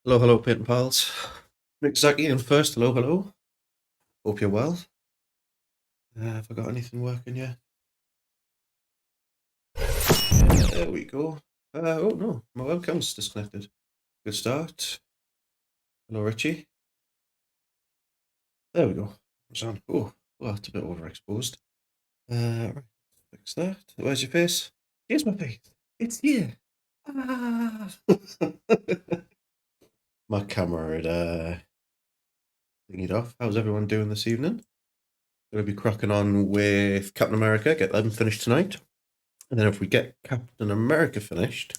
Hello, hello, Peyton pals. Nick Zaki in first. Hello, hello. Hope you're well. Have I got anything working yet? Yeah, there we go. Oh no, my webcam's disconnected. Good start. Hello, Richie. There we go. It's on. Oh, well, it's a bit overexposed. Right, fix that. Where's your face? Here's my face. It's here. Ah. My camera had thingied off. How's everyone doing this evening? Going to be cracking on with Captain America. Get them finished tonight. And then if we get Captain America finished,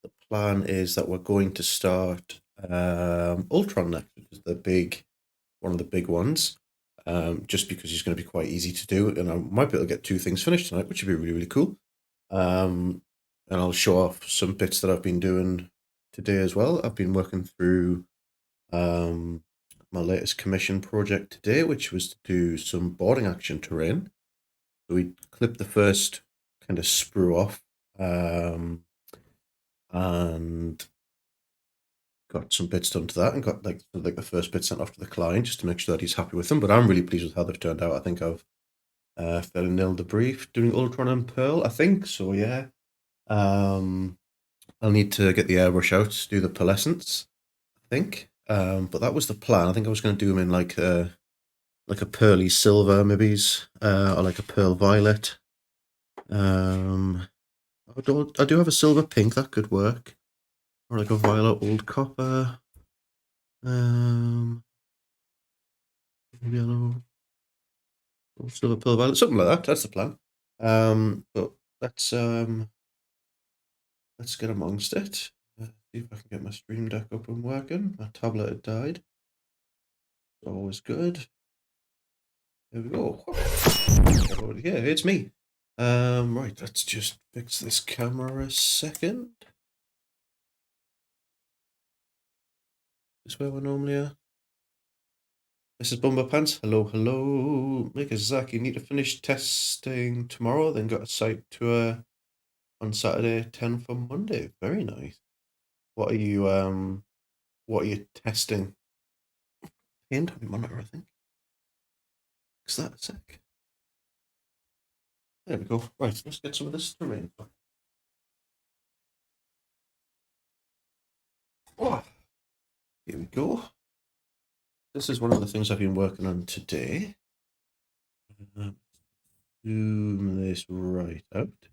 the plan is that we're going to start Ultron next, which is one of the big ones. Just because he's going to be quite easy to do, and I might be able to get two things finished tonight, which would be really, really cool. And I'll show off some bits that I've been doing today as well. I've been working through my latest commission project today, which was to do some boarding action terrain. So we clipped the first kind of sprue off, and got some bits done to that, and got like the first bit sent off to the client just to make sure that he's happy with them. But I'm really pleased with how they've turned out. I think I've fairly nailed the brief doing Ultron and Pearl. I think so. Yeah. I'll need to get the airbrush out to do the pearlescence, I think. But that was the plan. I think I was going to do them in like a pearly silver, maybe, or like a pearl violet. I do have a silver pink that could work, or like a violet old copper. Yellow, silver pearl violet, something like that. That's the plan. But let's let's get amongst it. See if I can get my stream deck up and working. My tablet had died. Always good. There we go. Yeah, it's me. Right, let's just fix this camera a second. This is where we normally are. Mrs. Bumper Pants, hello, hello. Mikazaki, need to finish testing tomorrow, then got a site tour on Saturday, 10 for Monday. Very nice. What are you testing? Paint on your monitor, I think. Is that a sec? There we go. Right, let's get some of this terrain. Oh, here we go. This is one of the things I've been working on today. Zoom this right out.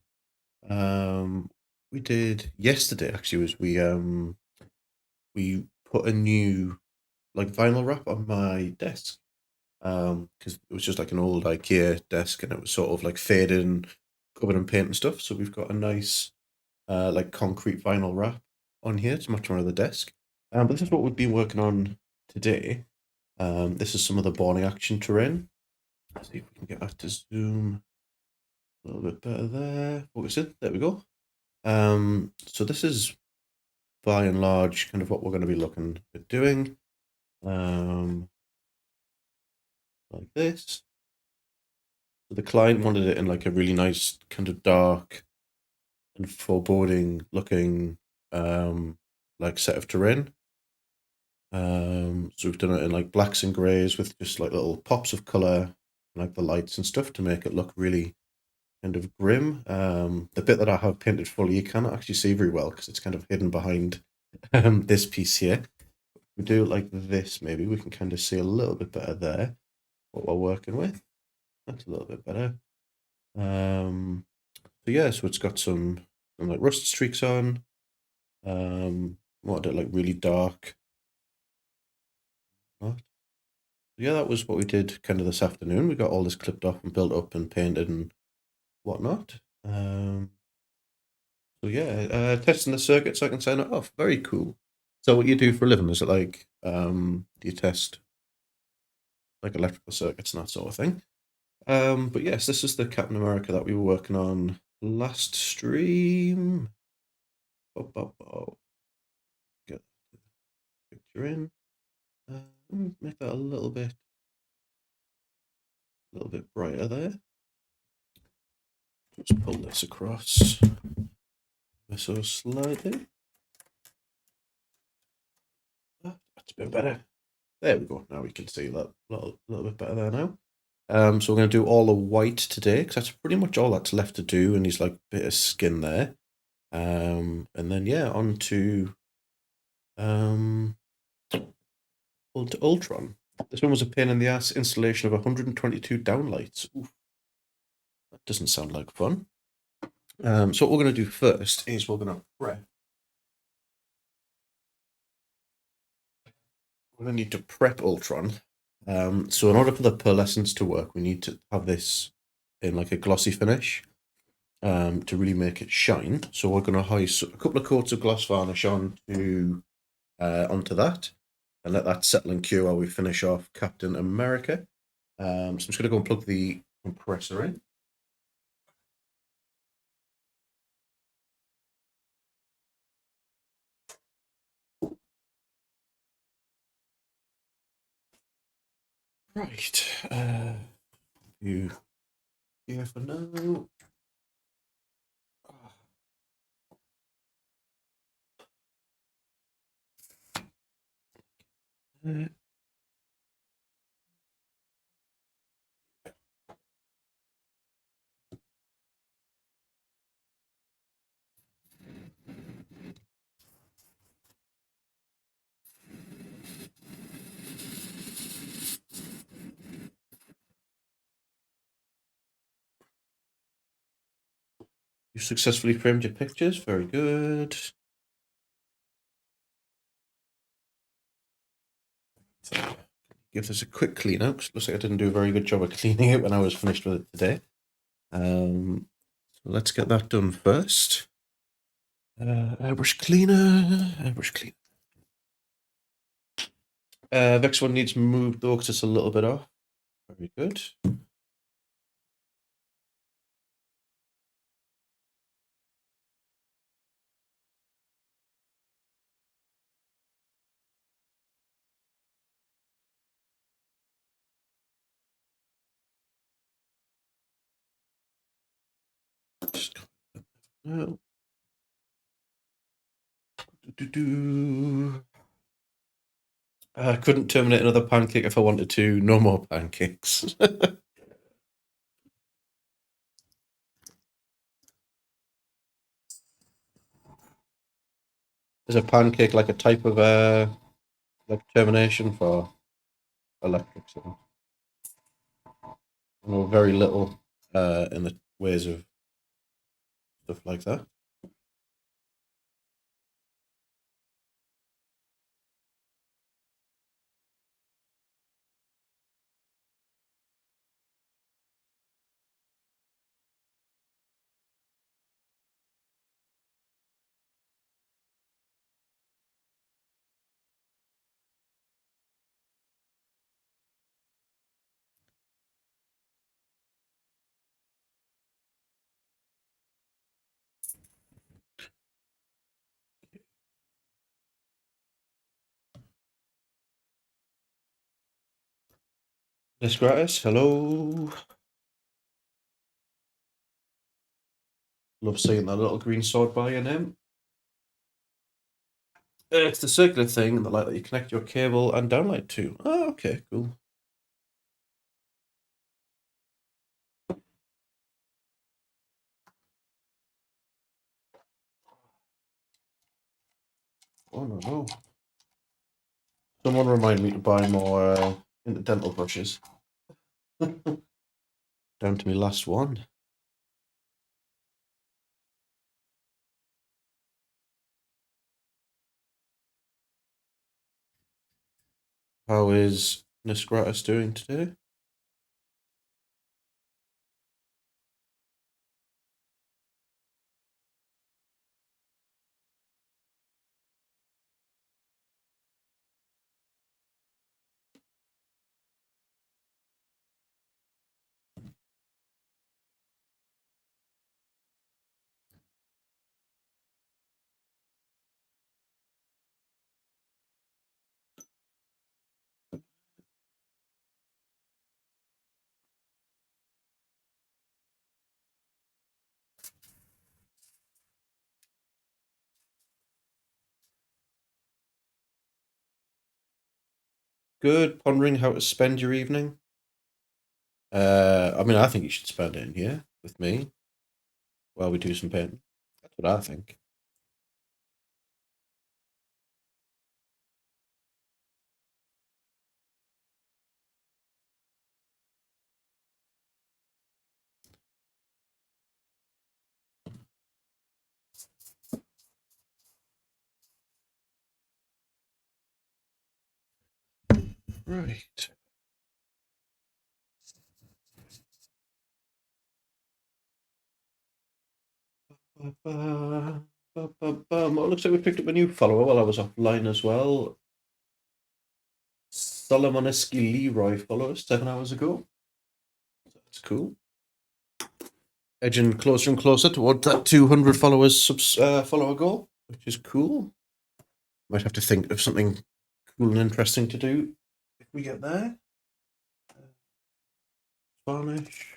We did yesterday actually was we put a new like vinyl wrap on my desk, because it was just like an old IKEA desk and it was sort of like faded and covered in paint and stuff. So we've got a nice like concrete vinyl wrap on here to match one of the desk. But this is what we've been working on today. This is some of the boarding action terrain. Let's see if we can get back to zoom a little bit better there. Focus it. There we go. So this is by and large kind of what we're going to be looking at doing. Like this. So the client wanted it in like a really nice kind of dark and foreboding looking like set of terrain. So we've done it in like blacks and greys with just like little pops of color, like the lights and stuff to make it look really kind of grim. The bit that I have painted fully, you cannot actually see very well because it's kind of hidden behind this piece here. We do it like this, maybe we can kind of see a little bit better there what we're working with. That's a little bit better. So yeah, so it's got some like rust streaks on. Wanted it like really dark. What? Yeah, that was what we did kind of this afternoon. We got all this clipped off and built up and painted and whatnot. So yeah, testing the circuit so I can sign it off. Very cool. So what you do for a living, is it like do you test like electrical circuits and that sort of thing? But yes, this is the Captain America that we were working on last stream. Get the picture in. Make that a little bit brighter there. Let's pull this across so slightly. It's a bit better. There we go. Now we can see that a little bit better there now. So we're going to do all the white today because that's pretty much all that's left to do. And he's like a bit of skin there. And then yeah, um, on to Ultron. This one was a pain in the ass installation of 122 downlights. Oof, that doesn't sound like fun. So what we're going to do first is we're going to prep. We're going to need to prep Ultron. So in order for the pearlescence to work, we need to have this in like a glossy finish to really make it shine. So we're going to hoist a couple of coats of gloss varnish onto that and let that settle and cure while we finish off Captain America. So I'm just going to go and plug the compressor in. Right. You here for now. Uh, you successfully framed your pictures. Very good. So, give this a quick clean out. Looks like I didn't do a very good job of cleaning it when I was finished with it today. So let's get that done first. Airbrush cleaner. Airbrush cleaner. Next one needs moved though because it's a little bit off. Very good. No. I couldn't terminate another pancake if I wanted to. No more pancakes. Is a pancake like a type of like termination for electric? So I know very little in the ways of stuff like that. Miss Gratis, hello. Love seeing that little green sword by your name. It's the circular thing in the light that you connect your cable and downlight to. Oh, okay, cool. Oh no, no. Someone remind me to buy more dental brushes. Down to my last one. How is Miss Gratis doing today? good pondering how to spend your evening. I mean, I think you should spend it in here with me while we do some painting. That's what I think. Right. Well, it looks like we picked up a new follower while I was offline as well. Solomoneski Leroy followed us 7 hours ago. That's cool. Edging closer and closer towards that 200 followers follower goal, which is cool. Might have to think of something cool and interesting to do if we get there. Varnish.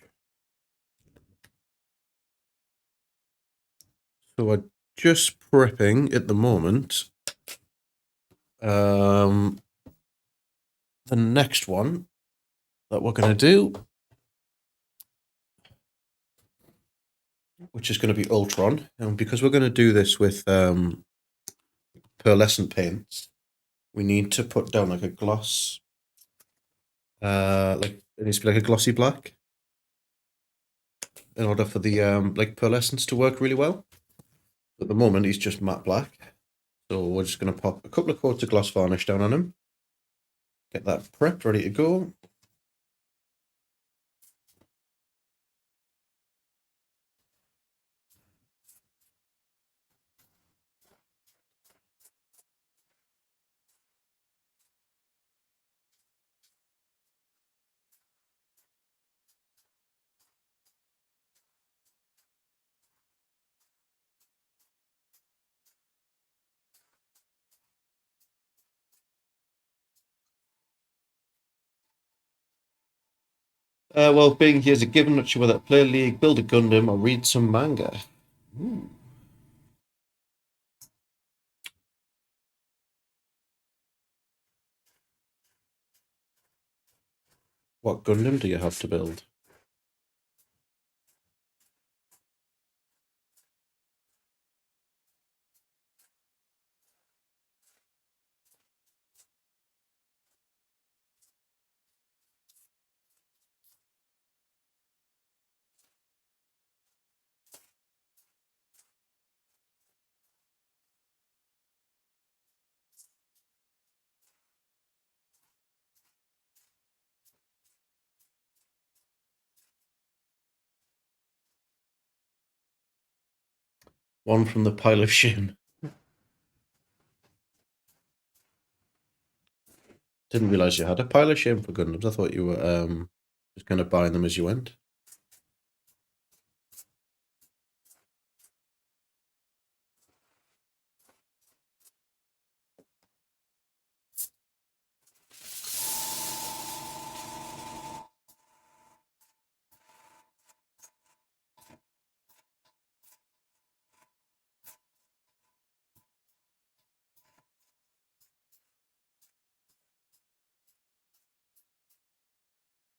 So we're just prepping at the moment. The next one that we're going to do, which is going to be Ultron, and because we're going to do this with pearlescent paints, we need to put down like a gloss. Like it needs to be like a glossy black in order for the like pearlescence to work really well. At the moment, he's just matte black, so we're just going to pop a couple of coats of gloss varnish down on him. Get that prepped, ready to go. Well, being here's a given, not sure whether to play League, build a Gundam, or read some manga. Ooh. What Gundam do you have to build? One from the pile of shame. Didn't realize you had a pile of shame for Gundams. I thought you were just kind of buying them as you went.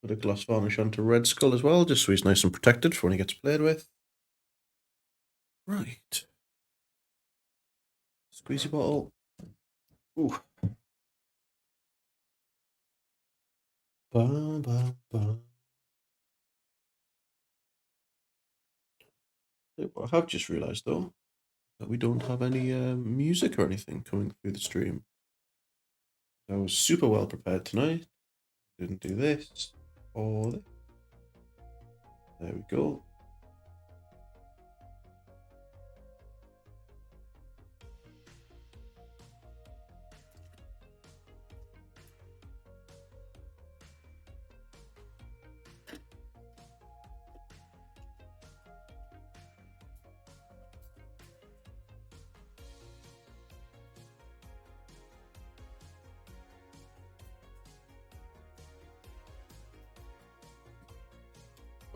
Put a gloss varnish onto Red Skull as well, just so he's nice and protected for when he gets played with. Right. Squeezy bottle. Ooh. Ba, ba, ba. I have just realised though that we don't have any music or anything coming through the stream. I was super well prepared tonight. Didn't do this or this. There we go.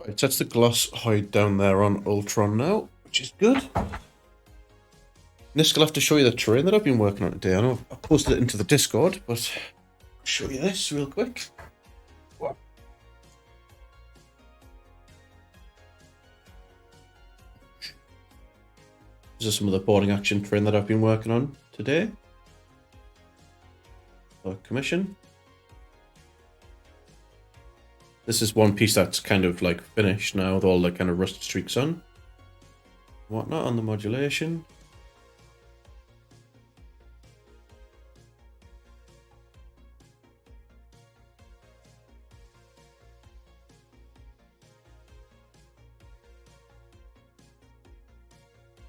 Right, that's the gloss hide down there on Ultron now, which is good. Nisk will have to show you the terrain that I've been working on today. I know I posted it into the Discord, but show you this real quick. Wow. This is some of the boarding action train that I've been working on today for commission. This is one piece that's kind of like finished now with all the kind of rust streaks on. Whatnot on the modulation.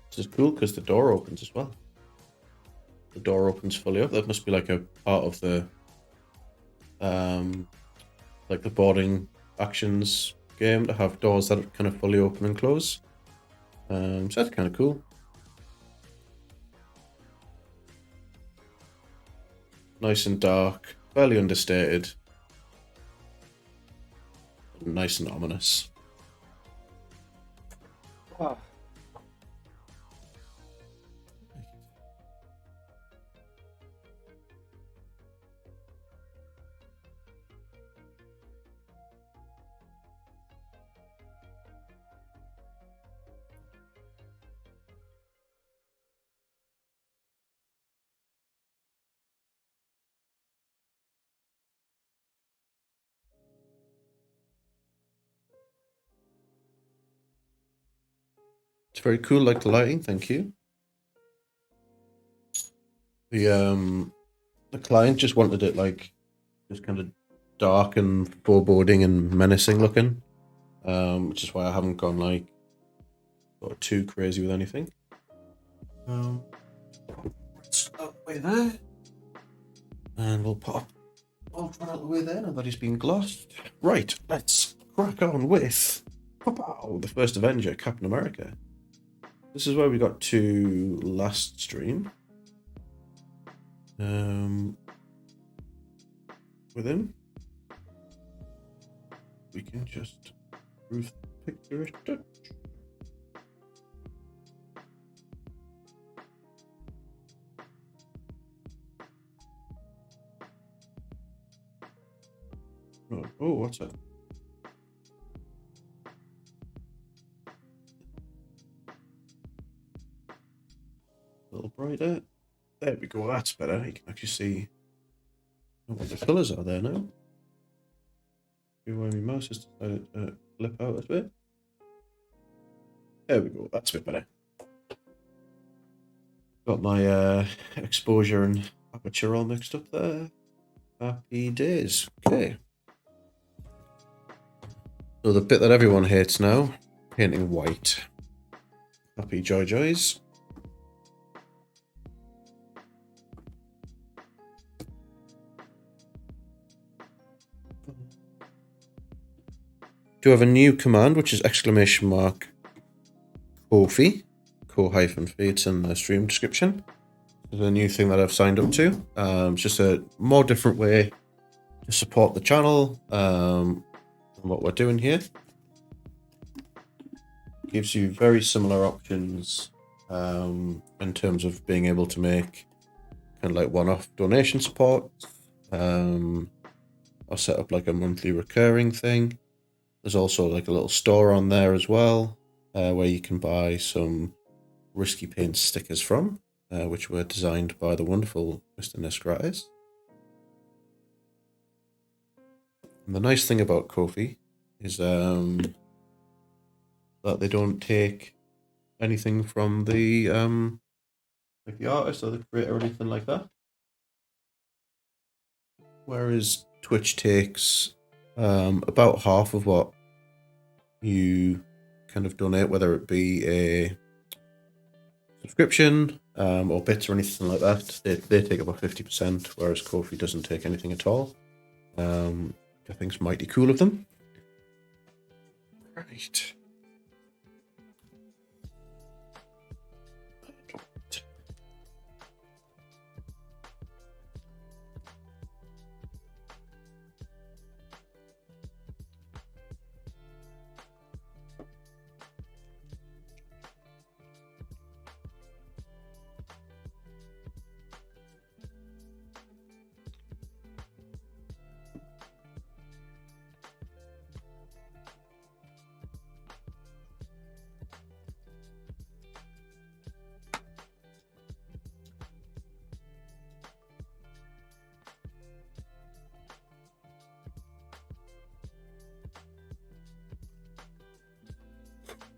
This is cool because the door opens as well. The door opens fully up. That must be like a part of the like the boarding actions game to have doors that kind of fully open and close. So that's kind of cool. Nice and dark, fairly understated. Nice and ominous. Wow. It's very cool, like the lighting, thank you. The client just wanted it like just kind of dark and foreboding and menacing looking. Which is why I haven't gone like sort of too crazy with anything. It's out the way there. And we'll pop Ultron out the way there now that he's been glossed. Right, let's crack on with the first Avenger, Captain America. This is where we got to last stream. With him, we can just move the picture a touch. Oh, what's that? A little brighter. There we go, that's better. You can actually see what the colours are there now. Where my mouse has decided to flip out a bit. There we go, that's a bit better. Got my exposure and aperture all mixed up there. Happy days. Okay. So the bit that everyone hates now, painting white. Happy joys. Do have a new command, which is exclamation mark Ko-fi, Ko-fi, it's in the stream description. It's a new thing that I've signed up to. It's just a more different way to support the channel and what we're doing here. Gives you very similar options in terms of being able to make kind of like one-off donation support or set up like a monthly recurring thing. There's also like a little store on there as well where you can buy some Risky Paint stickers from, which were designed by the wonderful Mr. Nesgratis. And the nice thing about Ko-fi is that they don't take anything from the like the artist or the creator or anything like that. Whereas Twitch takes about half of what you kind of donate, whether it be a subscription or bits or anything like that. They take about 50%, whereas Ko-fi doesn't take anything at all. I think it's mighty cool of them. Right.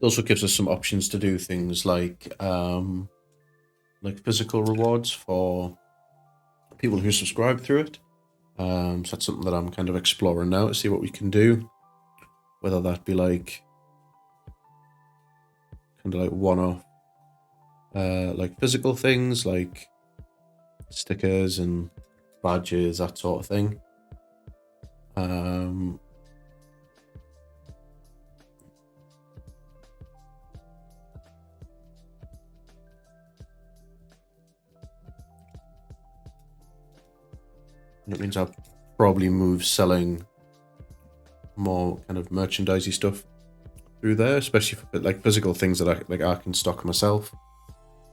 also gives us some options to do things like physical rewards for people who subscribe through it. So that's something that I'm kind of exploring now to see what we can do. Whether that be like kind of like one-off like physical things like stickers and badges, that sort of thing. And it means I'll probably move selling more kind of merchandisey stuff through there, especially for like physical things that I can stock myself.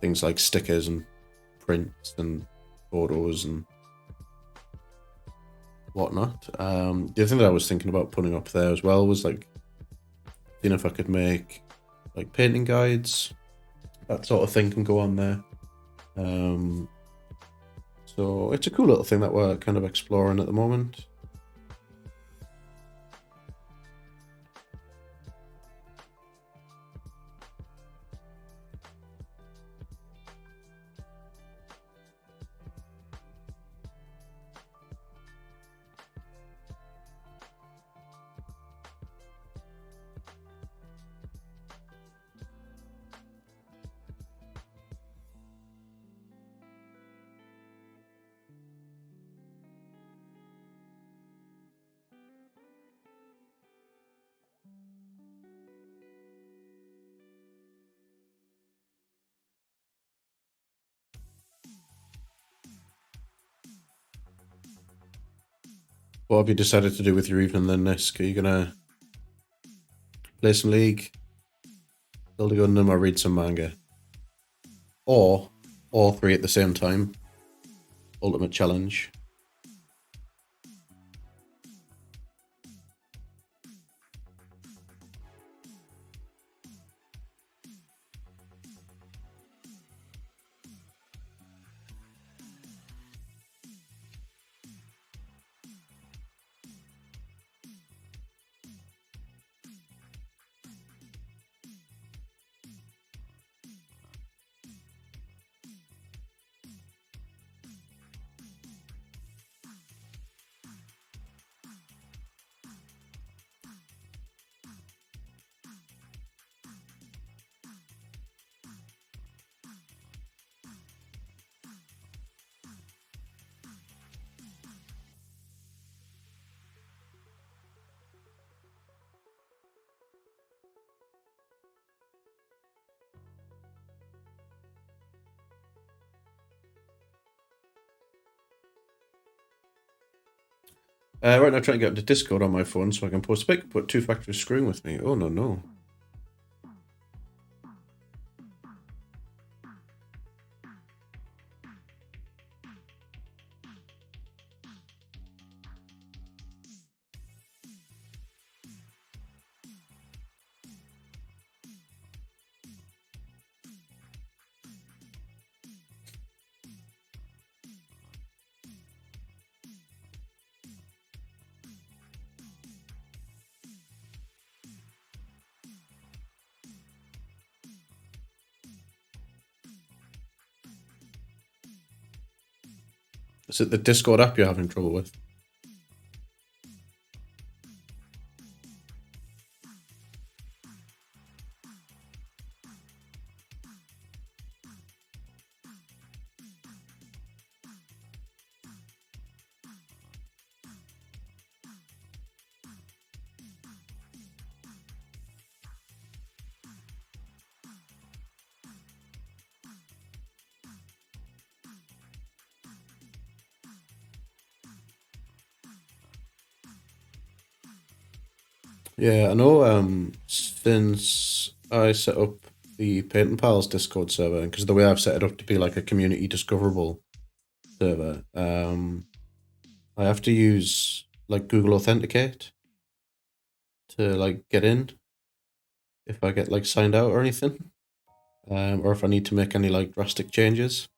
Things like stickers and prints and photos and whatnot. The other thing that I was thinking about putting up there as well was like seeing if I could make like painting guides, that sort of thing can go on there. So it's a cool little thing that we're kind of exploring at the moment. What have you decided to do with your evening then, Nisk? Are you gonna play some League, build a Gundam, or read some manga? Or all three at the same time? Ultimate challenge. Right now, I'm trying to get up to Discord on my phone so I can post a pic, but two factors screwing with me. Oh, no. Is it the Discord app you're having trouble with? Yeah, I know. Since I set up the Painting Pals Discord server, because the way I've set it up to be like a community discoverable server, I have to use like Google Authenticate to like get in if I get like signed out or anything, or if I need to make any like drastic changes.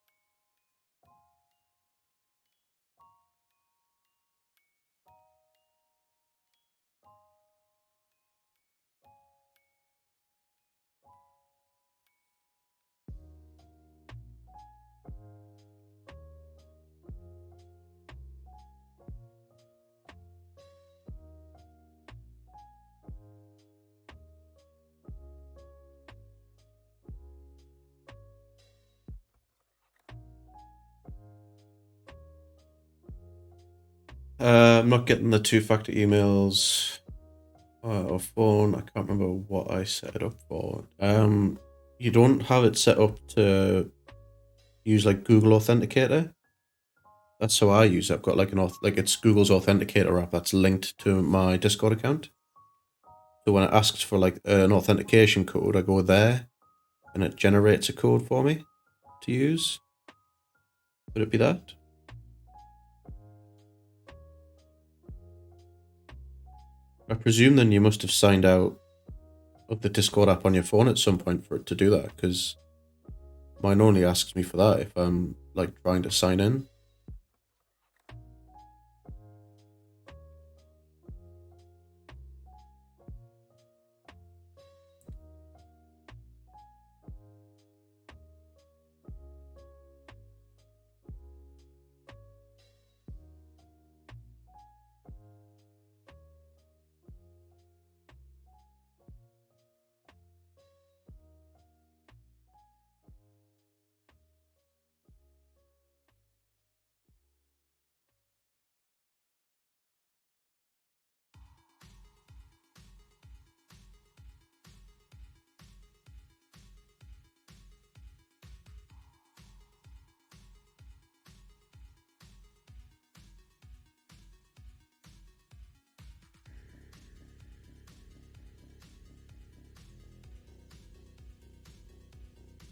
I'm not getting the two-factor emails or phone. I can't remember what I set it up for. You don't have it set up to use like Google Authenticator. That's how I use it. I've got like it's Google's Authenticator app that's linked to my Discord account. So when it asks for like an authentication code, I go there, and it generates a code for me to use. Would it be that? I presume then you must have signed out of the Discord app on your phone at some point for it to do that, because mine only asks me for that if I'm like trying to sign in.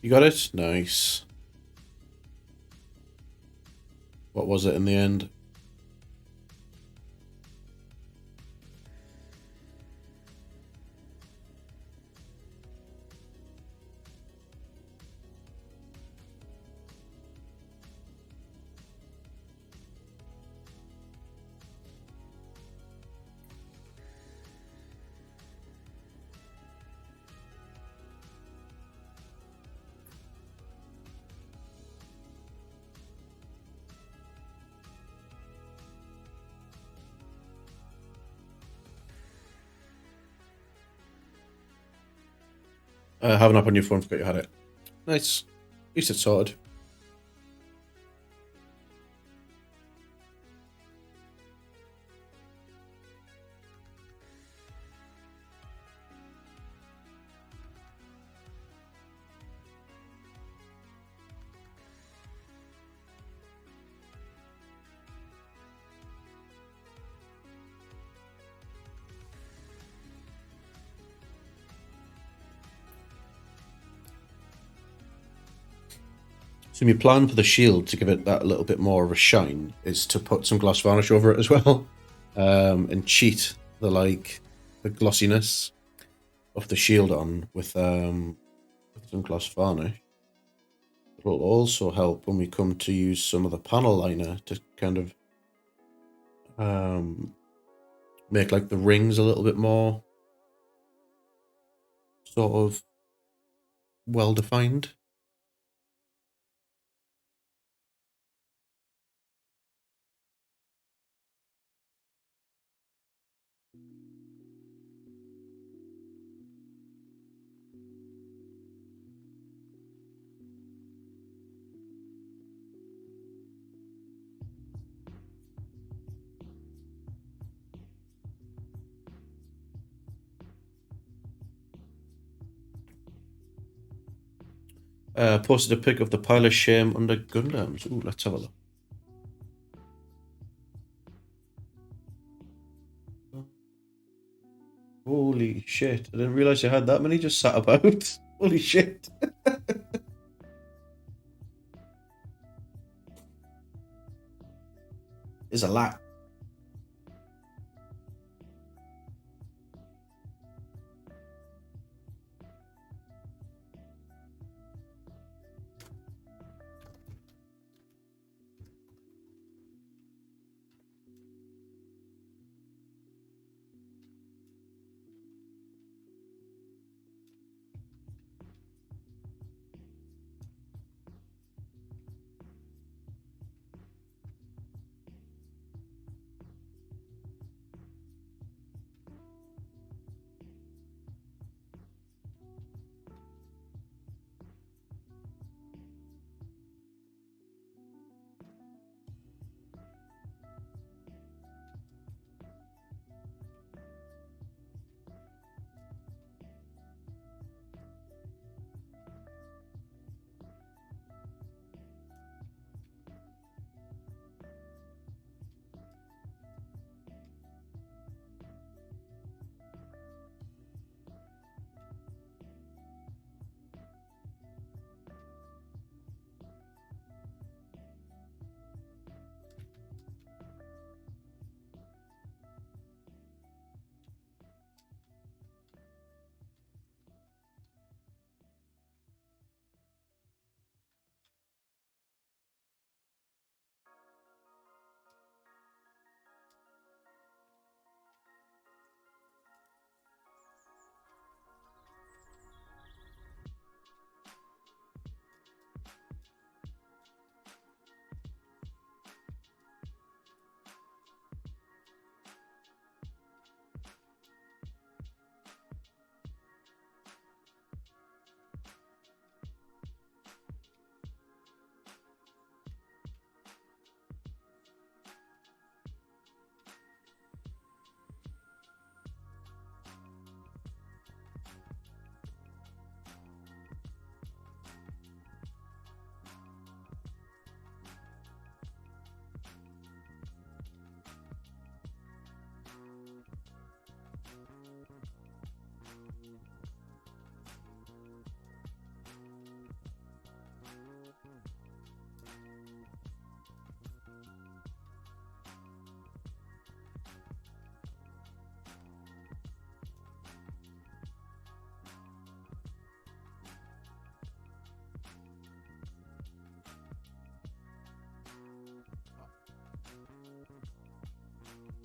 You got it? Nice. What was it in the end? Have an app on your phone, forgot you had it. Nice. At least it's sorted. So my plan for the shield, to give it that little bit more of a shine, is to put some gloss varnish over it as well, and cheat the glossiness of the shield on with some gloss varnish. It will also help when we come to use some of the panel liner to kind of make like the rings a little bit more sort of well defined. Posted a pic of the pile of shame under Gundams. Ooh, let's have a look. Holy shit. I didn't realize you had that many just sat about. Holy shit. Is a lot.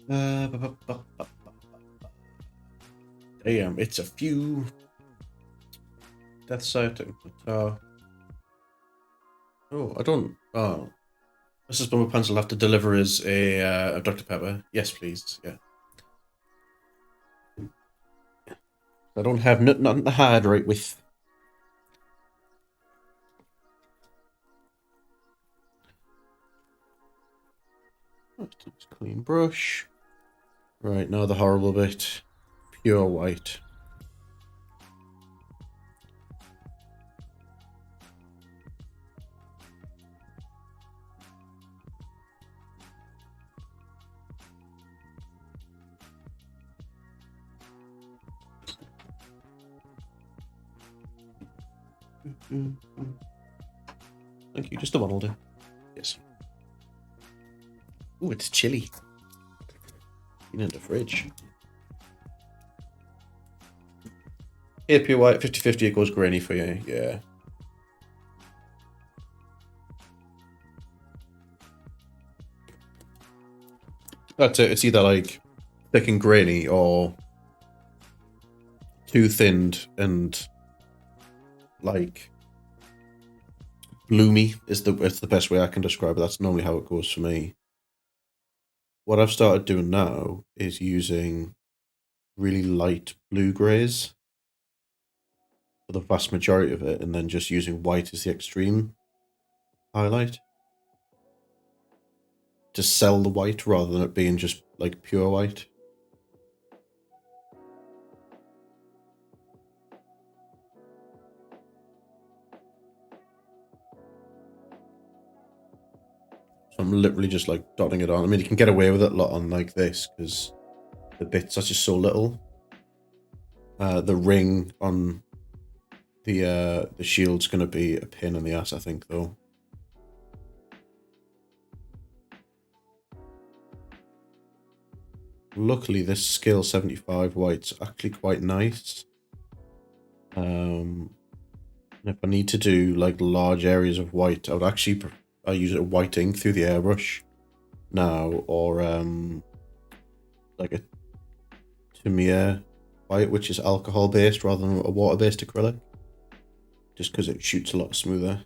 Damn, it's a few. Death sighting. Oh, I don't. Oh, Mrs. Bummerpants will have to deliver us a Dr. Pepper. Yes, please. Yeah. I don't have nothing to hydrate with. Let's clean brush. Right, now the horrible bit. Pure white. Thank you. Just the one will do. Yes. Ooh, it's chilly. You need the fridge. Here, pure white, 50-50, it goes grainy for you. Yeah. That's it. It's either like thick and grainy or too thinned and like bloomy is the best way I can describe it. That's normally how it goes for me. What I've started doing now is using really light blue greys for the vast majority of it, and then just using white as the extreme highlight to sell the white rather than it being just like pure white. So I'm literally just like dotting it on. I mean, you can get away with it a lot on like this because the bits are just so little. The ring on the shield's going to be a pain in the ass, I think, though. Luckily, this scale 75 white's actually quite nice. If I need to do like large areas of white, I use a white ink through the airbrush now, or like a Tamiya white, which is alcohol based rather than a water based acrylic, just because it shoots a lot smoother.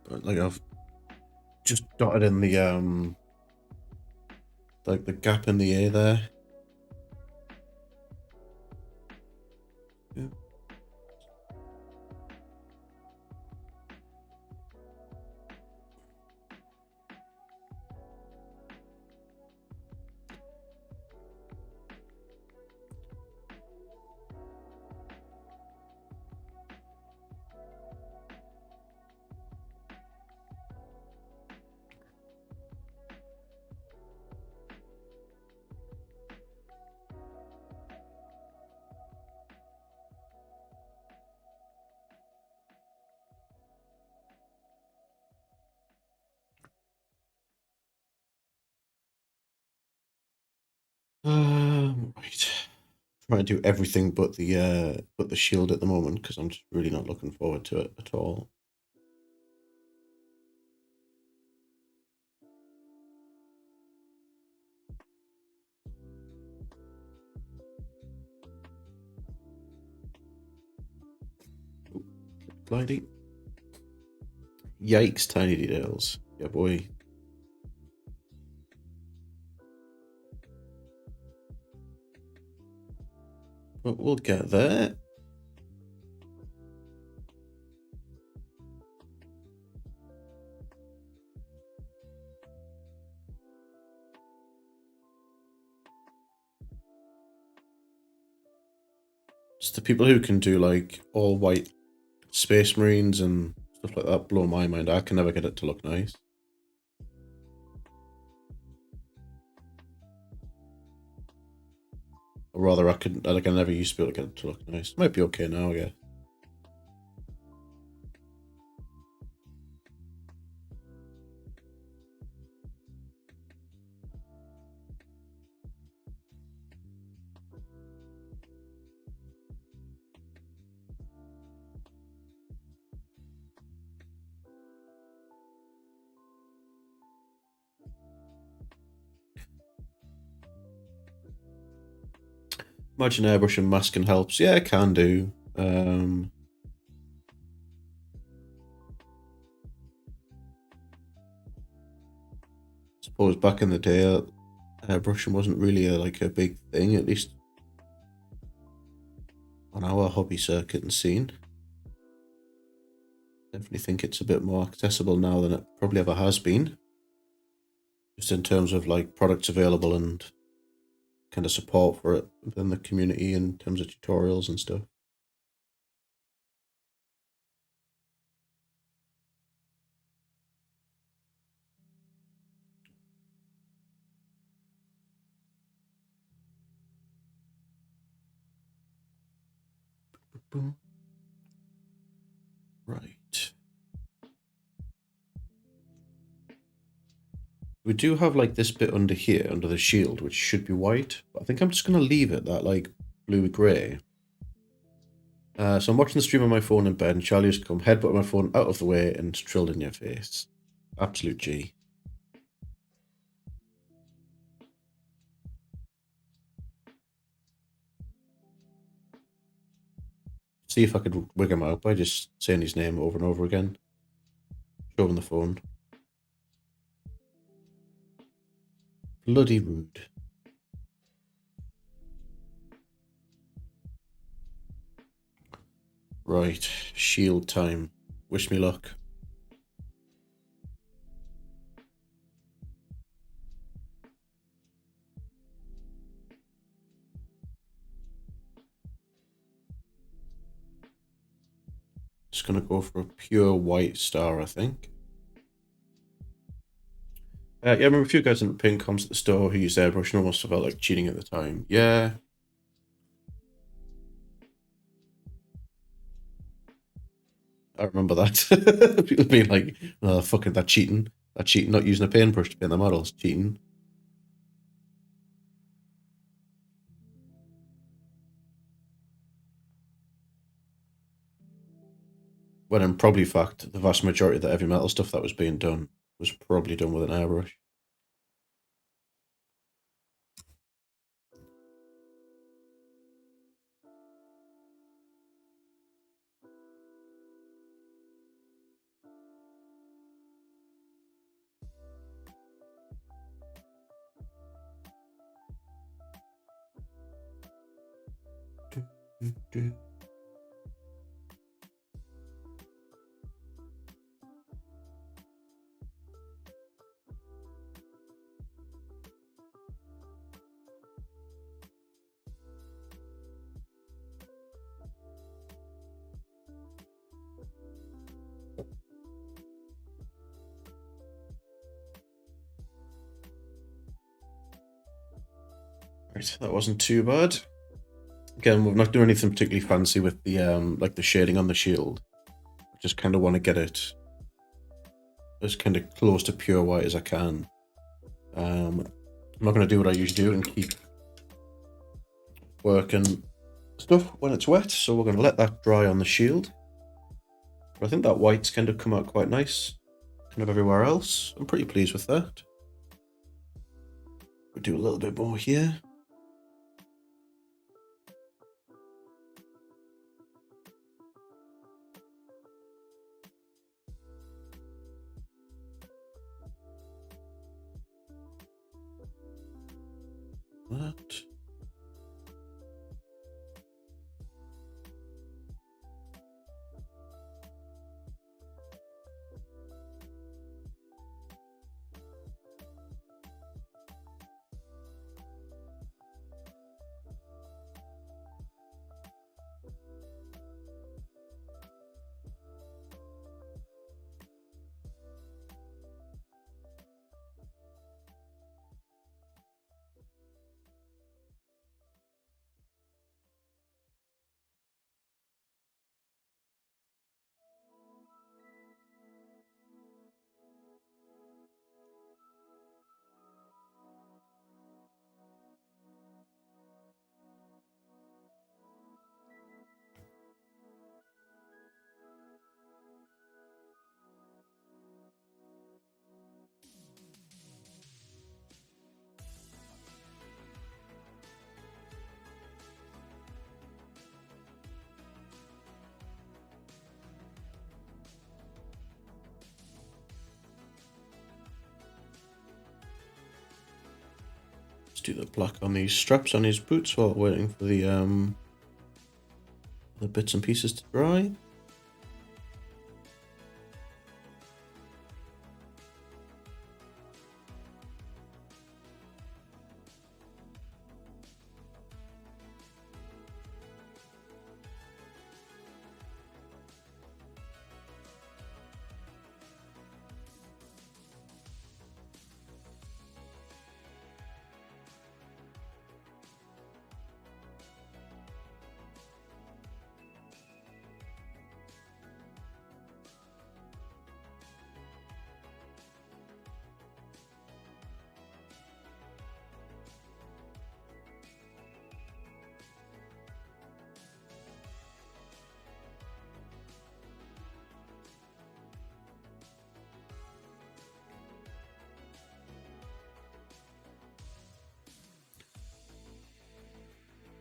But like I've just dotted in the like the gap in the A there. Yeah. Right. Trying to do everything but the shield at the moment because I'm just really not looking forward to it at all. Gliding. Yikes, tiny details. Yeah, boy. But we'll get there. It's the people who can do like all white Space Marines and stuff like that blow my mind. I can never get it to look nice. Or rather, I never used to be able to get it to look nice. It might be okay now, I guess. Imagine airbrushing masking helps. Yeah, it can do. Suppose back in the day, airbrushing wasn't really a big thing, at least on our hobby circuit and scene. Definitely think it's a bit more accessible now than it probably ever has been. Just in terms of like products available and kind of support for it within the community in terms of tutorials and stuff. Right. We do have like this bit under here, under the shield, which should be white. But I think I'm just going to leave it that like blue-grey. So I'm watching the stream on my phone in bed, and Charlie has come headbutt my phone out of the way and drilled in your face. Absolute G. See if I could wig him out by just saying his name over and over again. Show him the phone. Bloody rude. Right, shield time. Wish me luck. Just gonna go for a pure white star, I think. Yeah, I remember a few guys in pink comms at the store who used airbrush and almost felt like cheating at the time. Yeah. I remember that. People being like, oh, fucking that cheating. That cheating, not using a paintbrush to paint the models. Cheating. When in probably fact, the vast majority of the heavy metal stuff that was being done was probably done with an airbrush. Right, that wasn't too bad. Again, we're not doing anything particularly fancy with the like the shading on the shield. I just kind of want to get it as kind of close to pure white as I can. I'm not going to do what I usually do and keep working stuff when it's wet, so we're going to let that dry on the shield. But I think that white's kind of come out quite nice, kind of everywhere else. I'm pretty pleased with that. We'll do a little bit more here. That. do the black on these straps on his boots while waiting for the bits and pieces to dry.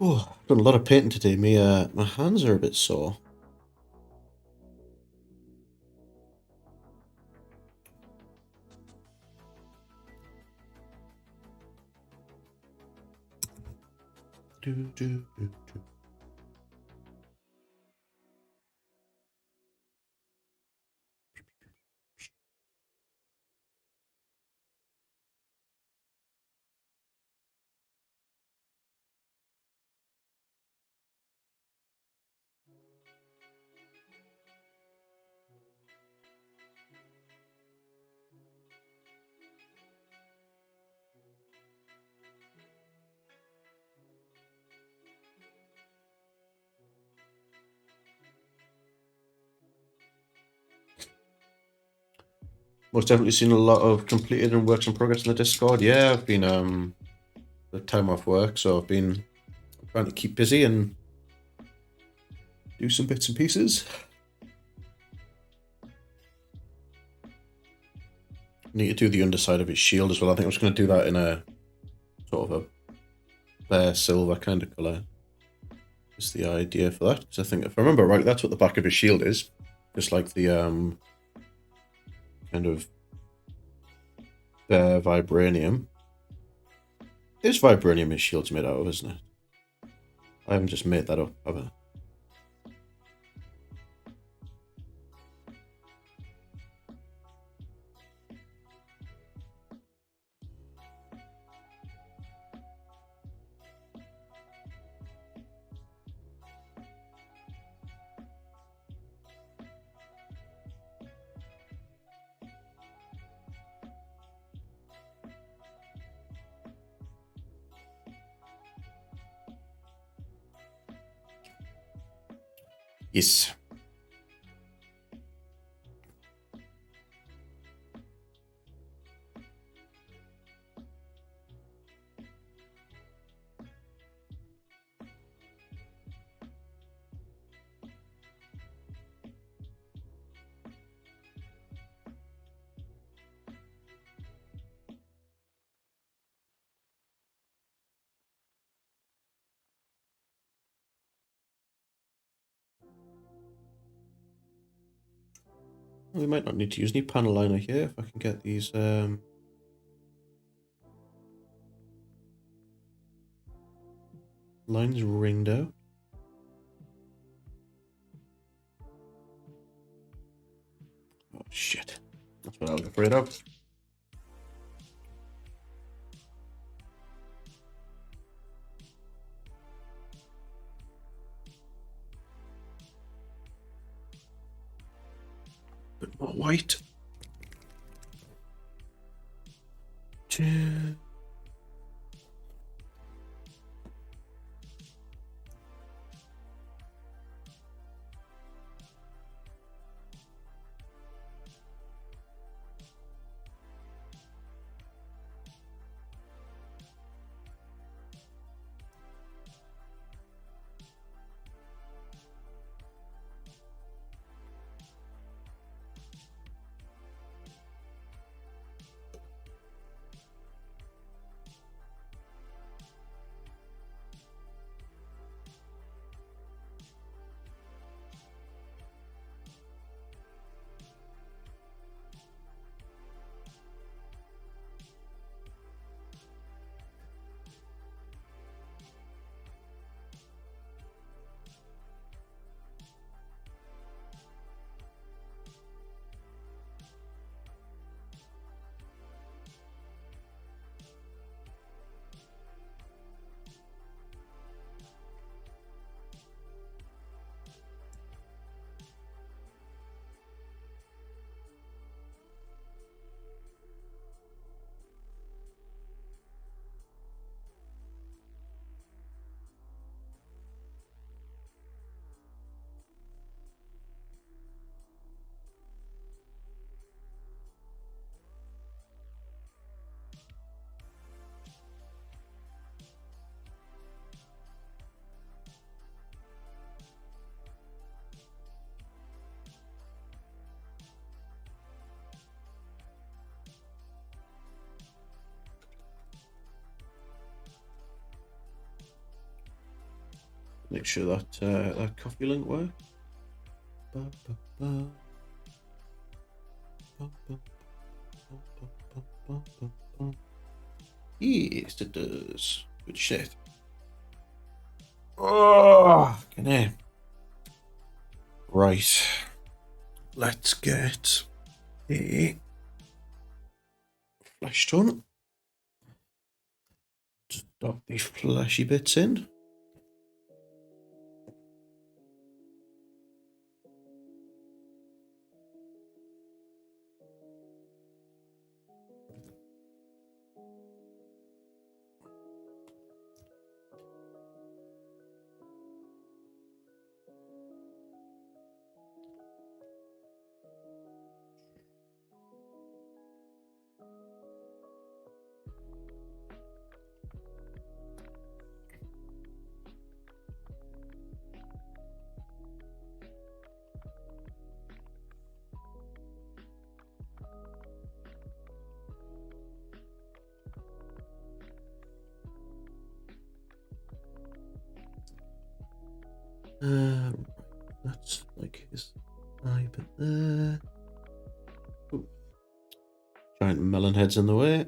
Oh, I've done a lot of painting today. My hands are a bit sore. Most definitely seen a lot of completed and works in progress in the Discord. Yeah, I've been the time off work, so I've been trying to keep busy and do some bits and pieces. Need to do the underside of his shield as well. I think I was going to do that in a sort of a bare silver kind of colour. Is the idea for that? Because I think, if I remember right, that's what the back of his shield is. Just like the kind of bare vibranium. It's vibranium his shield's made out of, isn't it? I haven't just made that up, have I? Yes. We might not need to use any panel liner here if I can get these lines ringed out. Oh shit. That's what I was afraid of. Bit more white. Make sure that that coffee link works. Yes, it does. Good shit. Oh, right. Let's get a flesh ton. Stop these fleshy bits in. That's like his eye bit there. Ooh. Giant melon heads in the way.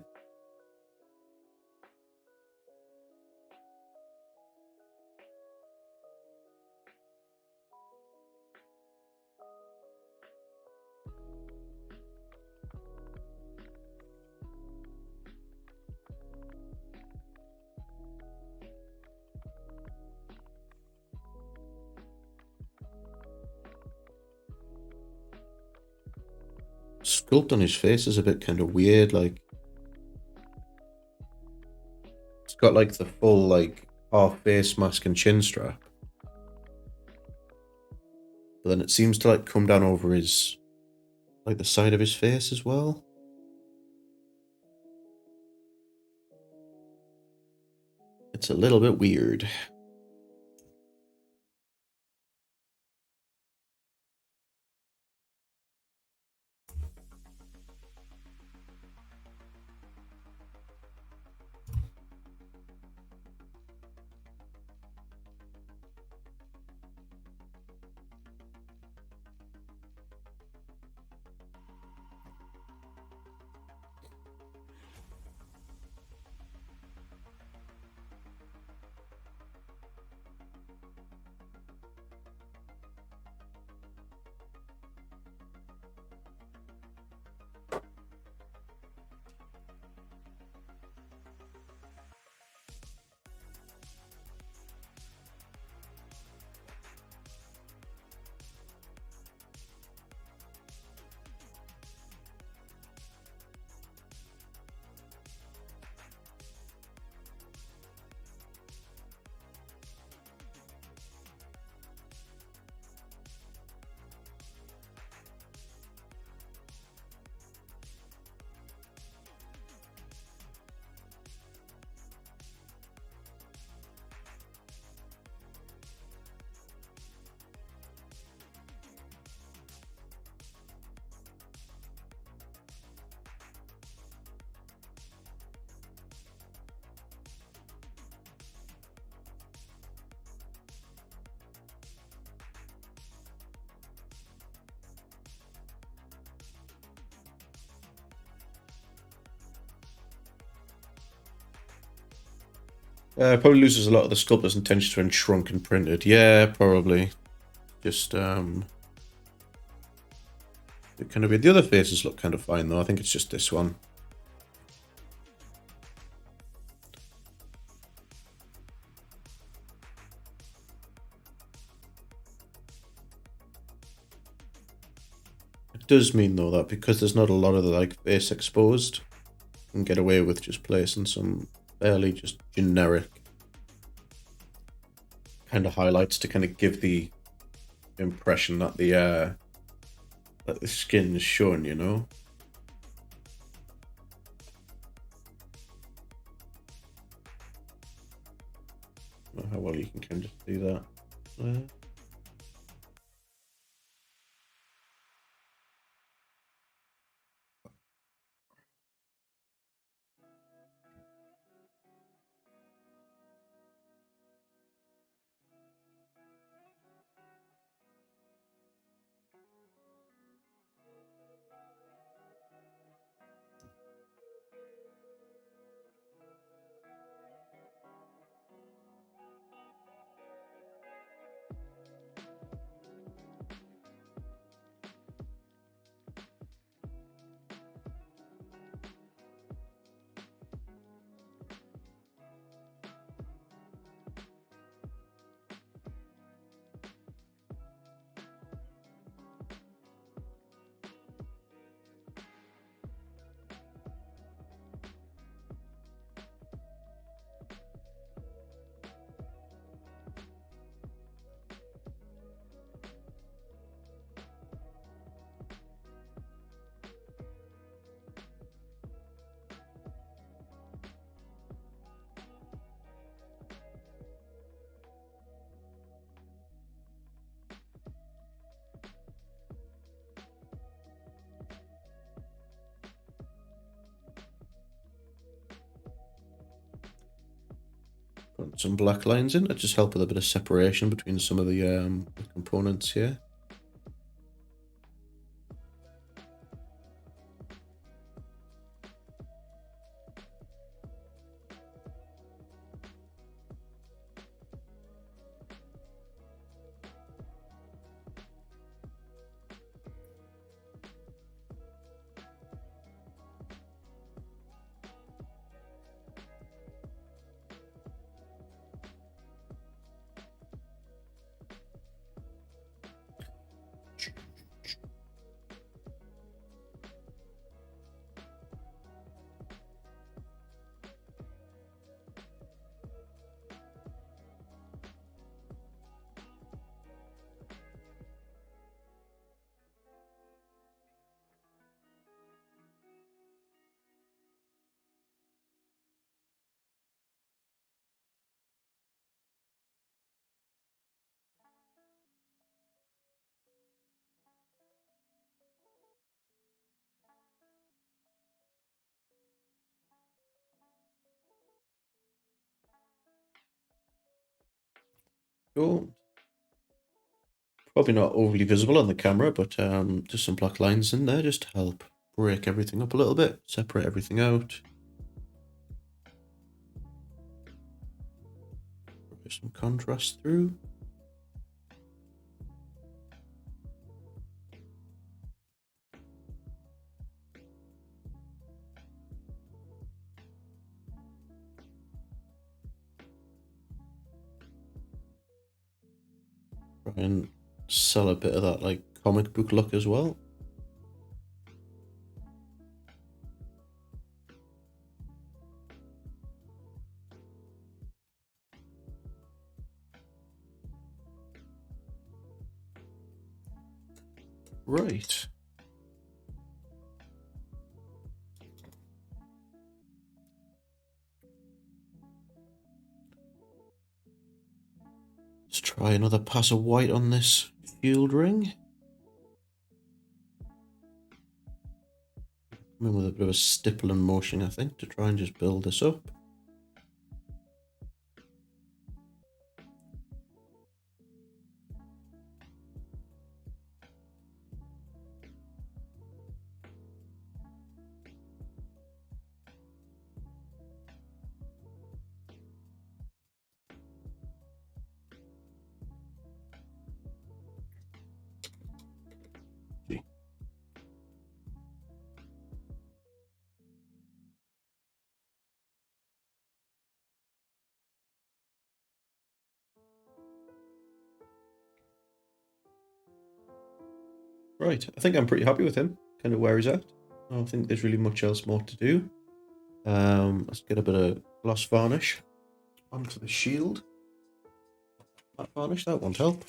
Sculpt on his face is a bit kind of weird. Like, it's got like the full like half face mask and chin strap, but then it seems to like come down over his like the side of his face as well. It's a little bit weird. Probably loses a lot of the sculptor's intention when shrunk and printed. Yeah, probably. Just it kind of weird. The other faces look kind of fine though. I think it's just this one. It does mean though that because there's not a lot of the like face exposed, you can get away with just placing some fairly just generic kind of highlights to kind of give the impression that the skin is shown, you know. I don't know how well you can kind of see that. Put some black lines in to just help with a bit of separation between some of the components here. Cool. Probably not overly visible on the camera, but just some black lines in there just to help break everything up a little bit, separate everything out. Put some contrast through. Try and sell a bit of that like comic book look as well. Right. Let's try another pass of white on this shield ring. Come in with a bit of a stippling motion, I think, to try and just build this up. Right, I think I'm pretty happy with him, kind of where he's at. I don't think there's really much else more to do. Let's get a bit of gloss varnish onto the shield. Matte varnish, that won't help.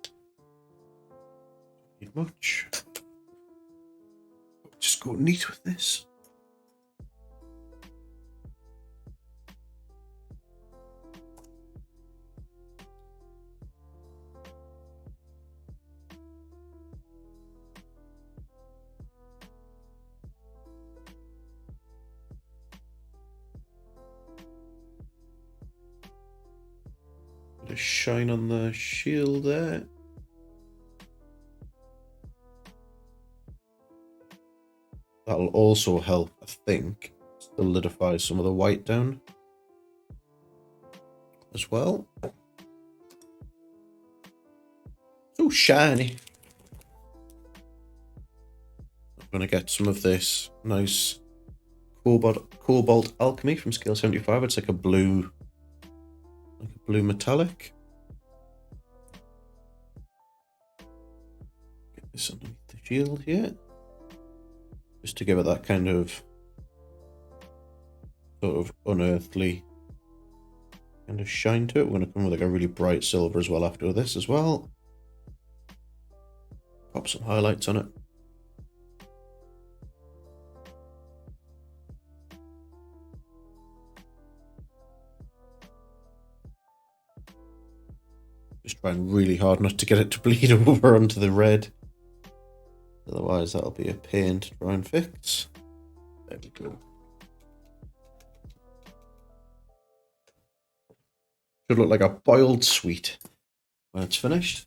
Don't need much. Just go neat with this. Bit of shine on the shield there. That'll also help, I think, solidify some of the white down as well. So shiny. I'm going to get some of this nice cobalt alchemy from scale 75. It's like a blue metallic. Get this underneath the shield here, just to give it that kind of sort of unearthly kind of shine to it. We're going to come with like a really bright silver as well after this as well. Pop some highlights on it. Just trying really hard not to get it to bleed over onto the red. Otherwise that'll be a pain to try and fix. There we go. Should look like a boiled sweet when it's finished.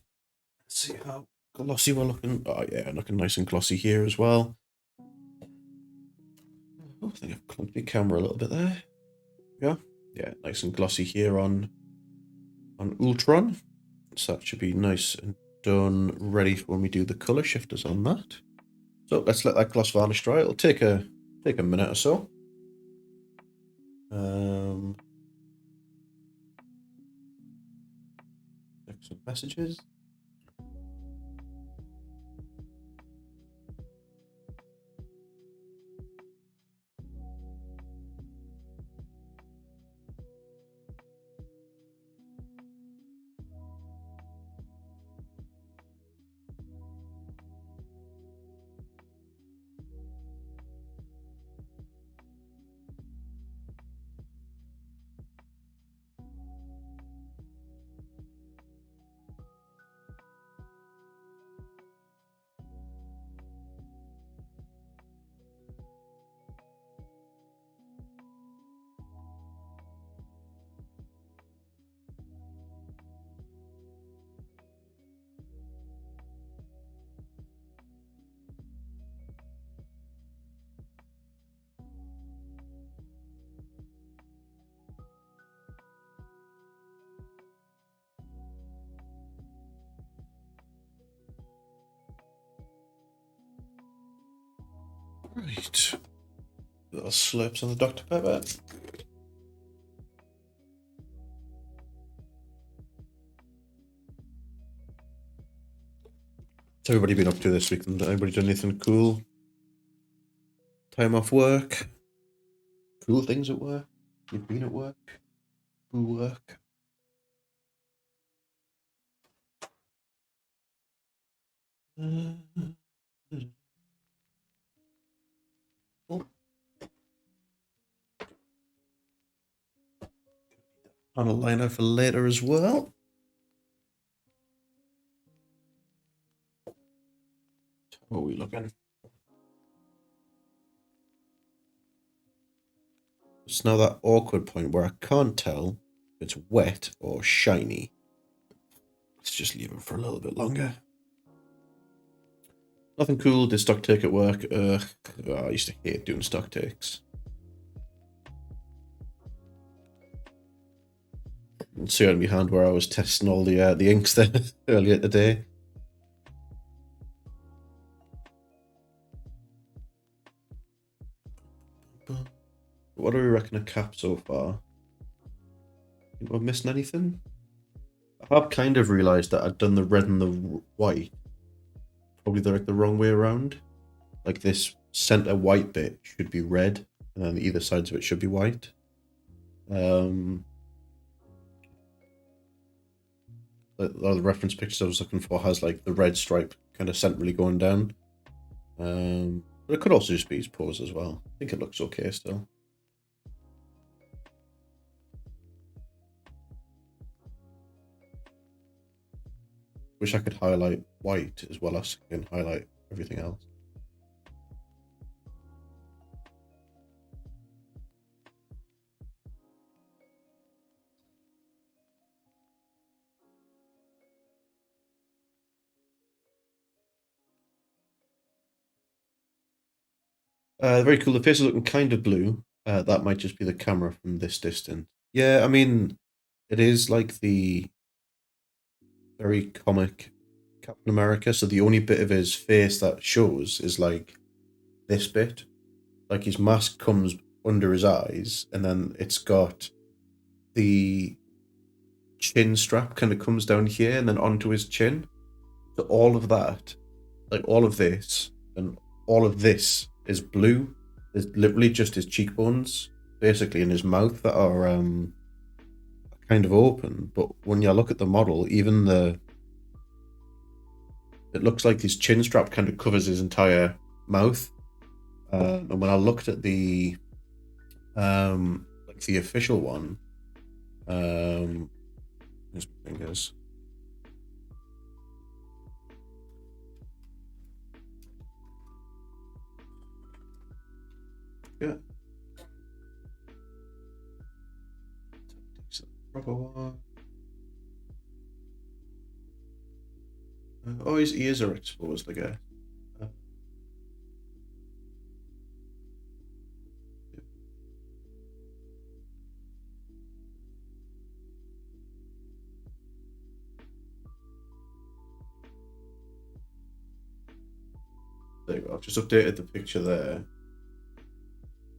Let's see how glossy we're looking. Oh yeah, looking nice and glossy here as well. Oh, I think I've clumped my camera a little bit there. Yeah, nice and glossy here on Ultron. So that should be nice and done, ready for when we do the color shifters on that. So let's let that gloss varnish dry. It'll take a minute or so. Check some messages. Right. Little slurps on the Dr. Pepper. What's everybody been up to this week? Anybody done anything cool? Time off work? Cool things at work? You've been at work? Cool work? Oh. Panel liner for later as well. How are we looking? It's now that awkward point where I can't tell if it's wet or shiny. Let's just leave it for a little bit longer. Nothing cool. Did stock take at work. Oh, I used to hate doing stock takes. You can see on my hand where I was testing all the inks there earlier today. What do we reckon a cap so far? Think we're missing anything? I have kind of realised that I'd done the red and the white probably the wrong way around. Like this center white bit should be red, and then either sides of it should be white. The reference pictures I was looking for has like the red stripe kind of centrally going down. But it could also just be his pose as well. I think it looks okay still. Wish I could highlight white as well as I can highlight everything else. Very cool. The face is looking kind of blue. That might just be the camera from this distance. Yeah, I mean, it is like the very comic Captain America. So the only bit of his face that shows is like this bit. Like his mask comes under his eyes, and then it's got the chin strap kind of comes down here and then onto his chin. So all of that, like all of this, and all of this is blue. There's literally just his cheekbones, basically, in his mouth that are kind of open. But when you look at the model, even it looks like his chin strap kind of covers his entire mouth. And when I looked at the like the official one, here's my fingers. Yeah. Proper one. Oh, his ears are exposed, I guess. There you go. I've just updated the picture there.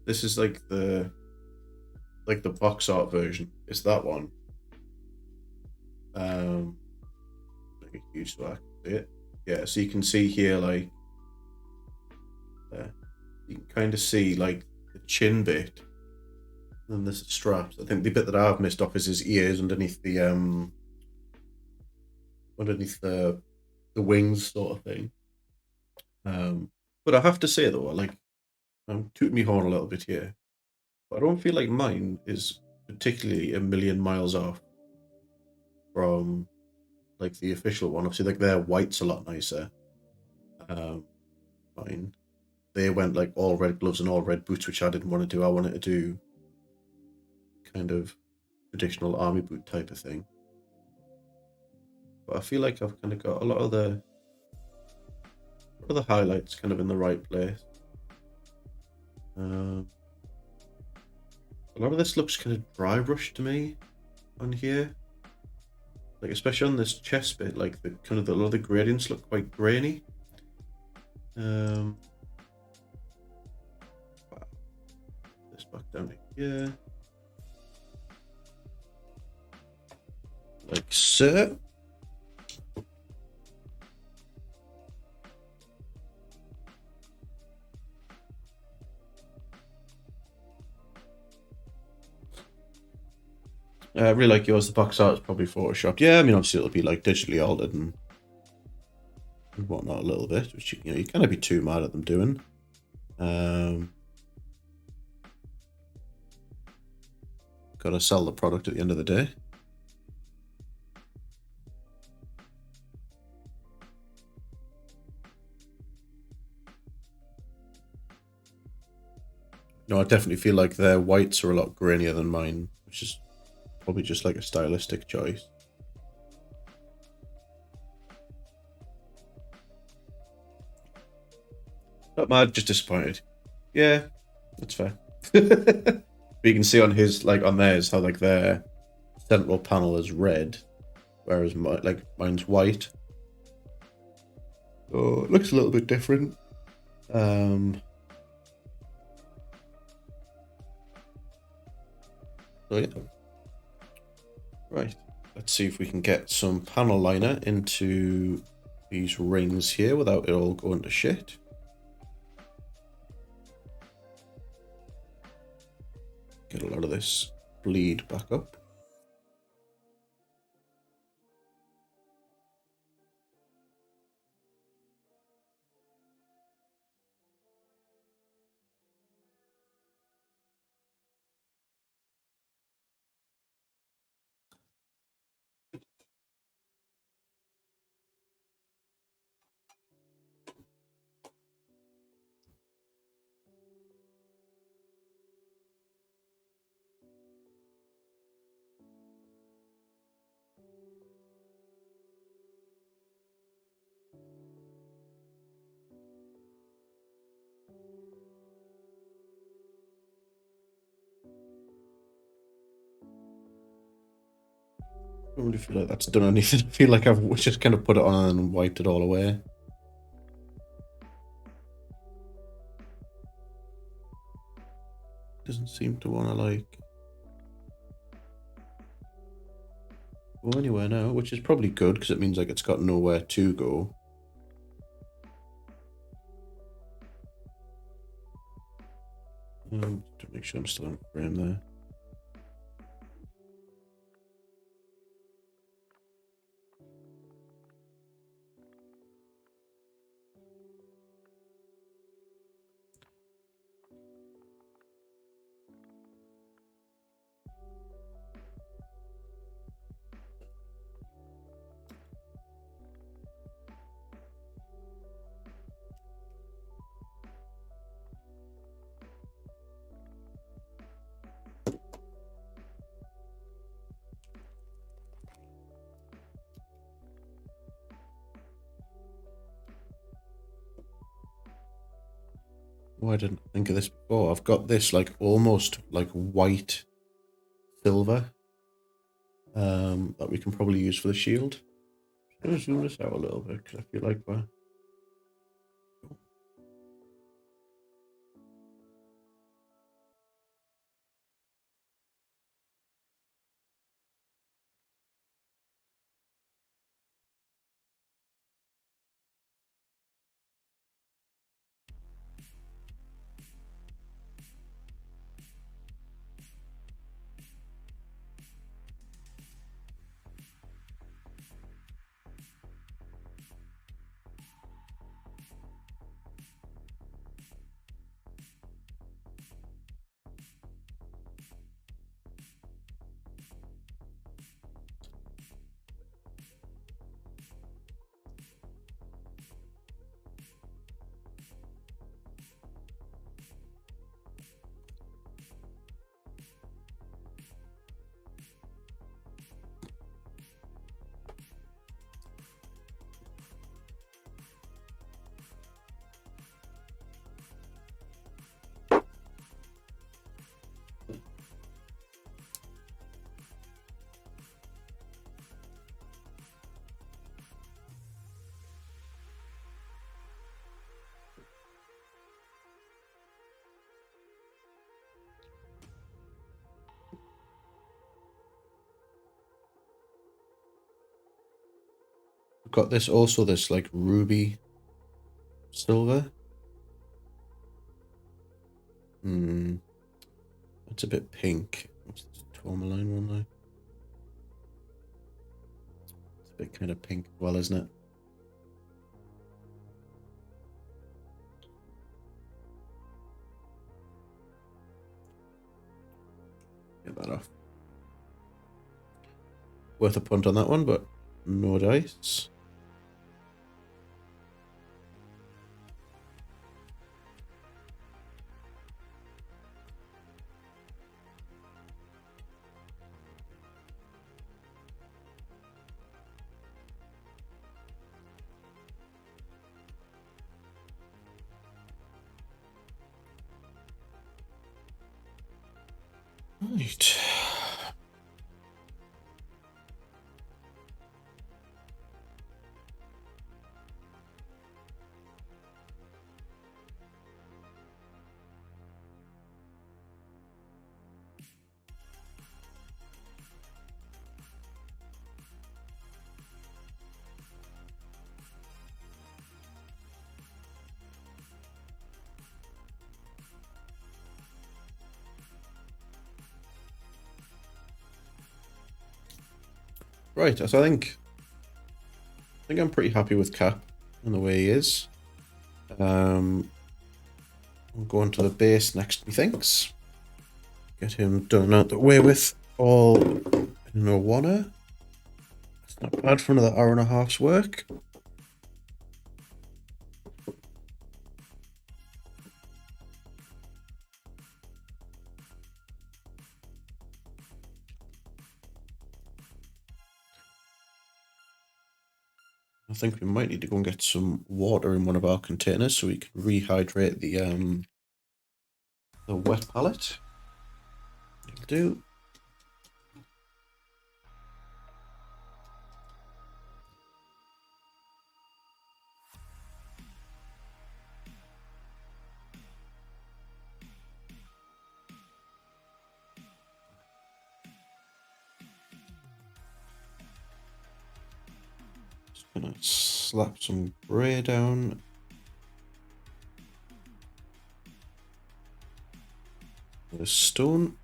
This is like the box art version. It's that one. Make it huge so I can see it. Yeah, so you can see here, like, there. You can kind of see like the chin bit, and then there's the straps. I think the bit that I've missed off is his ears underneath the wings sort of thing. But I have to say though, like, I'm tooting my horn a little bit here, but I don't feel like mine is particularly a million miles off from like the official one. Obviously, like their white's a lot nicer. Um, Mine, they went like all red gloves and all red boots, which I didn't want to do. I wanted to do kind of traditional army boot type of thing. But I feel like I've kind of got a lot of the highlights kind of in the right place. A lot of this looks kind of dry brush to me on here, like especially on this chest bit. Like the kind of a lot of the gradients look quite grainy. This back down to here, like so. I really like yours. The box art is probably photoshopped. Yeah, I mean, obviously it'll be like digitally altered and whatnot a little bit, which you can't be too mad at them doing. Gotta sell the product at the end of the day. No, I definitely feel like their whites are a lot grainier than mine, which is probably just like a stylistic choice. Not mad, just disappointed. Yeah, that's fair. But you can see on his, like on theirs, how like their central panel is red, whereas mine's white. So it looks a little bit different. So yeah. Right. Let's see if we can get some panel liner into these rings here without it all going to shit. Get a lot of this bleed back up. I don't really feel like that's done anything. I feel like I've just kind of put it on and wiped it all away. Doesn't seem to want to like go anywhere now, which is probably good because it means like it's got nowhere to go. To make sure I'm still in frame there. Why didn't I think of this before? I've got this like almost like white silver that we can probably use for the shield. I'm gonna zoom this out a little bit because I feel like we're I've got this also this like ruby silver. It's a bit pink. What's this tourmaline one though? It's a bit kind of pink as well, isn't it? Get that off. Worth a punt on that one, but no dice. Right. Right, so I think I'm pretty happy with Cap and the way he is. I'll go on to the base next, methinks. Get him done out the way with all in a one. It's not bad for another hour and a half's work. I think we might need to go and get some water in one of our containers so we can rehydrate the wet pallet. It'll do. Just gonna slap some grey down. With a stone.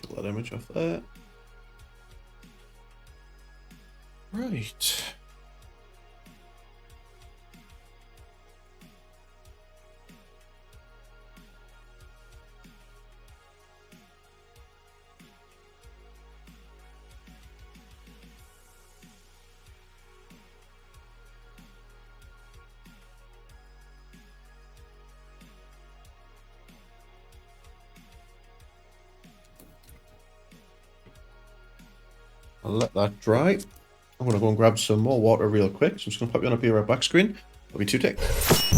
Pull that image off there. Right. I'll let that dry. I'm going to go and grab some more water real quick. So I'm just going to pop you on a beer back screen. I'll be 2 ticks.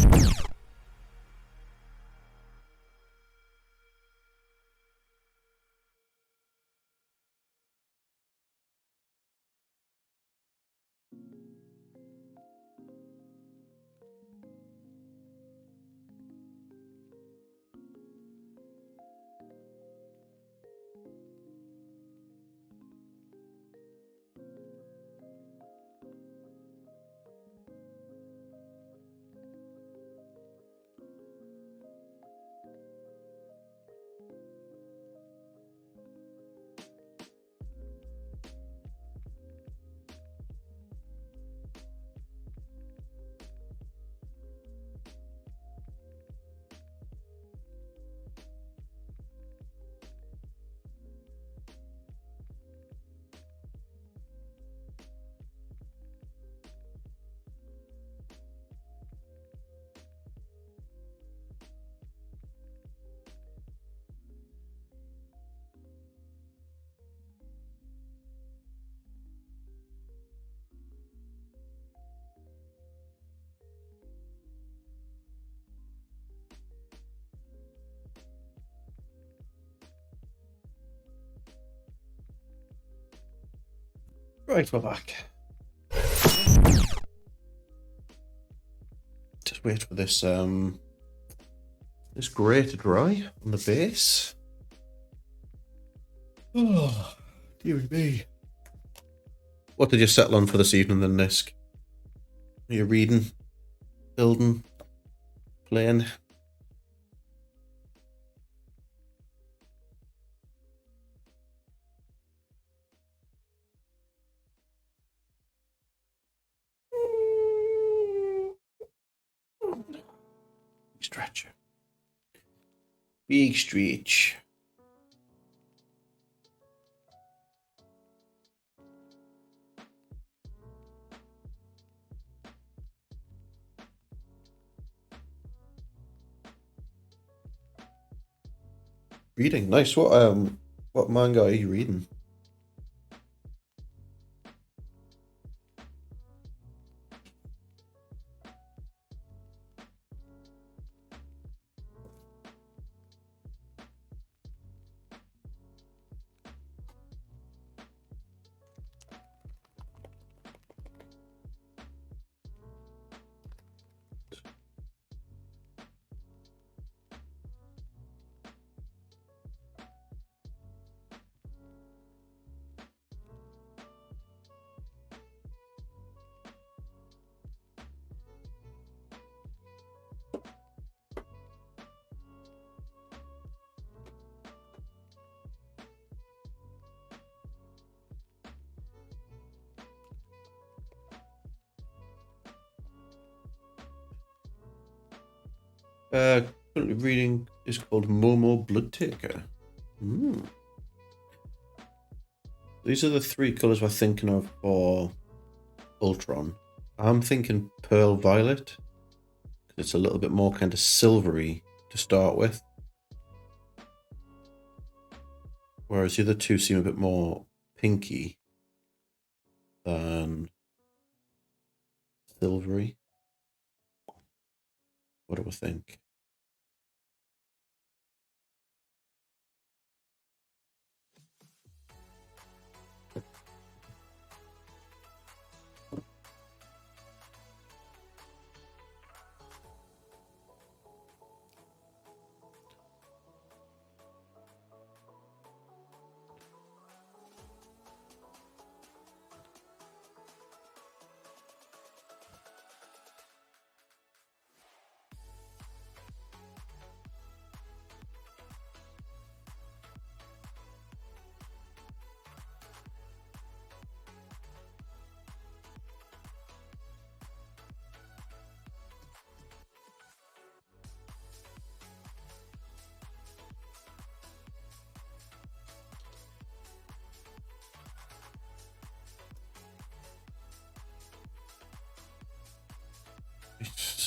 Right, we're back. Just wait for this this grey to dry on the base. Oh, dear me. What did you settle on for this evening then, Nisk? Are you reading, building, playing? Stretch. Big stretch. Reading, nice. What manga are you reading? Currently reading is called Momo Bloodtaker. These are the 3 colours we're thinking of for Ultron. I'm thinking Pearl Violet. It's a little bit more kind of silvery to start with. Whereas the other 2 seem a bit more pinky than silvery. What do I think?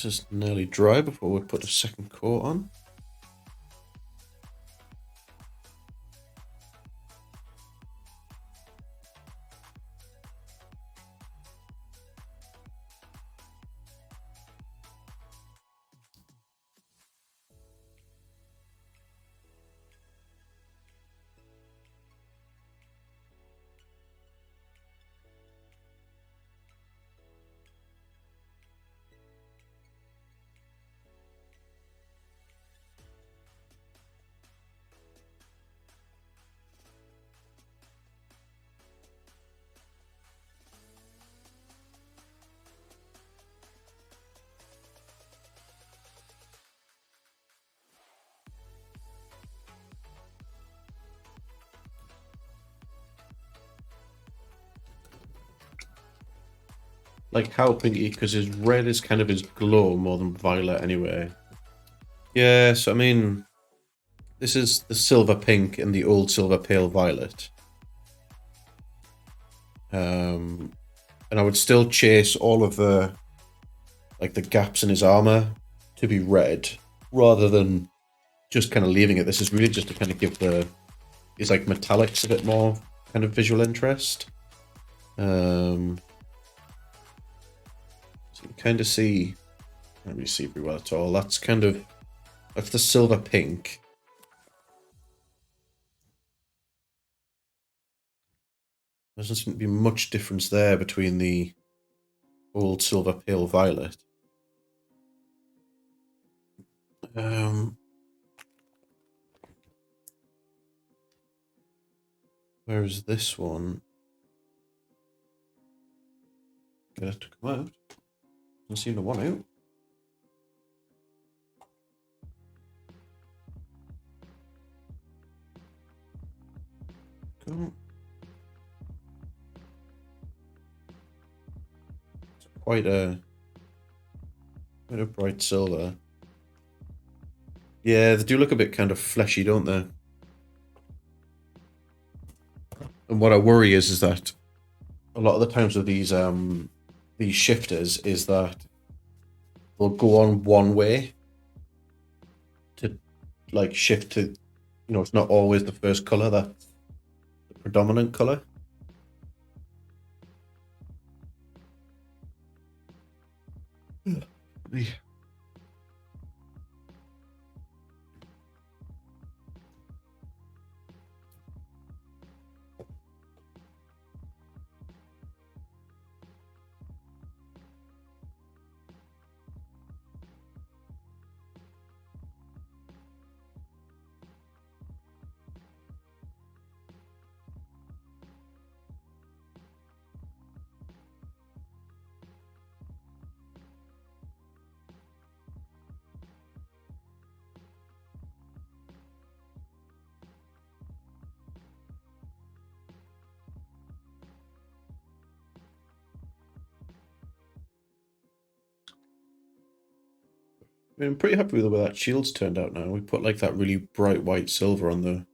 This is nearly dry before we put a second coat on. Like how pinky? Because his red is kind of his glow more than violet anyway. Yeah, so I mean, this is the silver pink and the old silver pale violet. And I would still chase all of the gaps in his armor to be red rather than just kind of leaving it. This is really just to kind of give his like metallics a bit more kind of visual interest. So you kind of see, can't really see very well at all. That's the silver pink. There doesn't seem to be much difference there between the old silver pale violet. Where is this one? Get it to come out. Doesn't seem to want to. Go. It's quite a bright silver. Yeah, they do look a bit kind of fleshy, don't they? And what I worry is that a lot of the times with these shifters is that they'll go on one way to like shift to, it's not always the first color that's the predominant color. Yeah. I mean, I'm pretty happy with the way that shield's turned out now. We put like that really bright white silver on the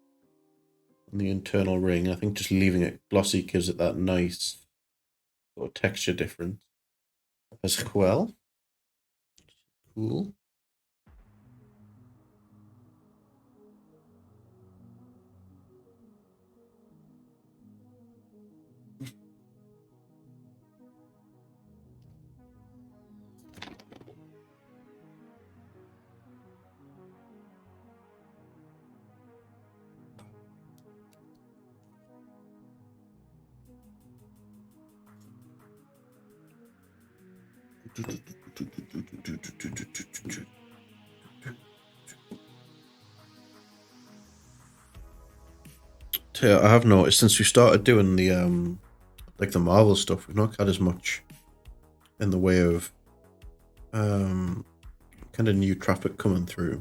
internal ring. I think just leaving it glossy gives it that nice sort of texture difference as well. Cool. I have noticed since we started doing the like the Marvel stuff, we've not had as much in the way of kind of new traffic coming through.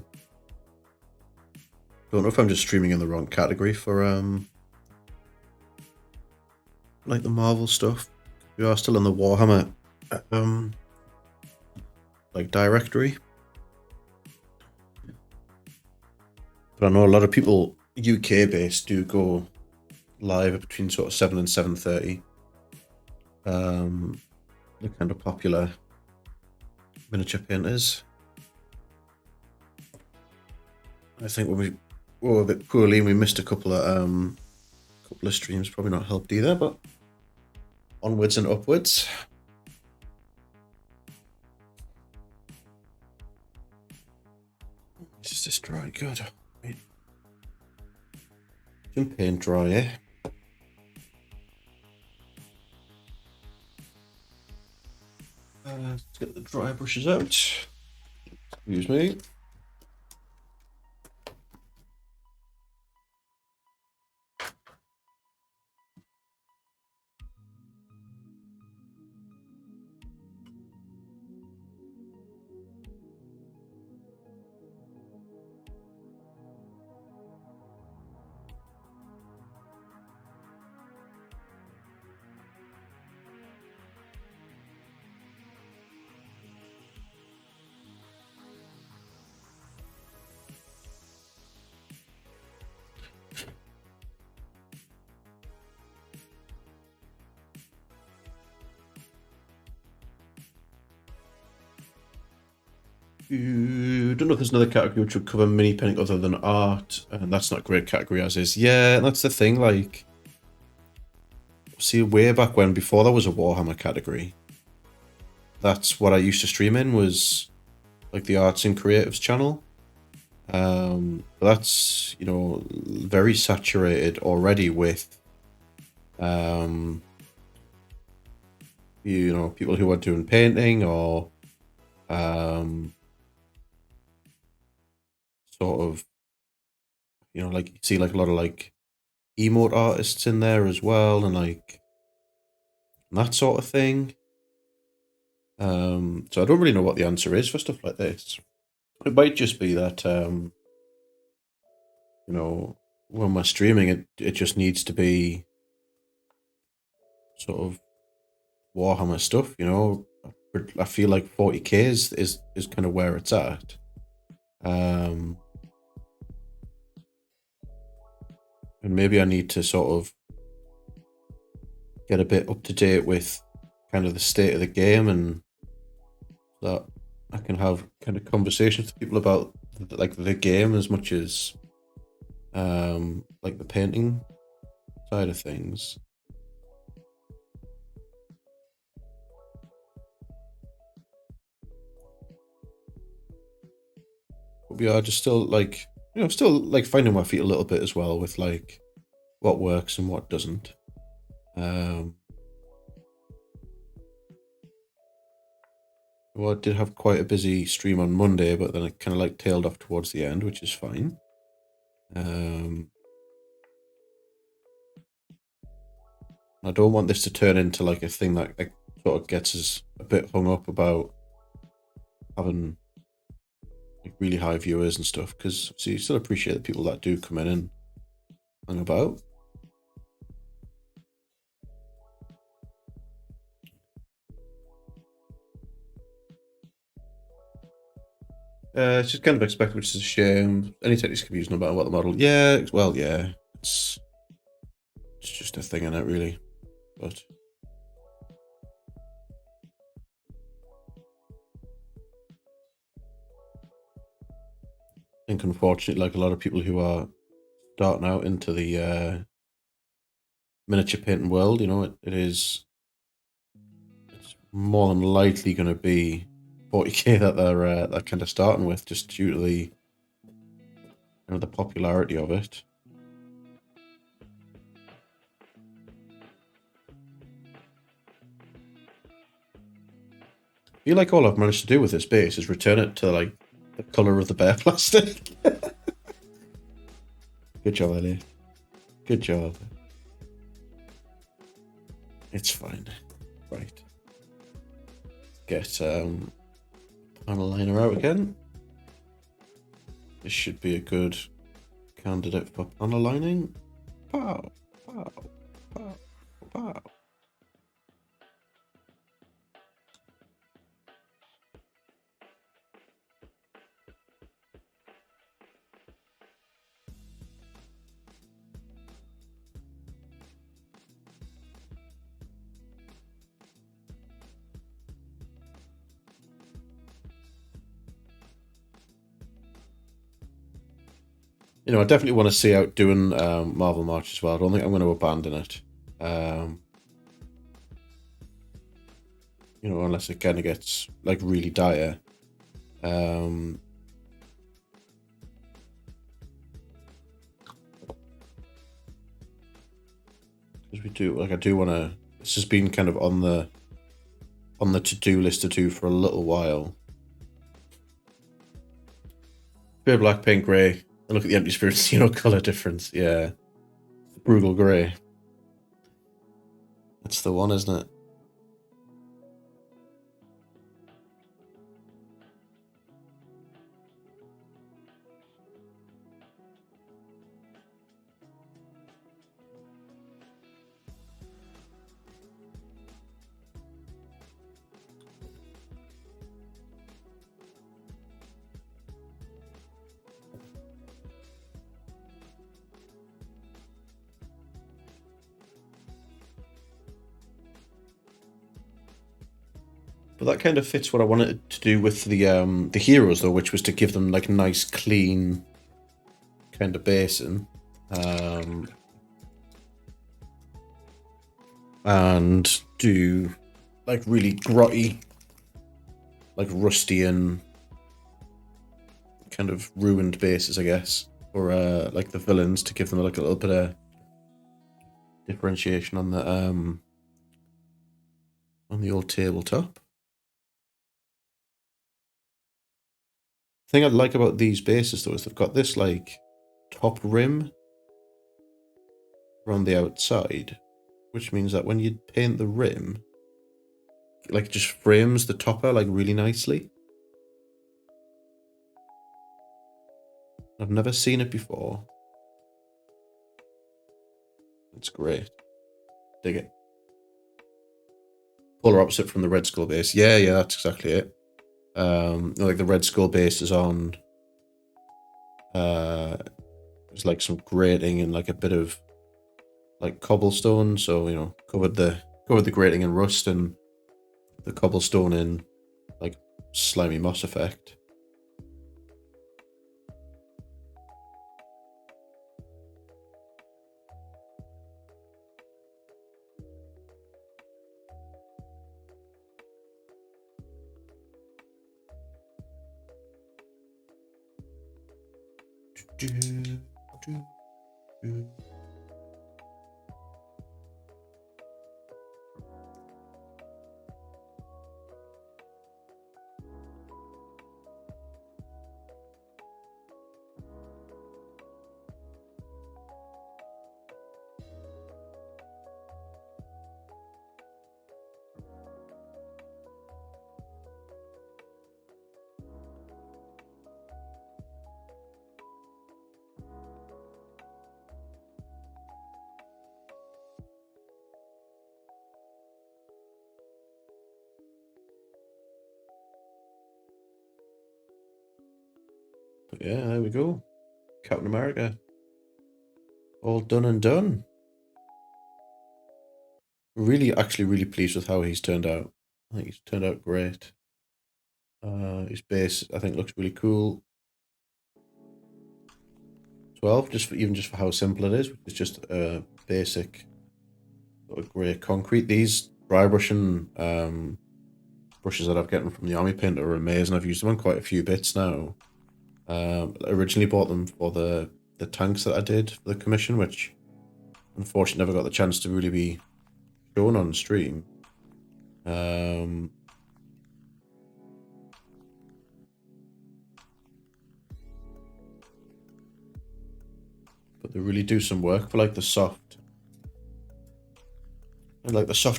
Don't know if I'm just streaming in the wrong category for like the Marvel stuff. We are still in the Warhammer like directory. But I know a lot of people UK based do go live between sort of 7 and 7:30. They're kind of popular miniature painters. I think when we were a bit poorly and we missed a couple of streams, probably not helped either, but onwards and upwards. Is this dry? Good. Right. Can paint dry, eh? Let's get the dry brushes out. Excuse me. Don't know if there's another category which would cover mini painting other than art, and that's not a great category as is. Yeah, that's the thing, like, see, way back when, before there was a Warhammer category, that's what I used to stream in, was like the arts and creatives channel. That's, you know, very saturated already with you know, people who are doing painting or sort of, you know, like you see like a lot of like emote artists in there as well, and like that sort of thing. So I don't really know what the answer is for stuff like this. It might just be that you know, when we're streaming, it just needs to be sort of Warhammer stuff, you know. I feel like 40k is kind of where it's at. And maybe I need to sort of get a bit up to date with kind of the state of the game, and that I can have kind of conversations with people about like the game as much as like the painting side of things. But we are just still like, you know, still like finding my feet a little bit as well with like what works and what doesn't. Well, I did have quite a busy stream on Monday, but then it kind of like tailed off towards the end, which is fine. I don't want this to turn into like a thing that like, sort of gets us a bit hung up about having like really high viewers and stuff, because so you still appreciate the people that do come in and hang about. It's just kind of expected, which is a shame. Any techniques can be used no matter what the model. Yeah, well, yeah. It's just a thing in it, really. But I think, unfortunately, like a lot of people who are starting out into the miniature painting world, you know, it's more than likely going to be 40k that they're kind of starting with, just due to the, you know, the popularity of it. I feel like all I've managed to do with this base is return it to like the color of the bare plastic. Good job, Elliot. Good job. It's fine. Right. Get panel liner out again. This should be a good candidate for panel lining. Pow, pow, pow, pow. You know, I definitely want to see out doing Marvel March as well. I don't think I'm going to abandon it. You know, unless it kind of gets like really dire. Because we do, like, I do want to. This has been kind of on the to-do list to do for a little while. Pure black, paint grey. And look at the empty spirits, you know, color difference. Yeah, Brutal grey. That's the one, isn't it? But that kind of fits what I wanted to do with the heroes, though, which was to give them like nice, clean kind of basin, and do like really grotty, like rusty and kind of ruined bases, I guess, or like the villains, to give them like a little bit of differentiation on the old tabletop. The thing I like about these bases, though, is they've got this like top rim around the outside, which means that when you paint the rim, like, it just frames the topper like really nicely. I've never seen it before. It's great. Dig it. Polar opposite from the Red Skull base. Yeah, that's exactly it. Like the Red Skull base is on. There's like some grating and like a bit of like cobblestone, so you know, covered the grating in rust and the cobblestone in like slimy moss effect. But yeah, there we go. Captain America. All done and done. Actually really pleased with how he's turned out. I think he's turned out great. His base, I think, looks really cool. 12, just for how simple it is, which is just a basic sort of grey concrete. These dry brushing brushes that I've gotten from the army painter are amazing. I've used them on quite a few bits now. I originally bought them for the tanks that I did for the commission, which unfortunately never got the chance to really be shown on stream. But they really do some work for like the soft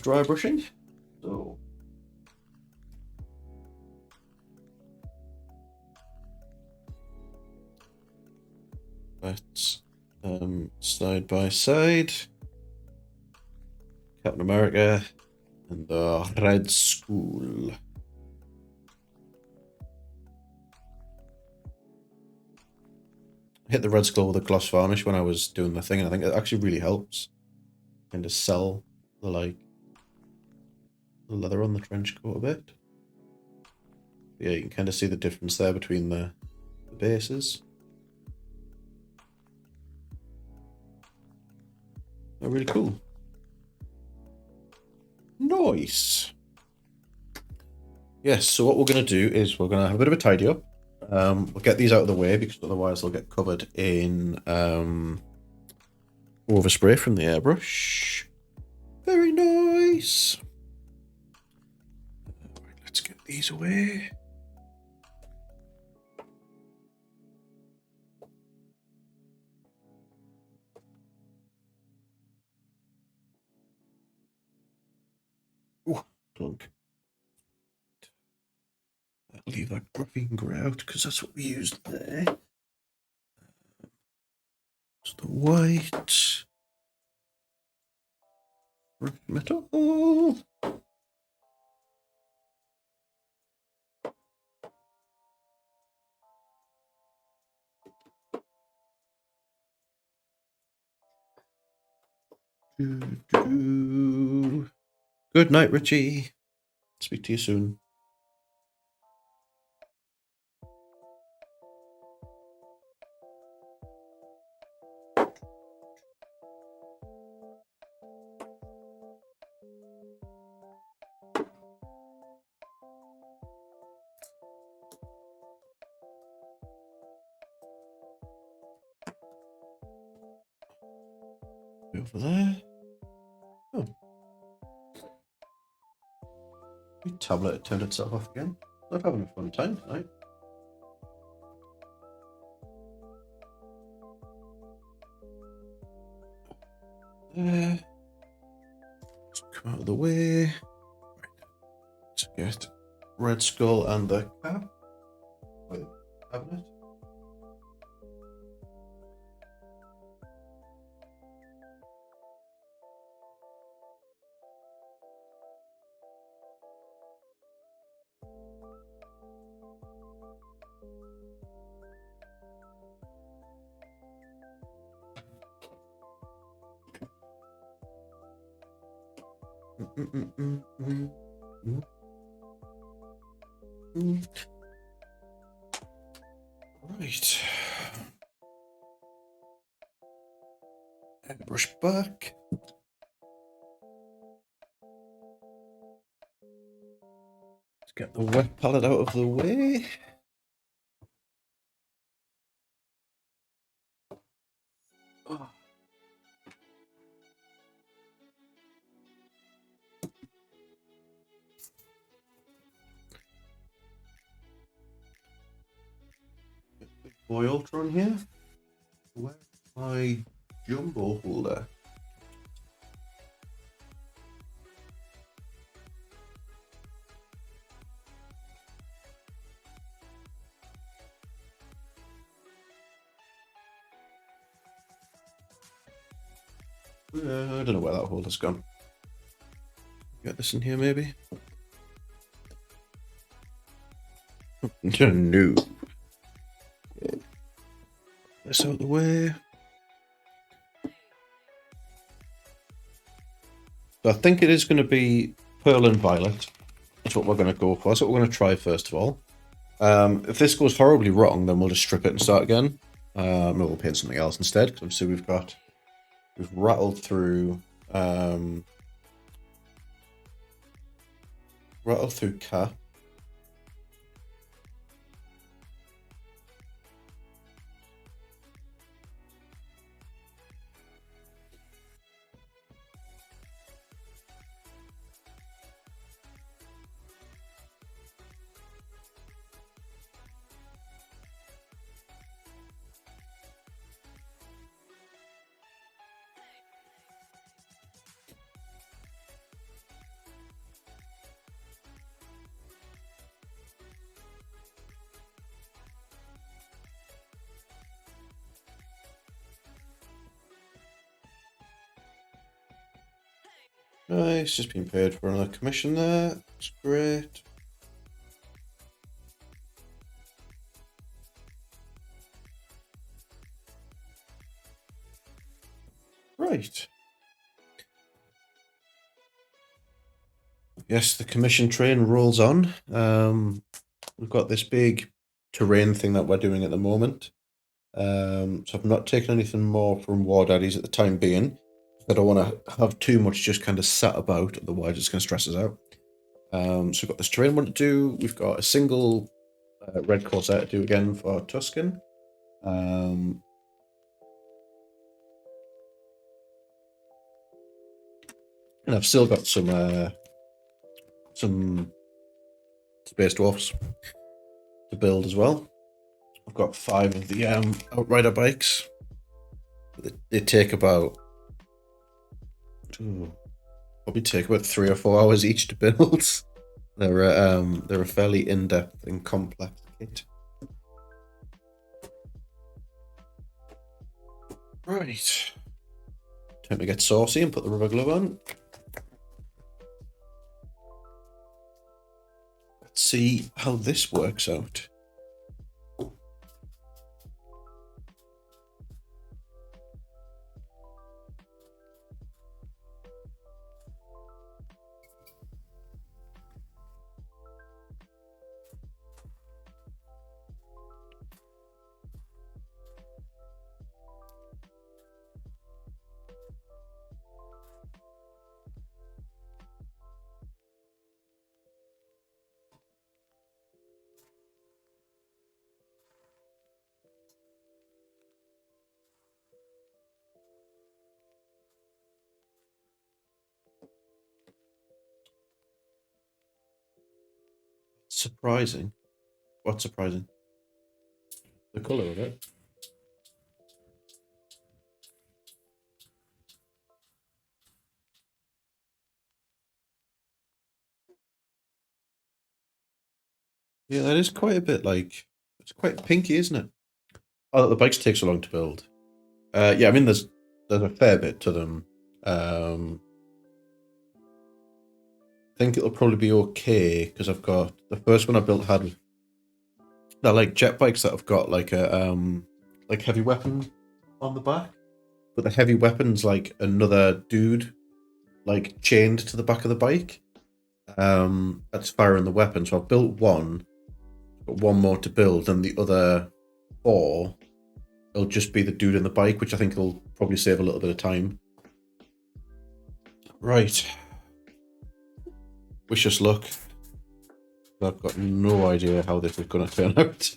dry brushing. So let's side by side. Captain America and the Red Skull. I hit the Red Skull with a gloss varnish when I was doing the thing, and I think it actually really helps kind of sell the leather on the trench coat a bit. Yeah, you can kind of see the difference there between the bases. Oh, really cool. Nice. Yes, so what we're going to do is we're going to have a bit of a tidy up. We'll get these out of the way because otherwise they'll get covered in overspray from the airbrush. Very nice. Right, let's get these away. Ooh, clunk. I'll leave that graphene grey out because that's what we used there. It's the white. Metal. Good night, Richie. Speak to you soon. Over there. Oh. My tablet had turned itself off again. Not having a fun time tonight. There. Just come out of the way. Right. Let's get Red Skull and the cap. Wait, cabinet. Right. And brush back. Let's get the wet palette out of the way. Oh. Big boy Ultron here. Where's my jumbo holder? I don't know where that holder's gone. Get this in here, maybe? No. This out of the way. So I think it is going to be Pearl and Violet. That's what we're going to go for. That's what we're going to try first of all. If this goes horribly wrong, then we'll just strip it and start again. Maybe we'll paint something else instead, because obviously we've rattled through Cap. Nice, just been paid for another commission there. That's great. Right. Yes, the commission train rolls on. We've got this big terrain thing that we're doing at the moment. So I've not taken anything more from War Daddies at the time being. I don't want to have too much just kind of sat about, otherwise it's going to stress us out. So we've got this terrain one to do. We've got a single red corsair to do again for Tuscan. And I've still got some space dwarfs to build as well. I've got 5 of the outrider bikes. They take about probably take about 3 or 4 hours each to build. They're a fairly in-depth and complex kit. Right. Time to get saucy and put the rubber glove on. Let's see how this works out. Surprising. What's surprising? The colour of it. Yeah, that is quite a bit like, it's quite pinky, isn't it? Oh, the bikes take so long to build. Yeah, I mean, there's a fair bit to them. I think it'll probably be okay because I've got the first one I built had they're like jet bikes that have got like a like heavy weapon on the back, but the heavy weapon's like another dude like chained to the back of the bike. That's firing the weapon. So I've built one, but one more to build, and the other 4 it'll just be the dude in the bike, which I think will probably save a little bit of time. Right. Wish us luck. I've got no idea how this is going to turn out.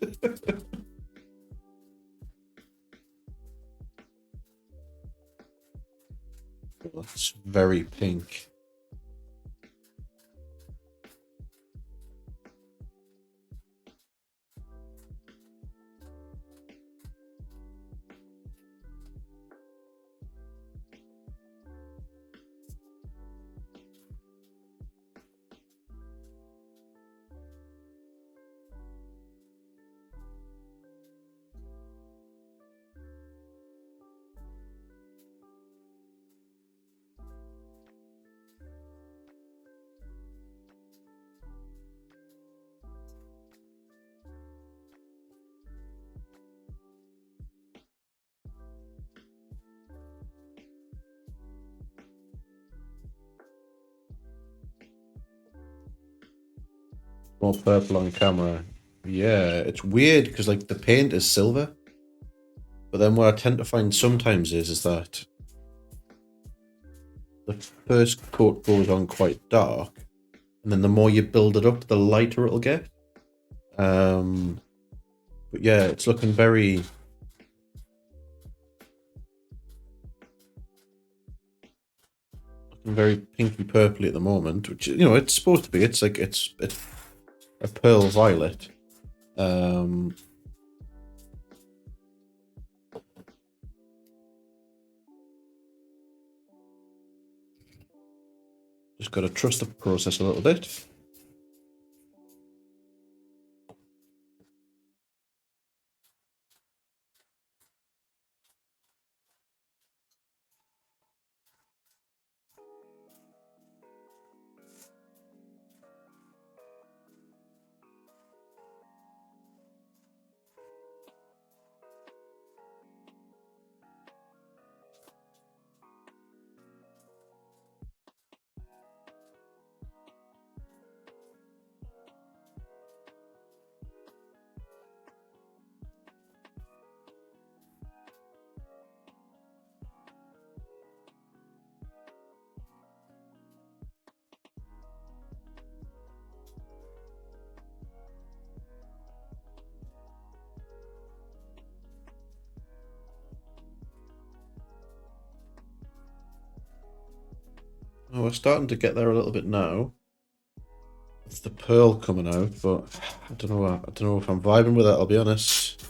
That's very pink. More purple on camera. Yeah, it's weird because like the paint is silver, but then what I tend to find sometimes is that the first coat goes on quite dark, and then the more you build it up, the lighter it'll get. But yeah, it's looking very pinky purpley at the moment, which it's supposed to be. It's like it's a pearl violet. Just got to trust the process a little bit. Oh, we're starting to get there a little bit now. It's the pearl coming out, but I don't know. I don't know if I'm vibing with it. I'll be honest.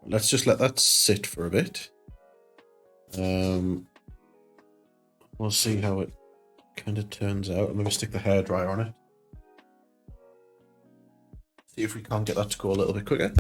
Let's just let that sit for a bit. We'll see how it kind of turns out. I'm going to stick the hairdryer on it. See if we can't get that to go a little bit quicker.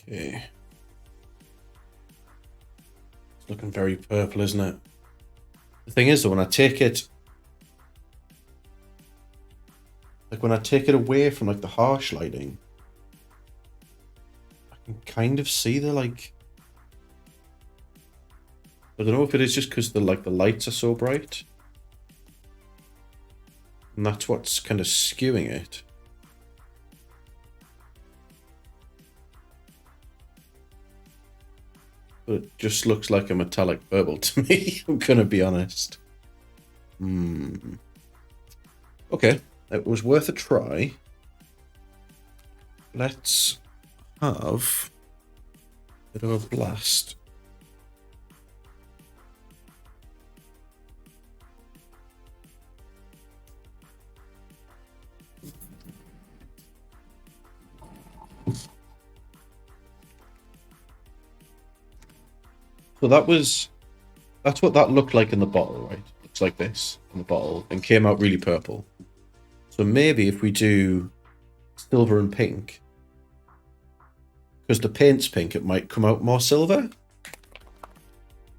Okay. It's looking very purple, isn't it? The thing is, though, when I take it... Like, when I take it away from, like, the harsh lighting, I can kind of see the, like... I don't know if it is just because the lights are so bright. And that's what's kind of skewing it. But it just looks like a metallic purple to me, I'm gonna be honest. Okay, it was worth a try. Let's have a bit of a blast. So that's what that looked like in the bottle, right? Looks like this in the bottle and came out really purple. So maybe if we do silver and pink, because the paint's pink, it might come out more silver.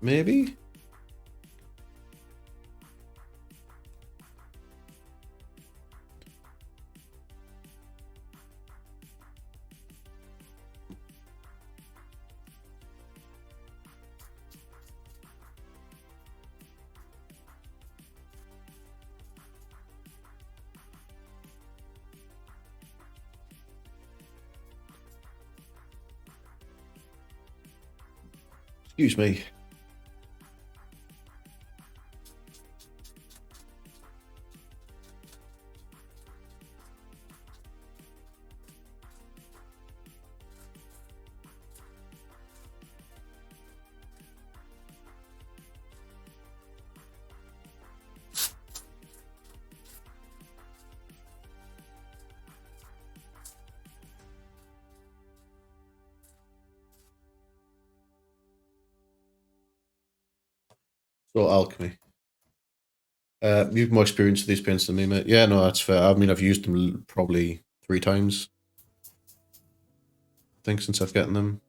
Maybe? Excuse me. So alchemy. You've more experience with these paints than me, mate. Yeah, no, that's fair. I mean, I've used them probably 3 times, I think, since I've gotten them.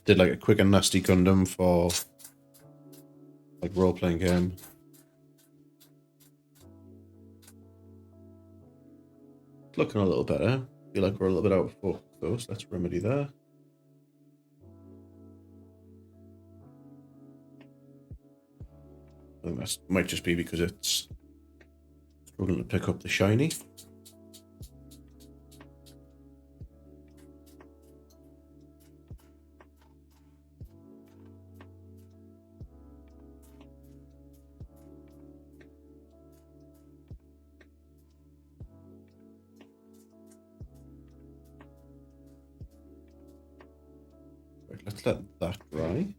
Did like a quick and nasty Gundam for like role-playing game. It's looking a little better. I feel like we're a little bit out of focus. Let's remedy that. I think that might just be because it's struggling to pick up the shiny. Right, let's let that dry.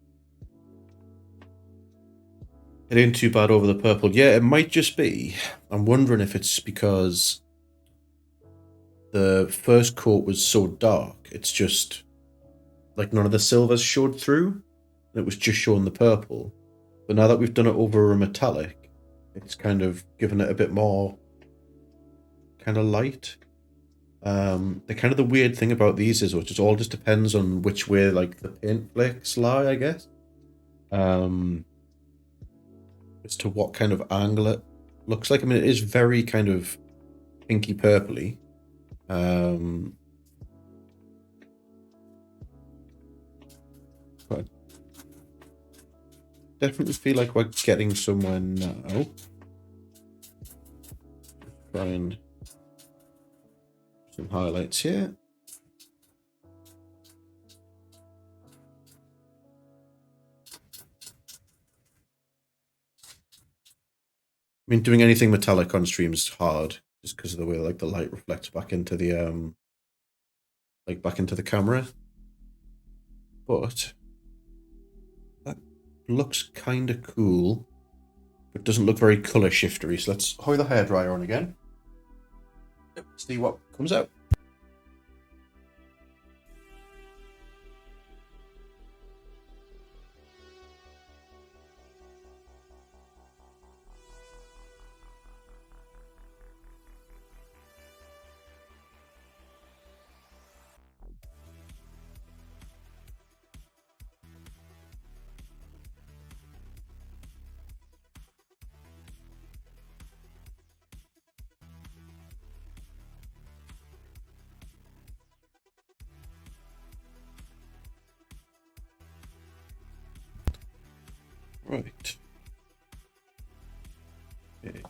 It ain't too bad over the purple. Yeah, it might just be. I'm wondering if it's because the first coat was so dark. It's just like none of the silvers showed through. It was just showing the purple. But now that we've done it over a metallic, it's kind of given it a bit more kind of light. The kind of the weird thing about these is, which it all just depends on which way like the paint flakes lie, I guess. As to what kind of angle it looks like. I mean, it is very kind of pinky purpley. But I definitely feel like we're getting somewhere now. Try and some highlights here. I mean, doing anything metallic on stream is hard just because of the way like the light reflects back into the back into the camera. But that looks kind of cool, but doesn't look very color shiftery. So let's hoy the hairdryer on again. See what comes out. Right. Okay.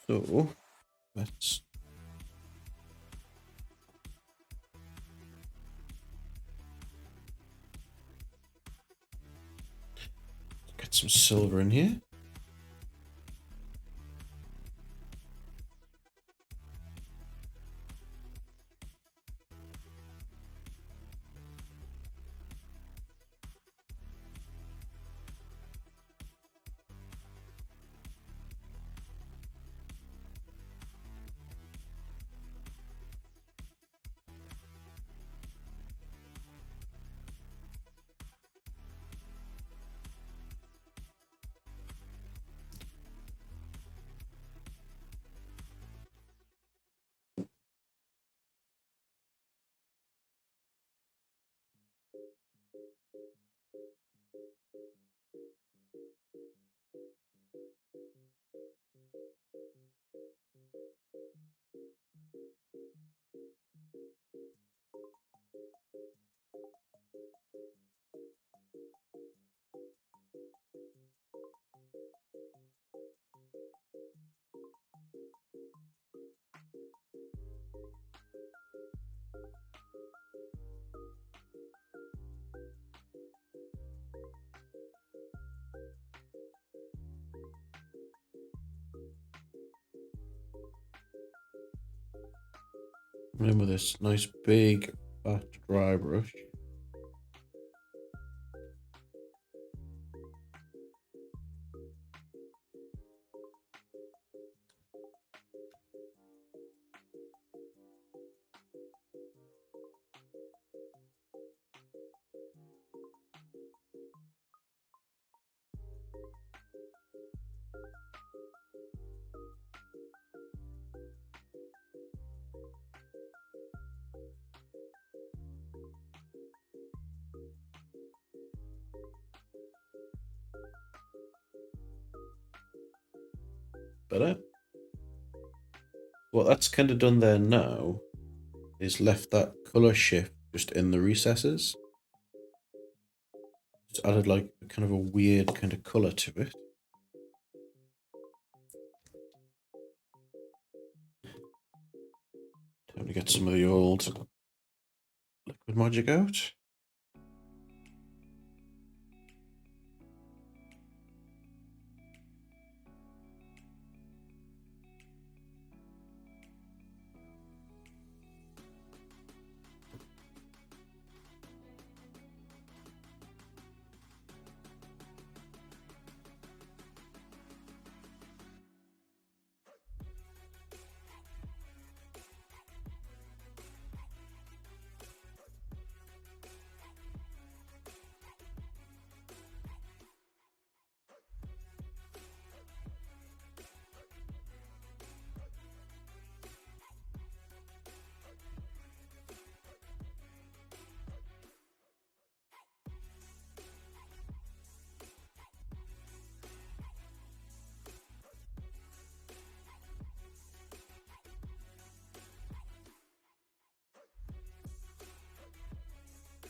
So let's get some silver in here. Remember this nice big fat dry brush. Better. What that's kind of done there now is left that color shift just in the recesses. It's added like kind of a weird kind of colour to it. Time to get some of the old liquid magic out.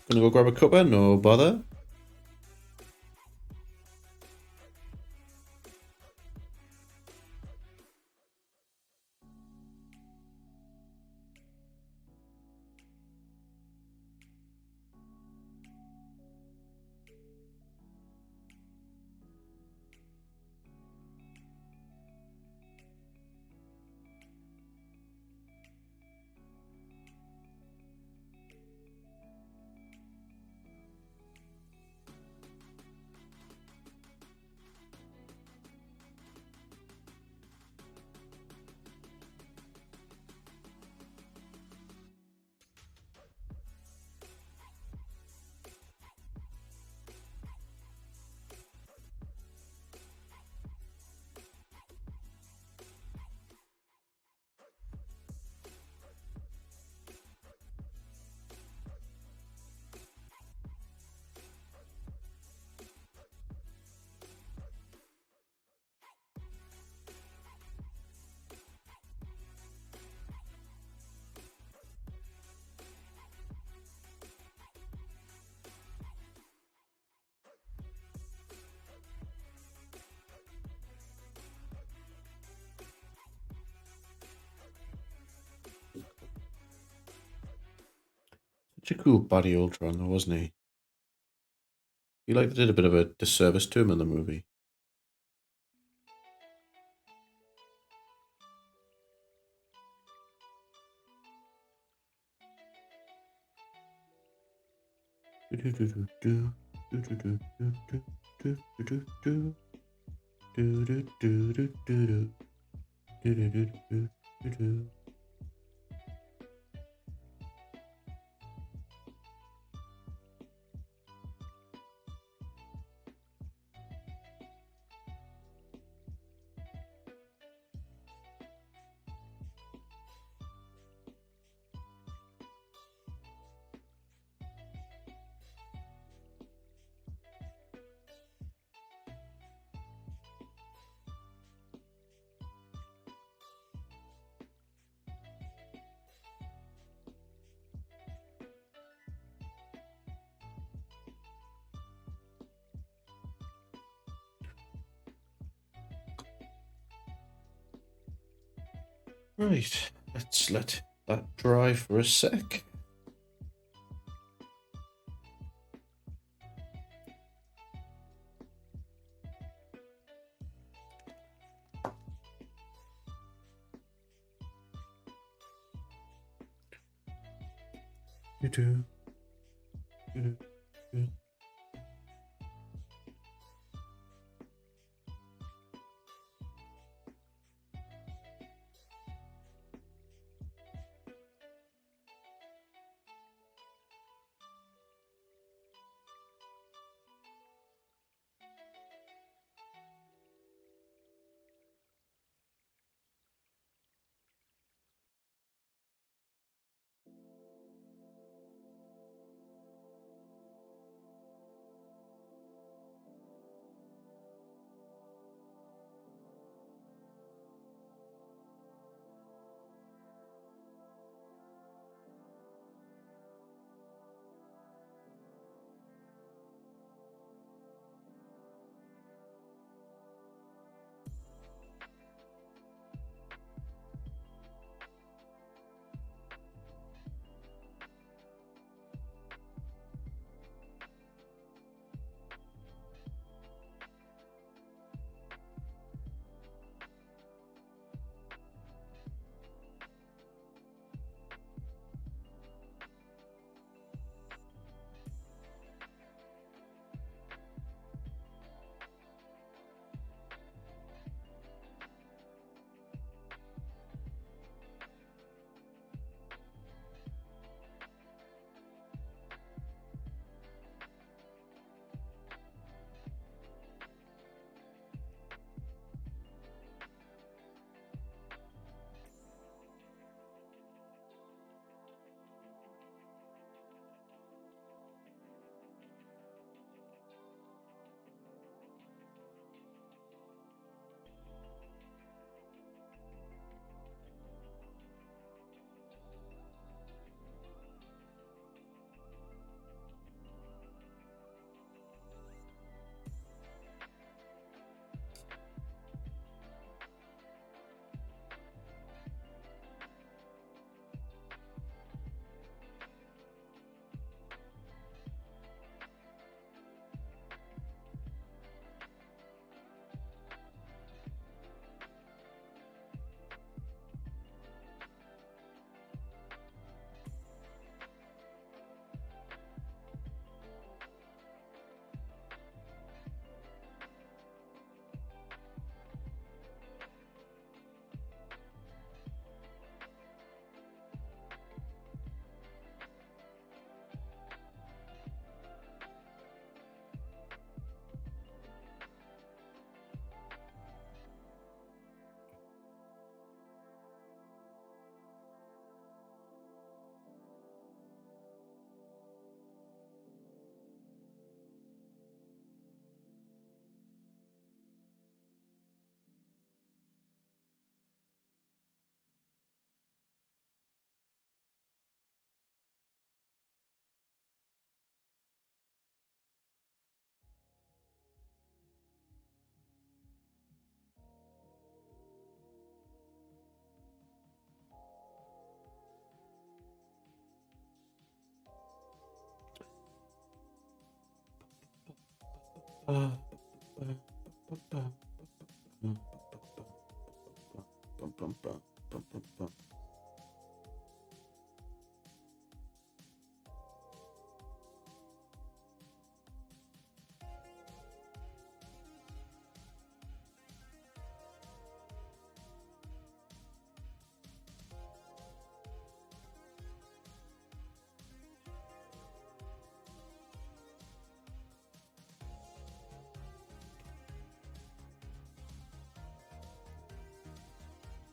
Gonna go grab a cuppa, no bother. Such a cool baddie Ultron though, wasn't he? He like they did a bit of a disservice to him in the movie. Right, let's let that dry for a sec. Do-do, do-do, do.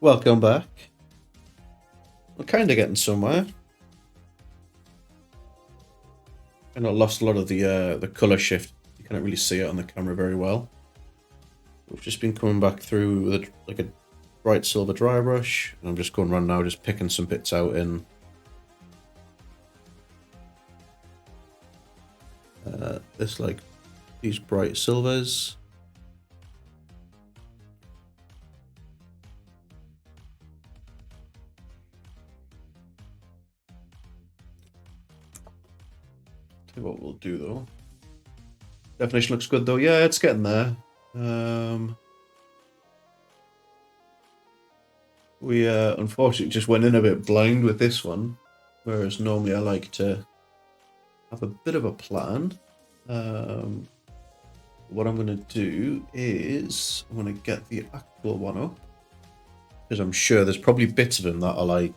Welcome back. We're kind of getting somewhere. And I lost a lot of the color shift. You can't really see it on the camera very well. We've just been coming back through with like a bright silver dry brush, and I'm just going around now, just picking some bits out in this, like these bright silvers. Tell you what we'll do though. Definition looks good though. Yeah, it's getting there. We unfortunately just went in a bit blind with this one, whereas normally I like to have a bit of a plan. What I'm going to do is I'm going to get the actual one up, because I'm sure there's probably bits of him that are like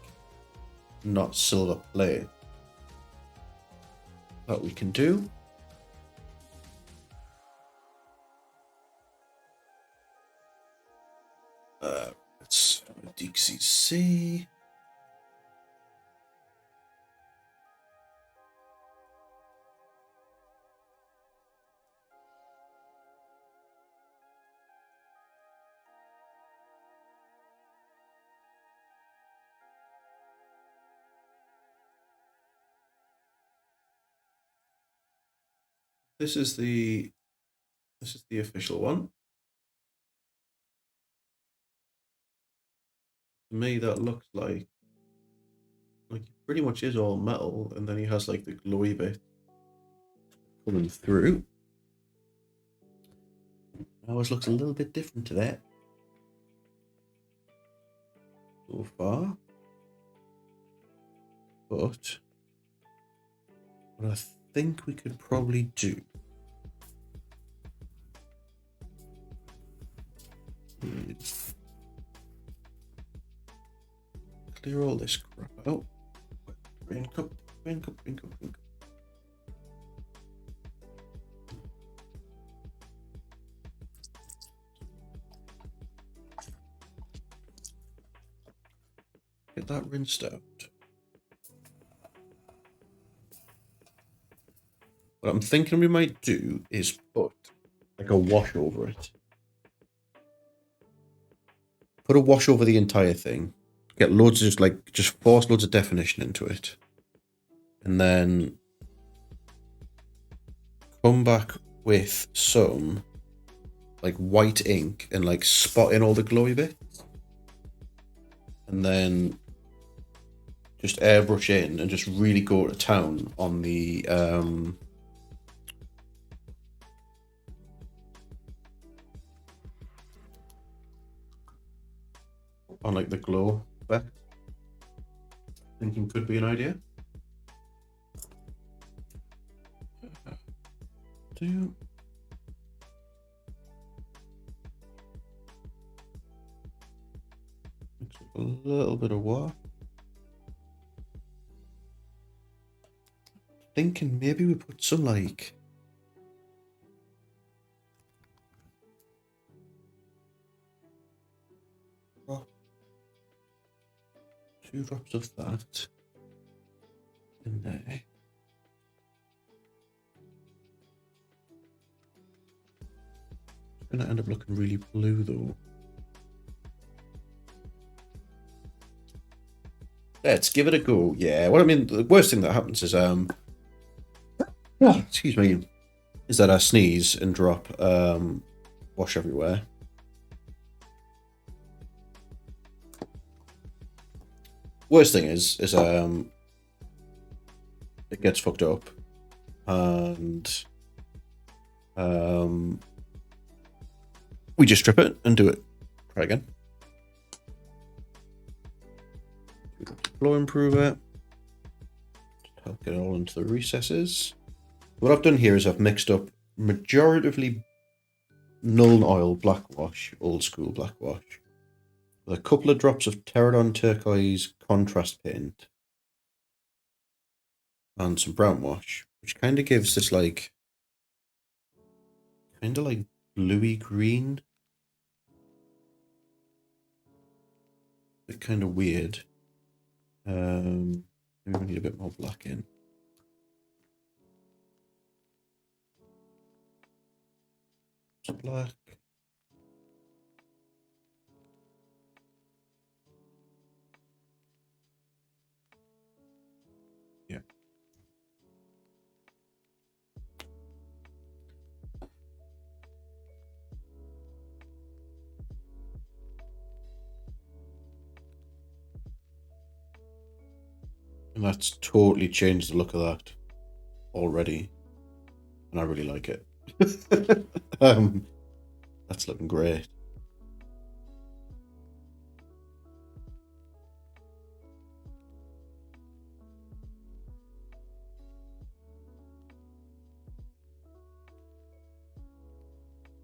not silver plate that we can do. Let's DCC. This is the official one. To me, that looks like it pretty much is all metal, and then he has like the glowy bit coming through. Ours looks a little bit different to that so far, but what I think we could probably do is clear all this crap out. Rain cup, rain cup, rain cup, rain cup. Get that rinsed out. What I'm thinking we might do is put like a wash over it. Put a wash over the entire thing. Get loads of just force loads of definition into it. And then come back with some like white ink and like spot in all the glowy bits. And then just airbrush in and just really go to town on the on like the glow effect. Thinking could be an idea. Do mix up a little bit of water. Thinking maybe we put some like two drops of that in there. It's gonna end up looking really blue though. Let's give it a go. Yeah, well, I mean, the worst thing that happens is excuse me, is that I sneeze and drop wash everywhere. Worst thing is it gets fucked up, and We just strip it and do it. Try again. Flow improver. Help get it all into the recesses. What I've done here is I've mixed up majoritively Null Oil black wash, old school black wash, with a couple of drops of Pterodon Turquoise contrast paint and some brown wash, which kind of gives this like bluey green. Bit kind of weird. Maybe we need a bit more black in. Black. Yeah. And that's totally changed the look of that already. And I really like it. That's looking great.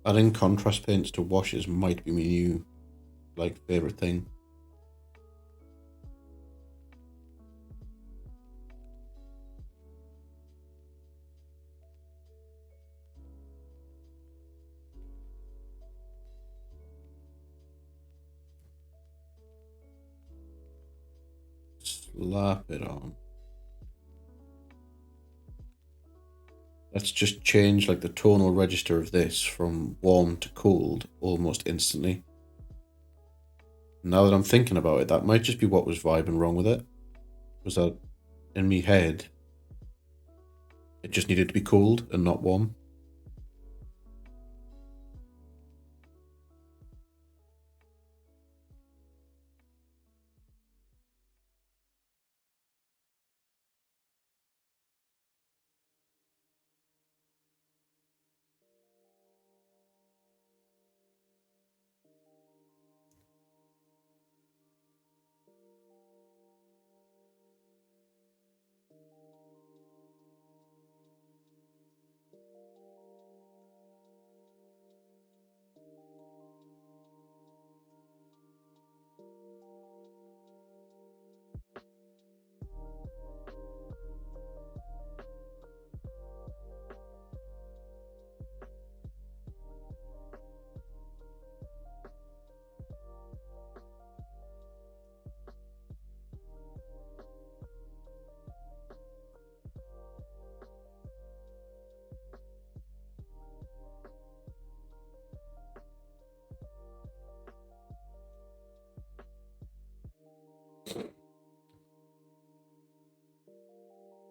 Adding contrast paints to washes might be my new favorite thing. Slap it on. Let's just change the tonal register of this from warm to cold almost instantly. Now that I'm thinking about it, that might just be what was vibing wrong with it. Was that in me head, it just needed to be cold and not warm.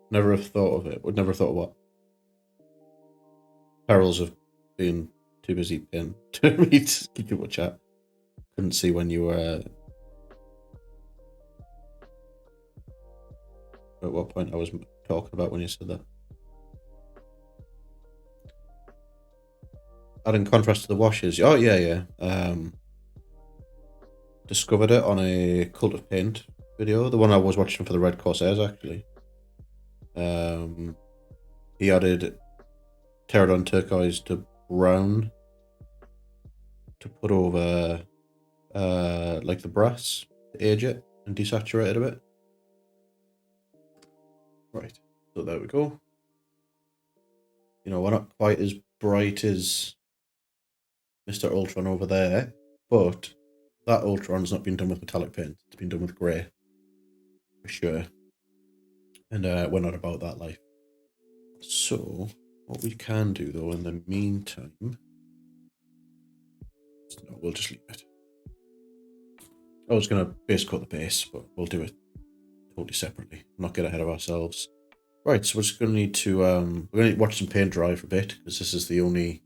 Never have thought of it. Would never have thought of what? Perils of being too busy paying to read people chat. Couldn't see when you were at what point I was talking about when you said that. Adding contrast to the washes. Oh yeah. Discovered it on a Cult of Paint video, the one I was watching for the Red Corsairs actually. He added Pterodon Turquoise to brown to put over the brass to age it and desaturate it a bit. Right, so there we go. You know, we're not quite as bright as Mr. Ultron over there, but that Ultron's not been done with metallic paint. It's been done with grey, for sure. And we're not about that life. So, what we can do, though, in the meantime... No, we'll just leave it. I was going to base coat the base, but we'll do it totally separately. Not get ahead of ourselves. Right, so we're just going to need to... we're going to need to watch some paint dry for a bit, because this is the only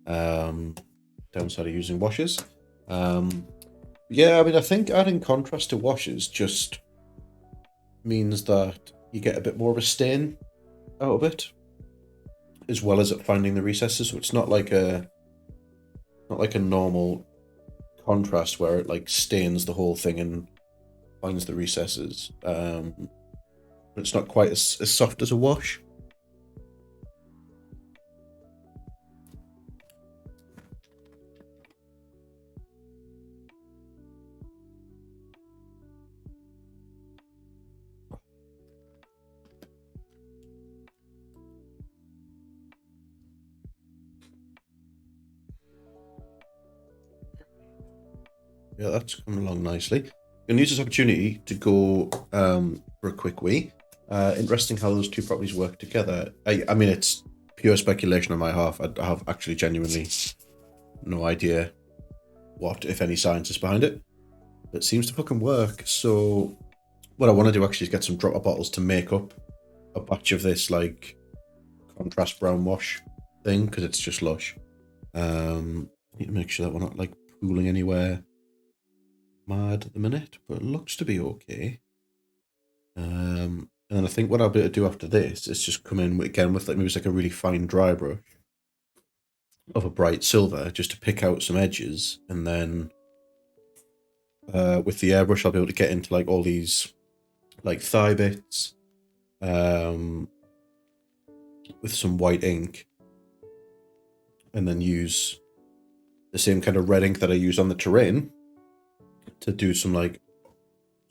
downside of using washes. Yeah, I mean, I think adding contrast to washes just means that you get a bit more of a stain out of it. as well as at finding the recesses. So it's not like a normal contrast where it like stains the whole thing and finds the recesses. But it's not quite as soft as a wash. Yeah, that's coming along nicely. I'm going to use this opportunity to go for a quick wee. Interesting how those two properties work together. I mean, it's pure speculation on my half. I have actually genuinely no idea what, if any, science is behind it. But it seems to fucking work. So what I want to do actually is get some dropper bottles to make up a batch of this like contrast brown wash thing because it's just lush. Need to make sure that we're not like pooling anywhere mad at the minute, but it looks to be okay. And then I think what I'll be able to do after this is just come in again with like maybe it's like a really fine dry brush of a bright silver just to pick out some edges, and then with the airbrush I'll be able to get into like all these like thigh bits with some white ink, and then use the same kind of red ink that I use on the terrain to do some like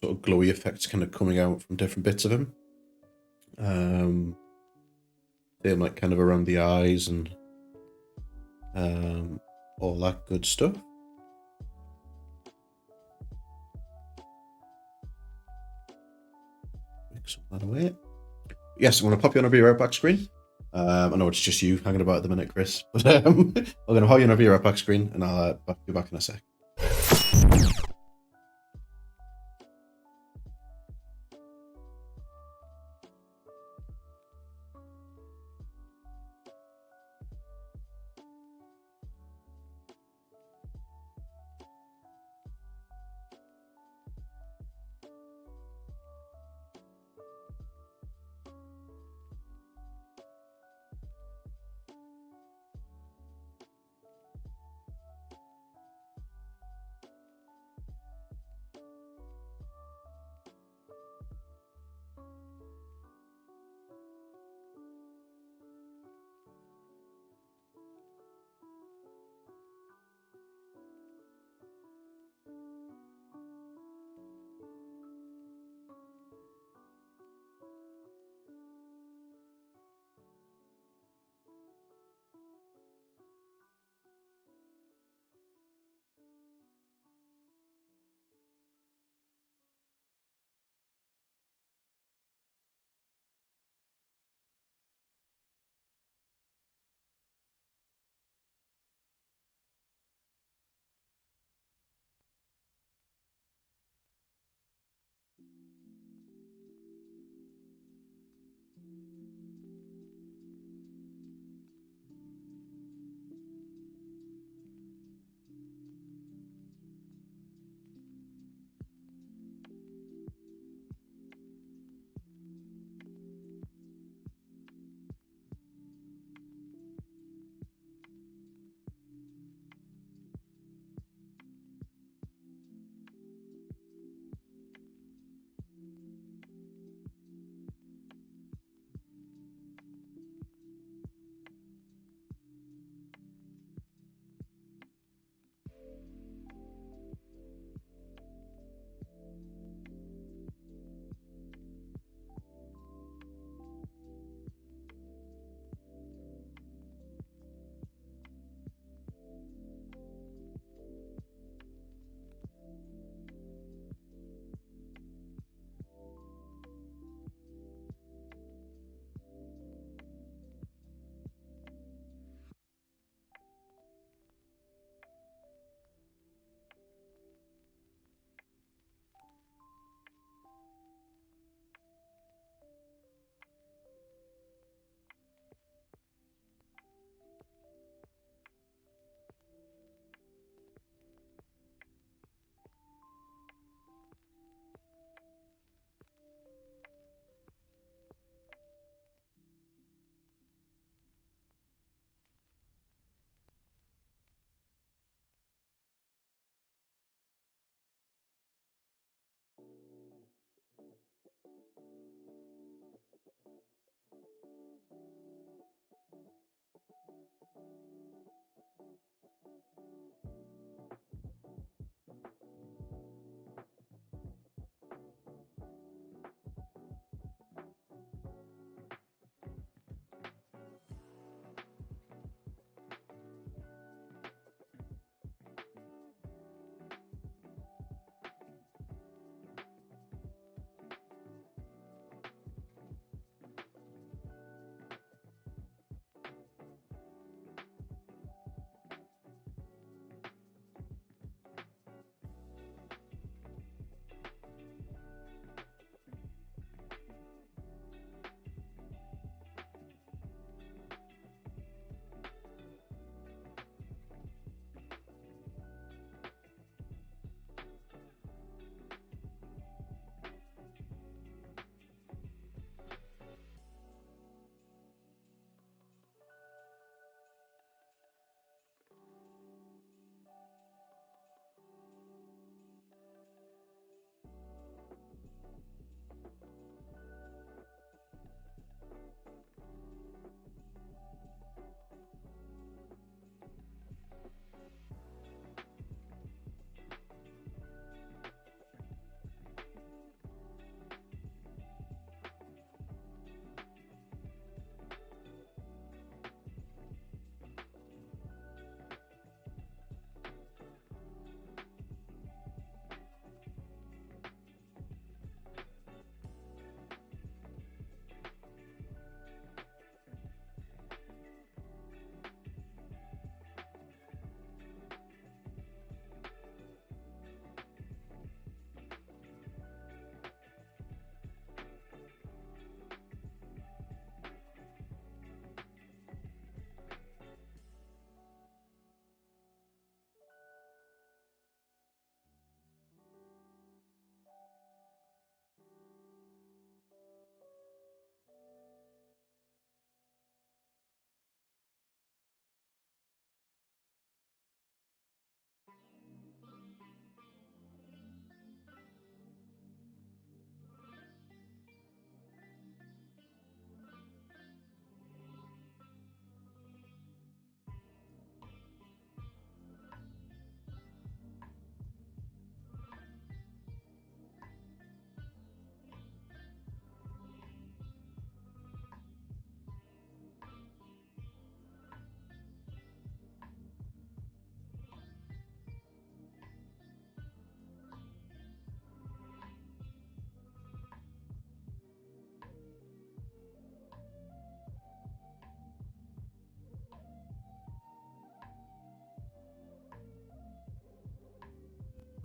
sort of glowy effects kind of coming out from different bits of him. Same like kind of around the eyes and all that good stuff. Mix that away. Yes, I'm going to pop you on a right back screen. I know it's just you hanging about at the minute, Chris, but I'm going to hold you on a right back screen and I'll be back in a sec.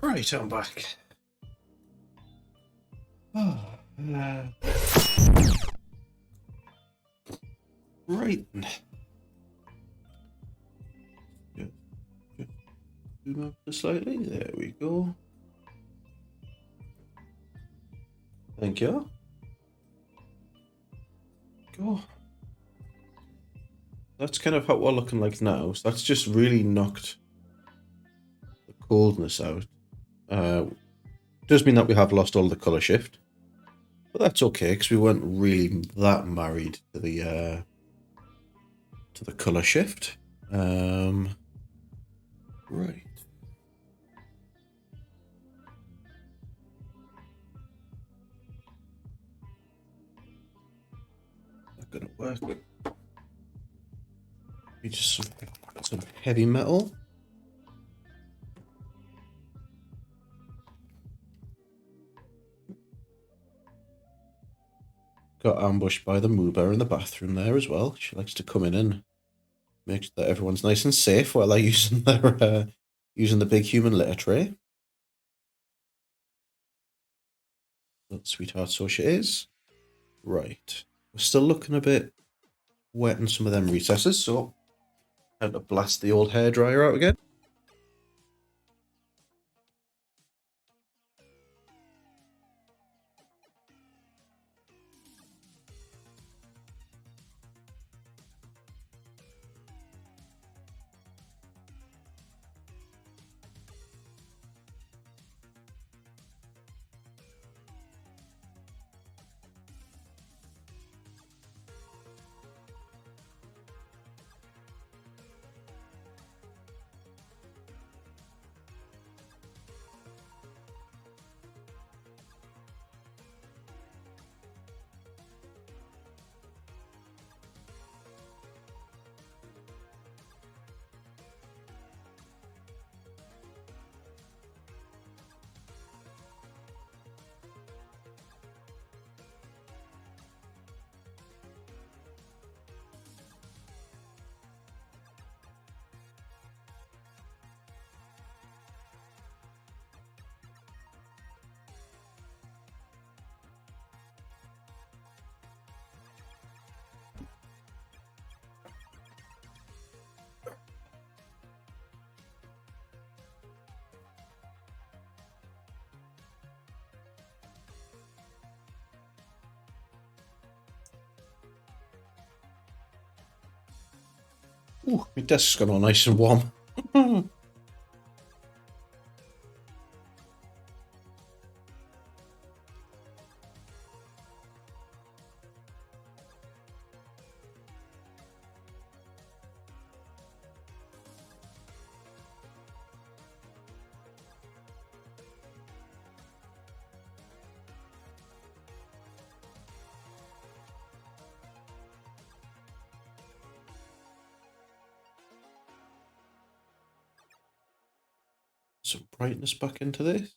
Right, I'm back. Right then. Zoom up just slightly. There we go. Thank you. Go. That's kind of how we're looking like now. So that's just really knocked the coldness out. Does mean that we have lost all the color shift, but that's okay because we weren't really that married to the color shift. Right. Not gonna work. Maybe just some heavy metal. Got ambushed by the Moober in the bathroom there as well. She likes to come in and make sure that everyone's nice and safe while they're using their using the big human litter tray. Little sweetheart, so she is. Right. We're still looking a bit wet in some of them recesses, so time to blast the old hairdryer out again. Ooh, my desk's gone all nice and warm. Some brightness back into this.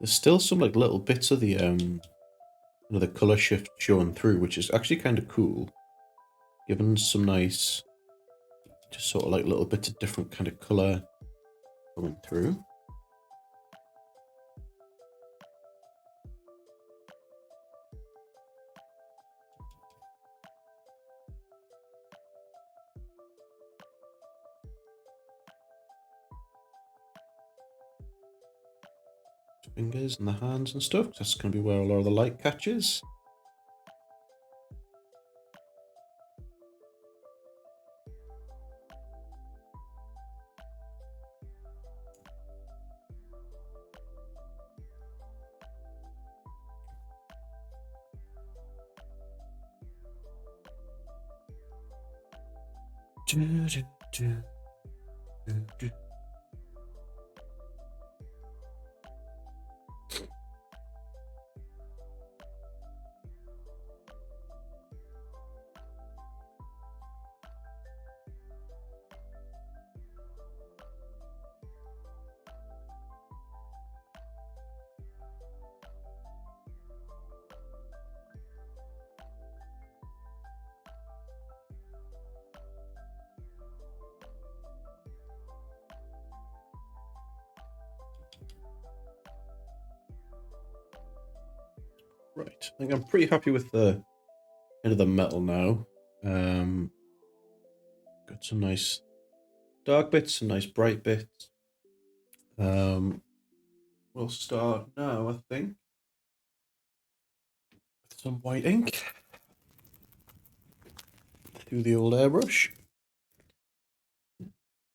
There's still some like little bits of the the color shift showing through, which is actually kind of cool. Given some nice, just sort of like little bits of different kind of color coming through. Fingers and the hands and stuff. That's going to be where a lot of the light catches. Right, I think I'm pretty happy with the end of the metal now. Got some nice dark bits, some nice bright bits. We'll start now, I think, with some white ink through the old airbrush.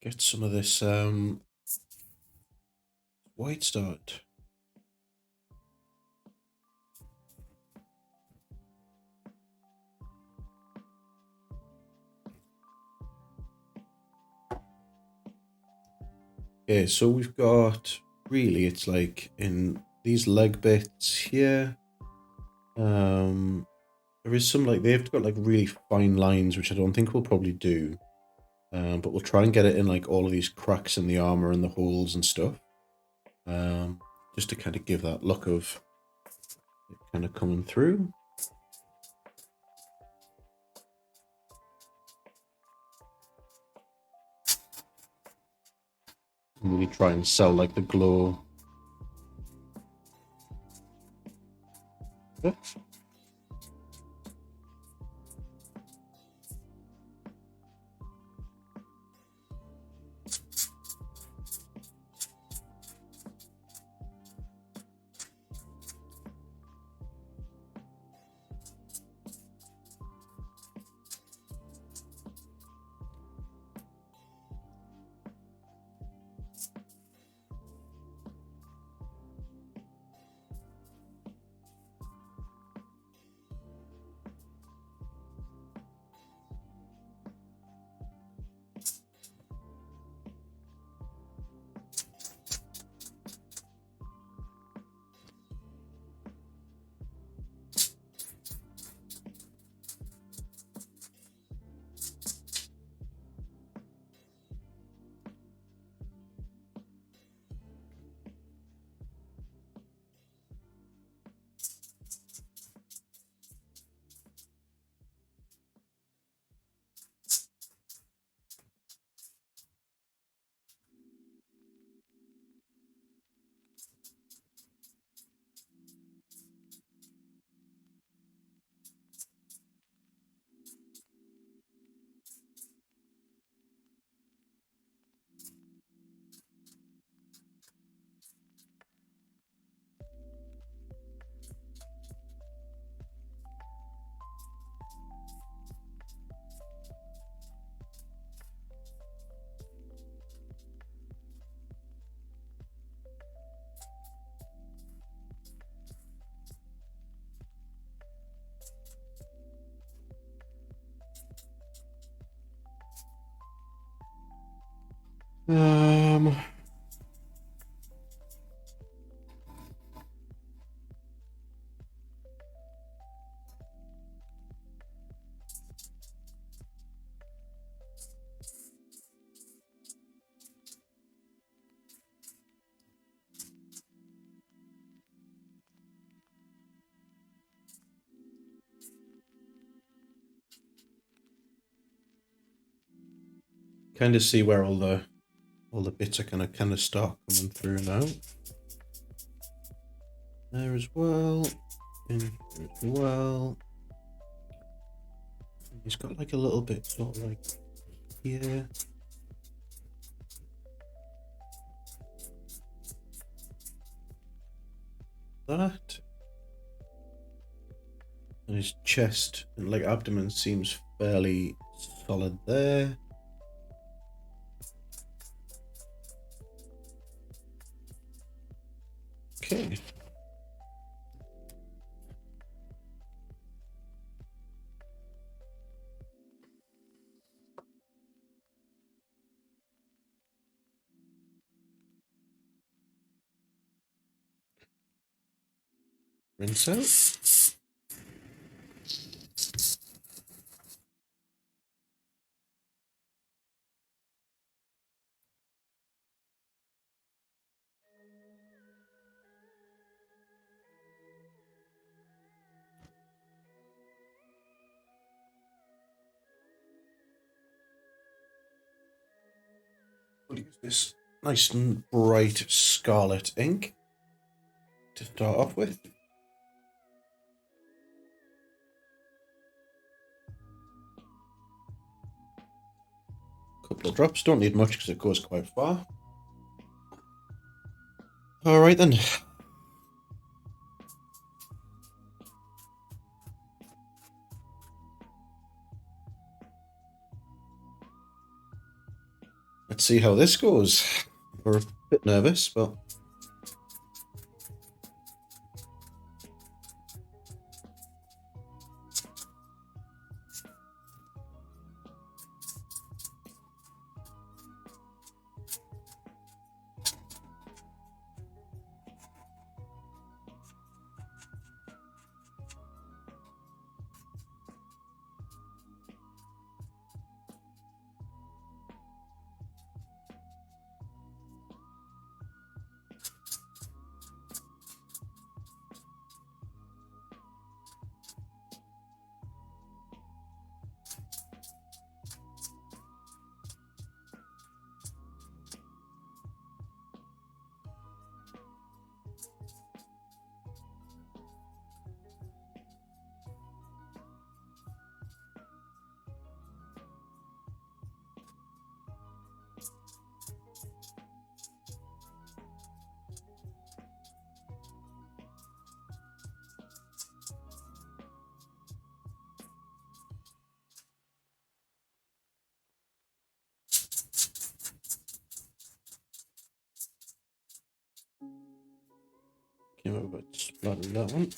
Get some of this white started. Okay, so we've got, really, it's like in these leg bits here. There is some, like, they've got like really fine lines, which I don't think we'll probably do. But we'll try and get it in like all of these cracks in the armor and the holes and stuff. Just to kind of give that look of it kind of coming through. And really try and sell like the glow. Yeah. Kind of see where all the bits are gonna kind of start coming through now. There as well, in here as well. He's got like a little bit sort of like here. That. And his chest and like abdomen seems fairly solid there. Okay. Rinse out. We'll use this nice and bright scarlet ink to start off with. Couple of drops, don't need much because it goes quite far. All right then. Let's see how this goes. We're a bit nervous, but came over to splatter that one.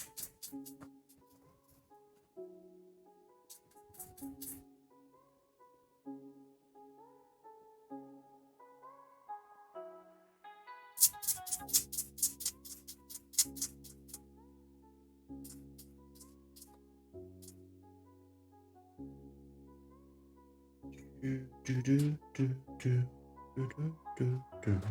Do, do, do, do, do, do, do, do.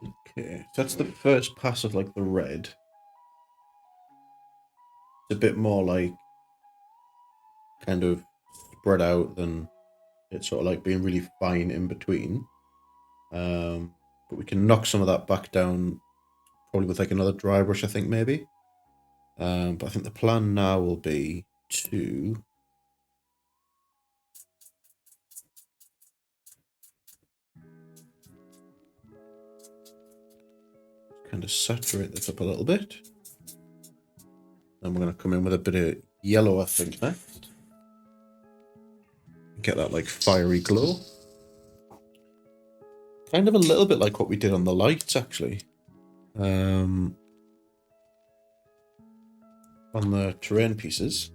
Okay, so that's the first pass of like the red. It's a bit more like kind of spread out than it's sort of like being really fine in between. But we can knock some of that back down probably with like another dry brush, I think maybe. But I think the plan now will be to kind of saturate this up a little bit. Then we're going to come in with a bit of yellow, I think, next. Get that like fiery glow. Kind of a little bit like what we did on the lights, actually. On the terrain pieces.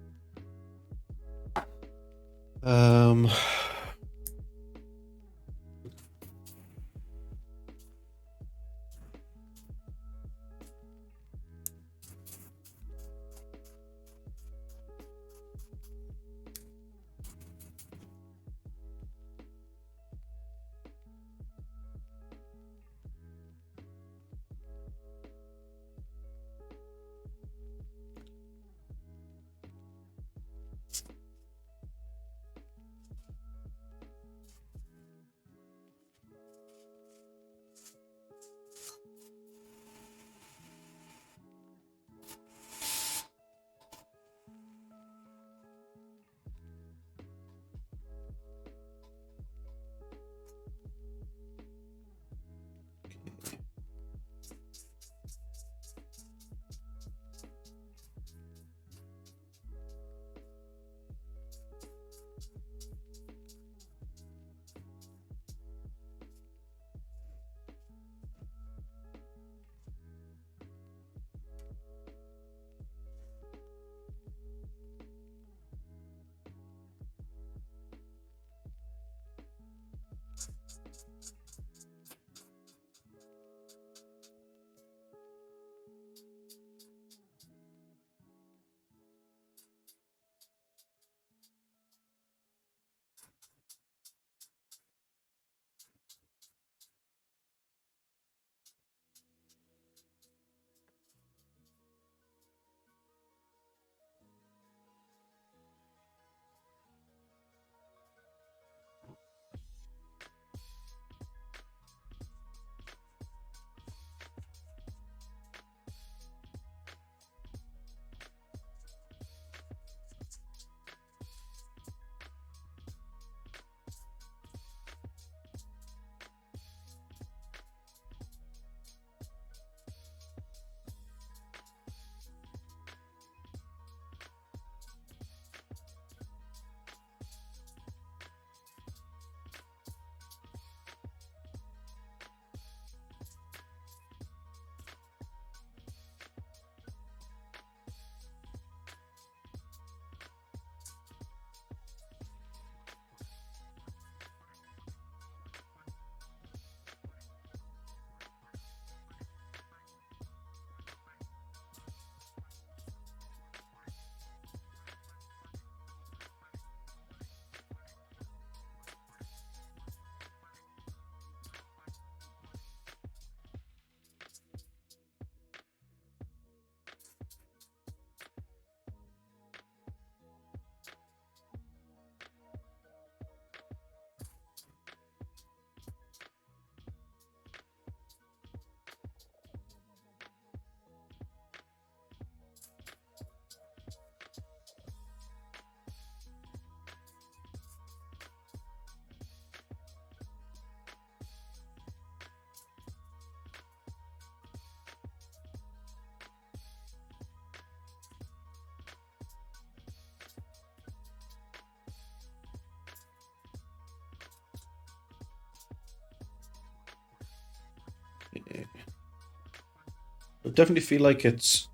I definitely feel like it's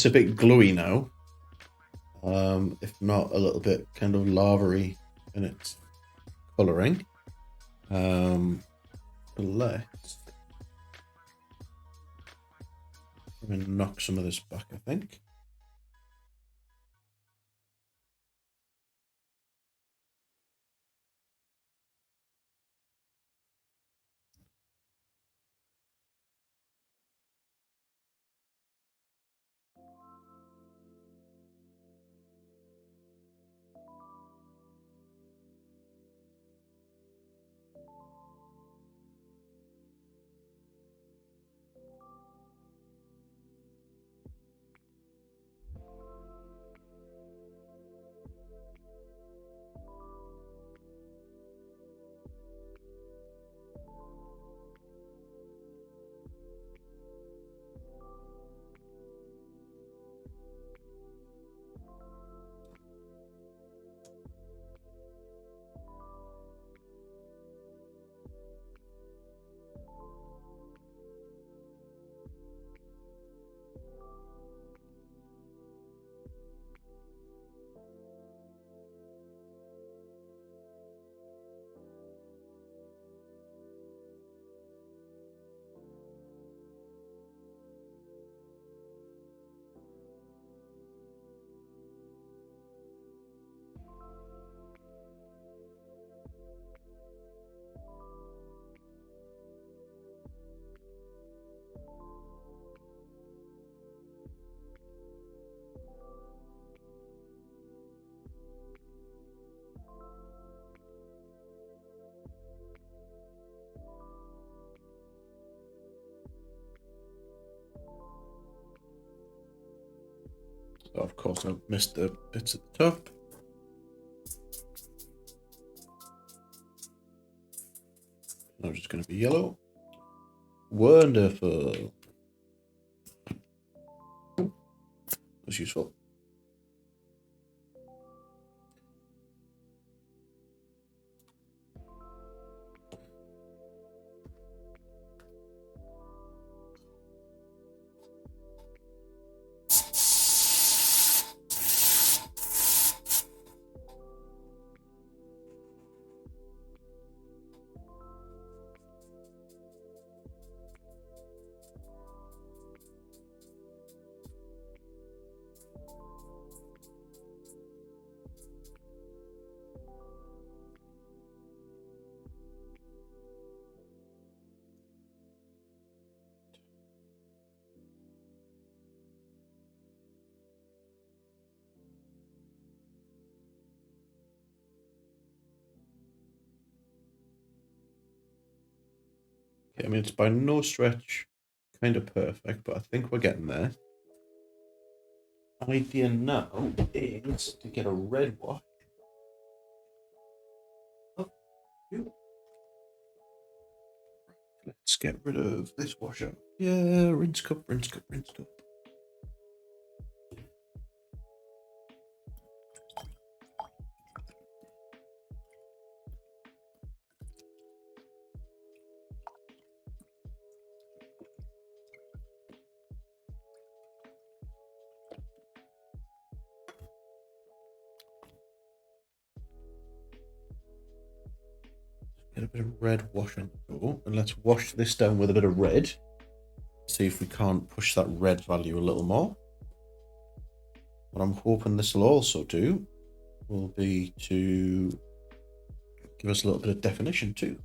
a bit gluey now. If not a little bit kind of lava-y in its colouring. Let's knock some of this back, I think. But of course, I missed the bits at the top. Now just going to be yellow. Wonderful. That's useful. Okay, I mean, it's by no stretch kind of perfect, but I think we're getting there. Idea now is to get a red wash. Oh, let's get rid of this washer. Yeah, rinse cup, rinse cup, rinse cup. Get a bit of red wash on the go, and let's wash this down with a bit of red. See if we can't push that red value a little more. What I'm hoping this will also do will be to give us a little bit of definition too.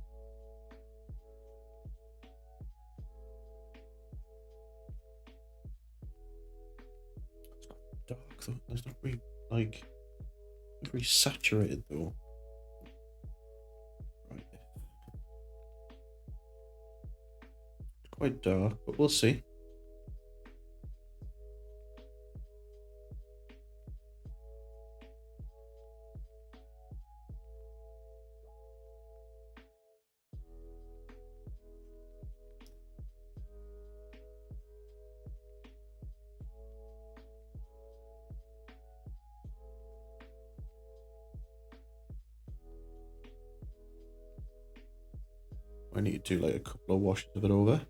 It's quite dark though. It's not really like very saturated though. Right. It's quite dark, but we'll see. I need to do like a couple of washes of it over.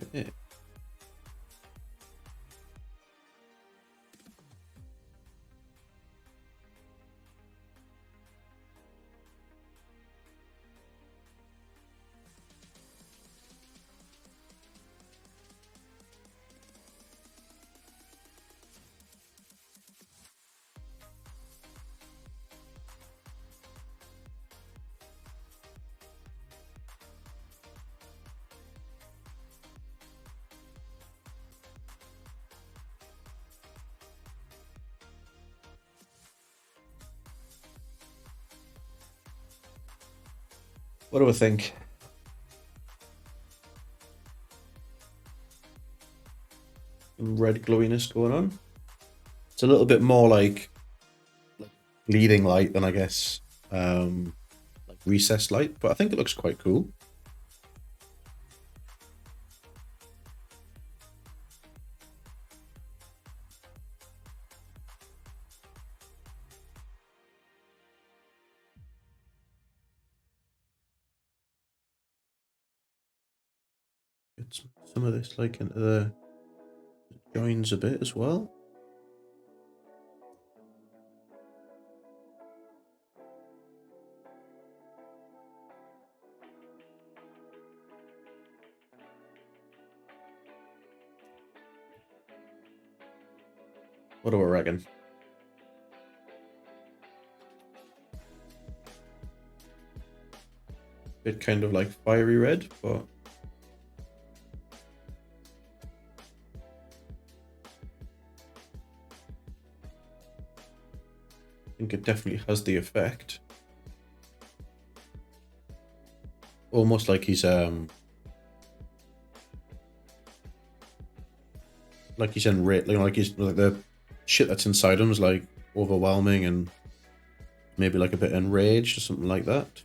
Okay. What do I think? Some red glowiness going on. It's a little bit more like bleeding light than I guess like recessed light, but I think it looks quite cool. Get some of this like into the joins a bit as well. What do I reckon? Bit kind of like fiery red, but I think it definitely has the effect. Almost like he's enraged, like he's like the shit that's inside him is like overwhelming and maybe like a bit enraged or something like that.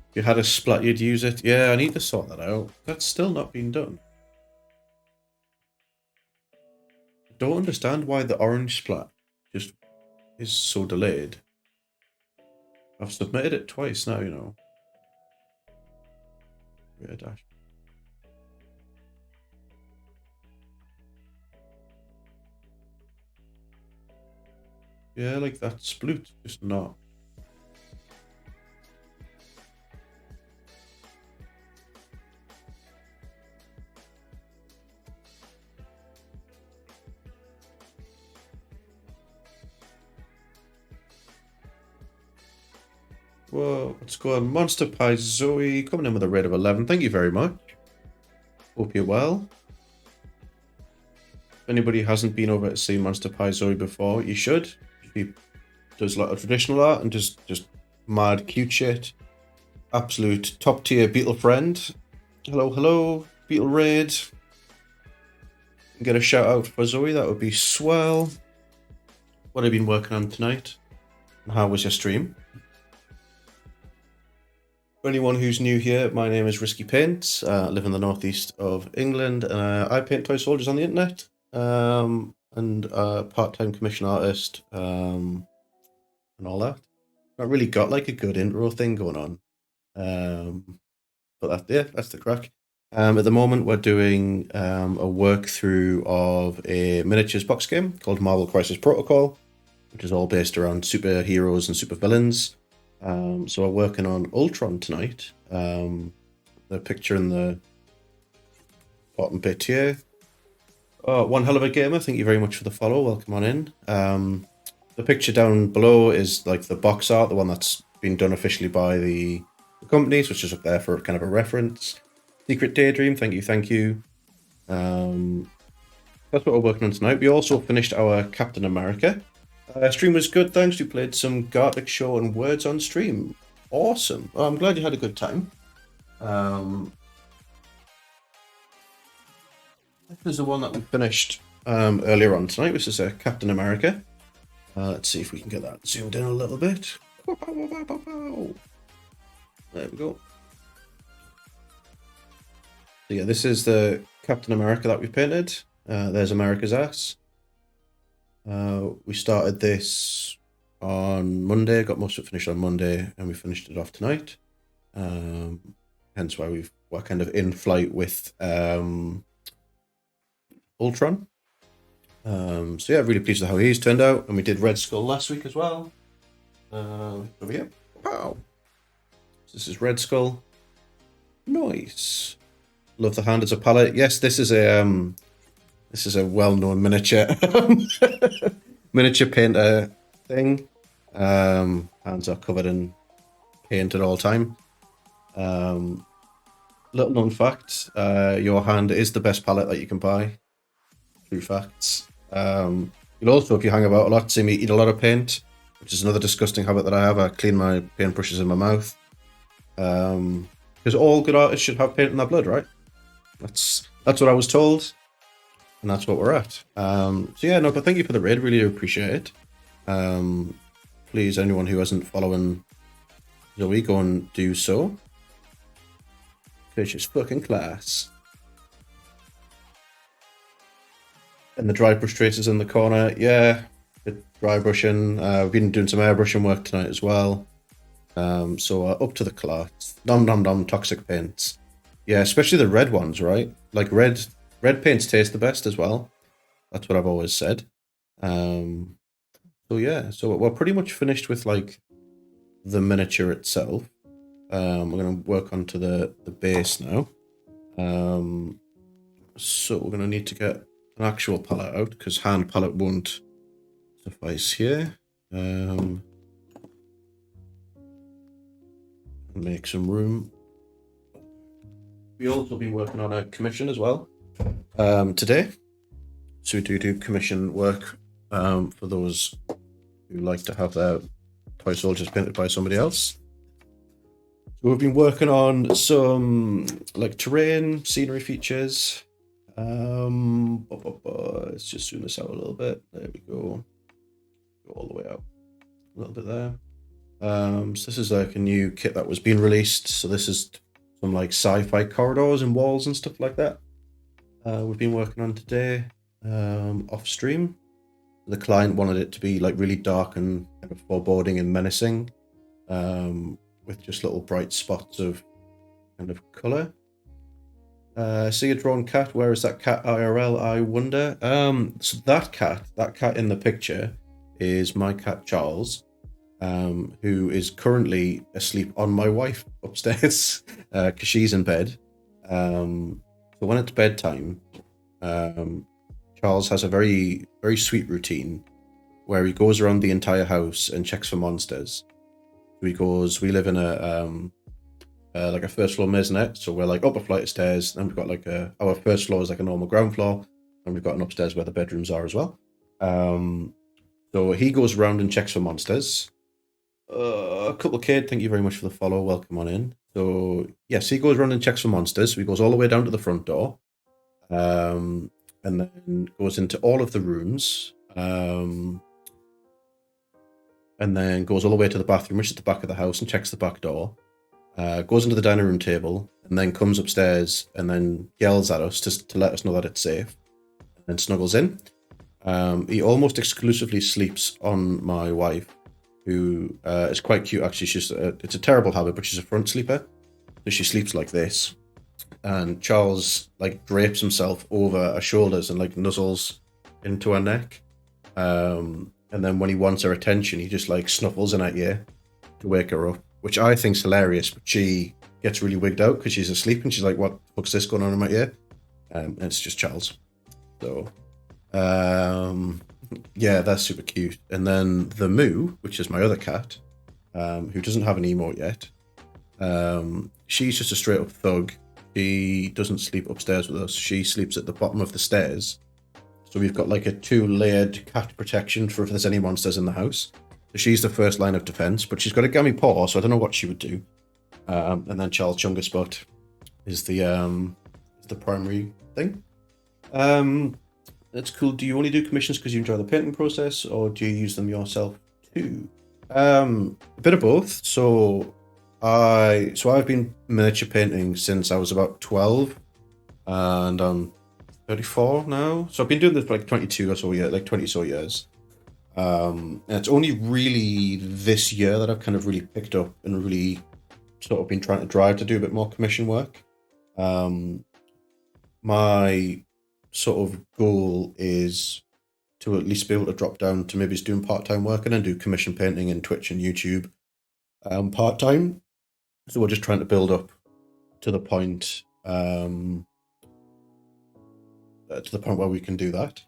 If you had a splat, you'd use it. Yeah, I need to sort that out. That's still not been done. Don't understand why the orange splat just is so delayed. I've submitted it twice now, you know. Yeah, dash. Yeah, like that sploot, just not. Whoa, what's going on? Monster Pie Zoe coming in with a rate of 11. Thank you very much. Hope you're well. If anybody hasn't been over to see Monster Pie Zoe before, you should. He does a lot of traditional art and just mad cute shit. Absolute top tier Beetle friend. Hello, hello, Beetle Raid. Get a shout out for Zoe, that would be swell. What have you been working on tonight? And how was your stream? For anyone who's new here, my name is Risky Paints. I live in the northeast of England, and I paint toy soldiers on the internet. And a part-time commission artist, and all that. Not really got like a good intro thing going on. But that's the crack. At the moment, we're doing a work through of a miniatures box game called Marvel Crisis Protocol, which is all based around superheroes and supervillains. So we're working on Ultron tonight. The picture in the bottom bit here. Oh, one hell of a gamer. Thank you very much for the follow. Welcome on in. The picture down below is like the box art, the one that's been done officially by the companies, which is up there for kind of a reference. Secret Daydream, thank you. That's what we're working on tonight. We also finished our Captain America. Stream was good, thanks. We played some Gartic Show and Words on stream. Awesome. Well, I'm glad you had a good time. This is the one that we finished earlier on tonight. This is Captain America. Let's see if we can get that zoomed in a little bit. There we go. So yeah, this is the Captain America that we painted. There's America's ass. We started this on Monday, got most of it finished on Monday, and we finished it off tonight. Hence why we're kind of in flight with Ultron. So yeah, really pleased with how he's turned out, and we did Red Skull last week as well. Over here. Wow. So this is Red Skull. Nice. Love the hand as a palette. Yes, this is a well-known miniature painter thing. Hands are covered in paint at all time. Little known fact: your hand is the best palette that you can buy. True facts. You'll also, if you hang about a lot, see me eat a lot of paint. which is another disgusting habit that I have. I clean my paintbrushes in my mouth. Because all good artists should have paint in their blood, right? That's what I was told, and that's what we're at. So yeah, no, but thank you for the raid. Really appreciate it. Please, anyone who isn't following Zoe, go and do so. Because she's fucking class. And the dry brush tracers in the corner. Yeah, dry brushing. We've been doing some airbrushing work tonight as well. So up to the class. Nom toxic paints. Yeah, especially the red ones, right? Like red paints taste the best as well. That's what I've always said. So yeah, so we're pretty much finished with like the miniature itself. We're going to work onto the base now. So we're going to need to get an actual palette out because hand palette won't suffice here. Make some room. We've also been working on a commission as well today. So we do commission work for those who like to have their toy soldiers painted by somebody else. So we've been working on some like terrain, scenery features. Let's just zoom this out a little bit. There we go. Go all the way out. A little bit there. So this is like a new kit that was being released. So this is some like sci-fi corridors and walls and stuff like that. We've been working on today off stream. The client wanted it to be like really dark and kind of foreboding and menacing, with just little bright spots of kind of color. See a drawn cat. Where is that cat IRL? I wonder. So that cat in the picture is my cat Charles, who is currently asleep on my wife upstairs because she's in bed. So when it's bedtime, Charles has a very, very sweet routine where he goes around the entire house and checks for monsters. So we live in a like a first floor maisonette, so we're like up a flight of stairs, and we've got like our first floor is like a normal ground floor, and we've got an upstairs where the bedrooms are as well. So he goes around and checks for monsters. A couple of kid, thank you very much for the follow. Welcome on in. So yes, he goes around and checks for monsters. So he goes all the way down to the front door, and then goes into all of the rooms, and then goes all the way to the bathroom, which is the back of the house, and checks the back door. Goes into the dining room table, and then comes upstairs and then yells at us to let us know that it's safe, and then snuggles in. He almost exclusively sleeps on my wife, who is quite cute actually. It's a terrible habit, but she's a front sleeper, so she sleeps like this. And Charles like drapes himself over her shoulders and like nuzzles into her neck. And then when he wants her attention, he just like snuffles in her ear to wake her up, which I think's hilarious. But she gets really wigged out because she's asleep and she's like, "What the fuck's this going on in my ear?" And it's just Charles. So, yeah, that's super cute. And then the Moo, which is my other cat, who doesn't have an emote yet. She's just a straight up thug. She doesn't sleep upstairs with us. She sleeps at the bottom of the stairs. So we've got like a 2-layered cat protection for if there's any monsters in the house. So she's the first line of defense, but she's got a gammy paw, so I don't know what she would do. And then Charles Chungaspot is the primary thing. That's cool. Do you only do commissions because you enjoy the painting process, or do you use them yourself too? A bit of both. So I've been miniature painting since I was about 12, and I'm 34 now. So I've been doing this for like 22 or so years, like 20 so years. And it's only really this year that I've kind of really picked up and really sort of been trying to drive to do a bit more commission work. My sort of goal is to at least be able to drop down to maybe just doing part-time work and then do commission painting in Twitch and YouTube part-time. So we're just trying to build up to the point where we can do that.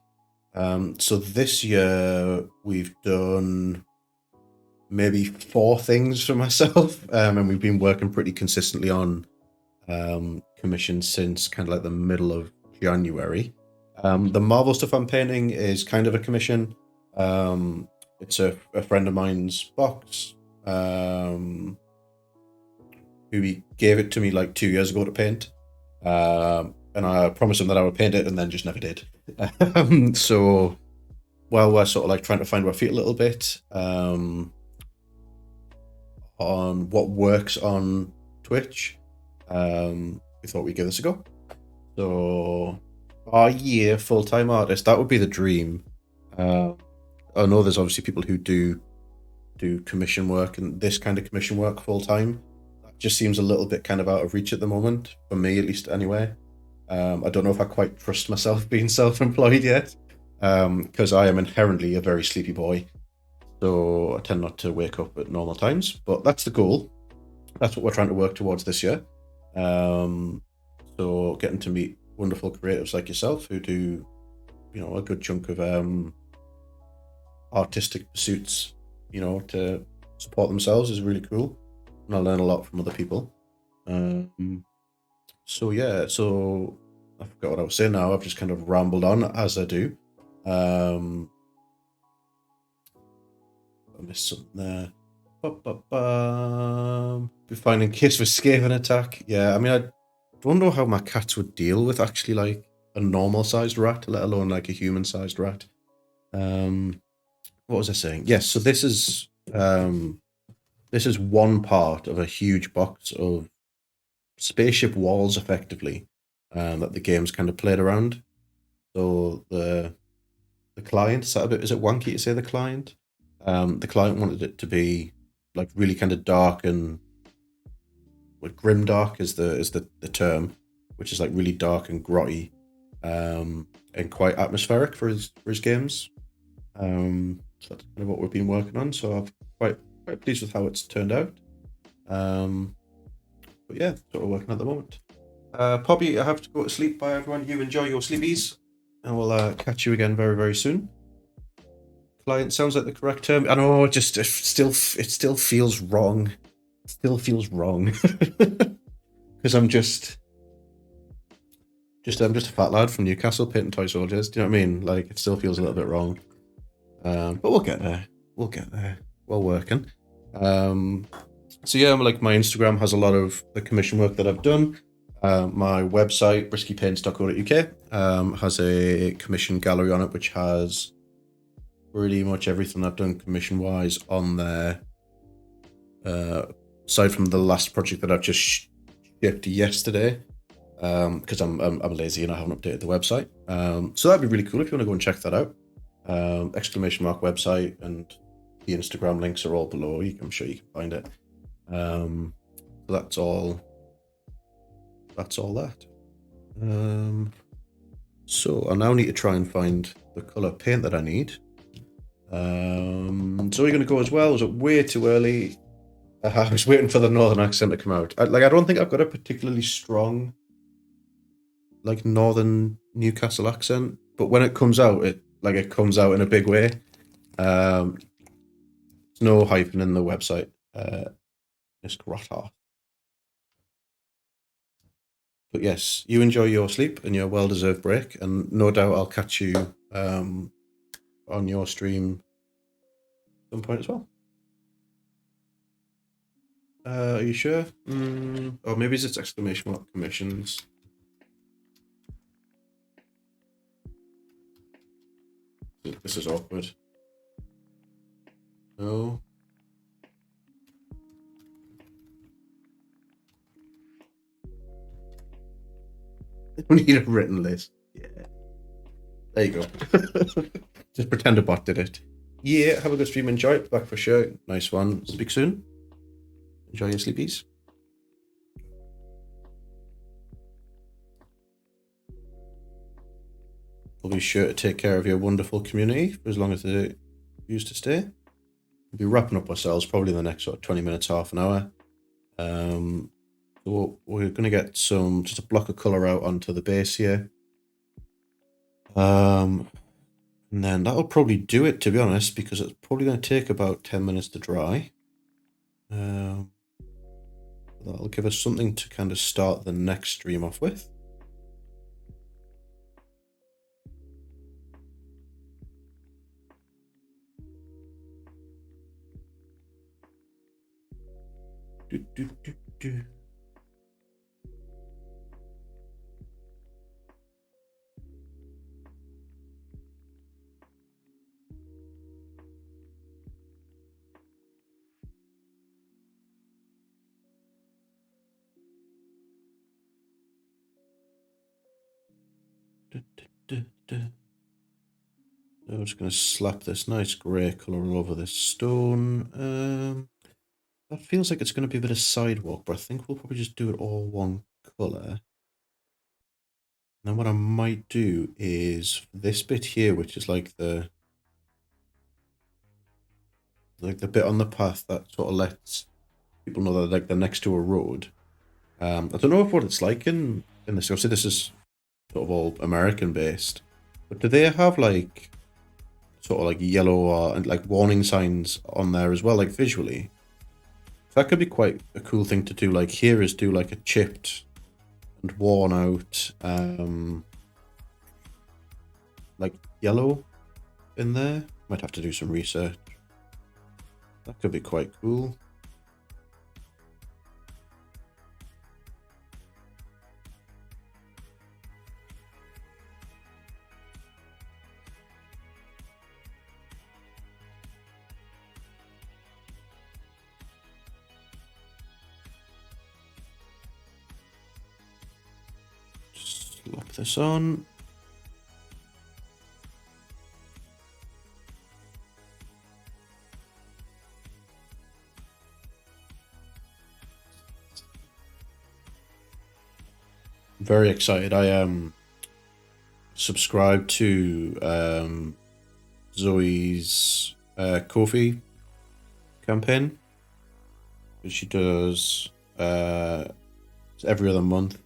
So this year we've done maybe 4 things for myself, and we've been working pretty consistently on commissions since kind of like the middle of January. The Marvel stuff I'm painting is kind of a commission. It's a friend of mine's box. Who he gave it to me like 2 years ago to paint. And I promised him that I would paint it, and then just never did. So, while we're sort of like trying to find our feet a little bit on what works on Twitch, we thought we'd give this a go. So, full-time artist, that would be the dream. I know there's obviously people who do commission work, and this kind of commission work full-time. That just seems a little bit kind of out of reach at the moment, for me at least anyway. I don't know if I quite trust myself being self-employed yet, because I am inherently a very sleepy boy. So I tend not to wake up at normal times, but that's the goal. That's what we're trying to work towards this year. So getting to meet wonderful creatives like yourself who do, a good chunk of artistic pursuits, to support themselves is really cool. And I learn a lot from other people. So I forgot what I was saying now. I've just kind of rambled on as I do. I missed something there. Be fine in case of a scathing attack. Yeah, I mean, I don't know how my cats would deal with actually like a normal-sized rat, let alone like a human-sized rat. What was I saying? Yes, so this is one part of a huge box of spaceship walls, effectively, that the game's kind of played around. So the client, is it wonky to say the client? The client wanted it to be like really kind of dark and grim dark is the term, which is like really dark and grotty, and quite atmospheric for his games. So that's kind of what we've been working on. So I'm quite pleased with how it's turned out. But yeah, that's what we're working on at the moment. Poppy, I have to go to sleep. Bye, everyone. You enjoy your sleepies, and we'll catch you again very, very soon. Client sounds like the correct term. I know, it still feels wrong. It still feels wrong because I'm just a fat lad from Newcastle painting toy soldiers. Do you know what I mean? Like, it still feels a little bit wrong. But we'll get there. We're working. So yeah, like my Instagram has a lot of the commission work that I've done. My website, briskypaints.co.uk, has a commission gallery on it, which has pretty much everything I've done commission-wise on there. Aside from the last project that I've just shipped yesterday, because I'm lazy and I haven't updated the website. So that'd be really cool if you want to go and check that out. Exclamation mark website, and the Instagram links are all below. I'm sure you can find it. So that's all that. So I now need to try and find the color paint that I need. So we're going to go as well. Was it way too early? I was waiting for the northern accent to come out. I don't think I've got a particularly strong like northern Newcastle accent, but when it comes out, it comes out in a big way. There's no hyphen in the website. It's grottar. But yes, you enjoy your sleep and your well-deserved break, and no doubt I'll catch you on your stream at some point as well. Are you sure? Or maybe it's exclamation mark commissions. This is awkward. No. We need a written list. Yeah. There you go. Just pretend a bot did it. Yeah, have a good stream. Enjoy it. Back for sure. Nice one. Speak soon. Enjoy your sleepies. We'll be sure to take care of your wonderful community for as long as they used to stay. We'll be wrapping up ourselves probably in the next sort of 20 minutes, half an hour. So we're going to get just a block of colour out onto the base here. And then that'll probably do it, to be honest, because it's probably going to take about 10 minutes to dry. That'll give us something to kind of start the next stream off with. I'm just going to slap this nice grey colour all over this stone. That feels like it's going to be a bit of sidewalk, but I think we'll probably just do it all one colour. Then what I might do is this bit here, which is like the bit on the path that sort of lets people know that like they're next to a road. I don't know what it's like in this. Obviously, this is sort of all American based, but do they have like sort of like yellow or and like warning signs on there as well, like visually? That could be quite a cool thing to do. Like here is do like a chipped and worn out like yellow in there. Might have to do some research. That could be quite cool. Slap this on. Very excited. I subscribed to Zoe's Ko-fi campaign. She does it's every other month.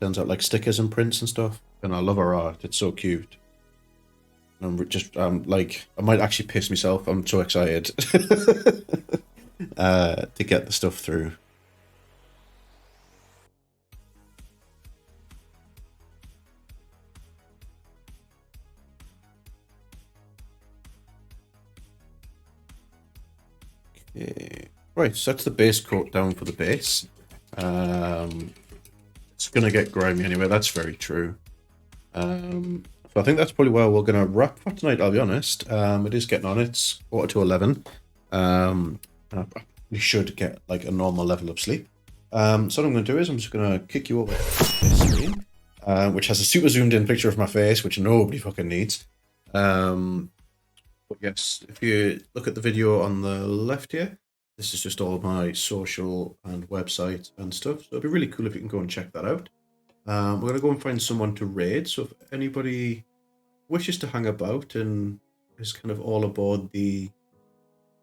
Sends out like stickers and prints and stuff, and I love her art. It's so cute. Like I might actually piss myself. I'm so excited to get the stuff through. Okay. Right, so that's the base coat down for the base. It's gonna get grimy anyway. That's very true. So I think that's probably where we're gonna wrap for tonight. I'll be honest. It is getting on. It's 11:15. And I probably should get like a normal level of sleep. So what I'm gonna do is I'm just gonna kick you over this screen, which has a super zoomed in picture of my face, which nobody fucking needs. But yes, if you look at the video on the left here, this is just all my social and website and stuff. So it'd be really cool if you can go and check that out. We're going to go and find someone to raid. So if anybody wishes to hang about and is kind of all aboard the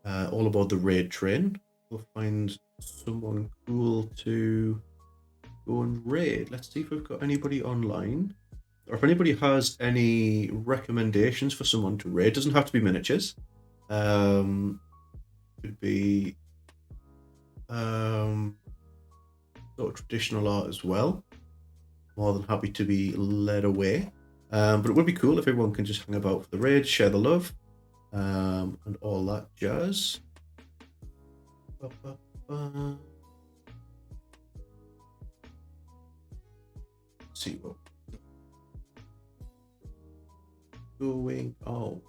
raid train, we'll find someone cool to go and raid. Let's see if we've got anybody online. Or if anybody has any recommendations for someone to raid. It doesn't have to be miniatures. Could be sort of traditional art as well. More than happy to be led away. But it would be cool if everyone can just hang about for the raid, share the love, and all that jazz. Let's see what going on.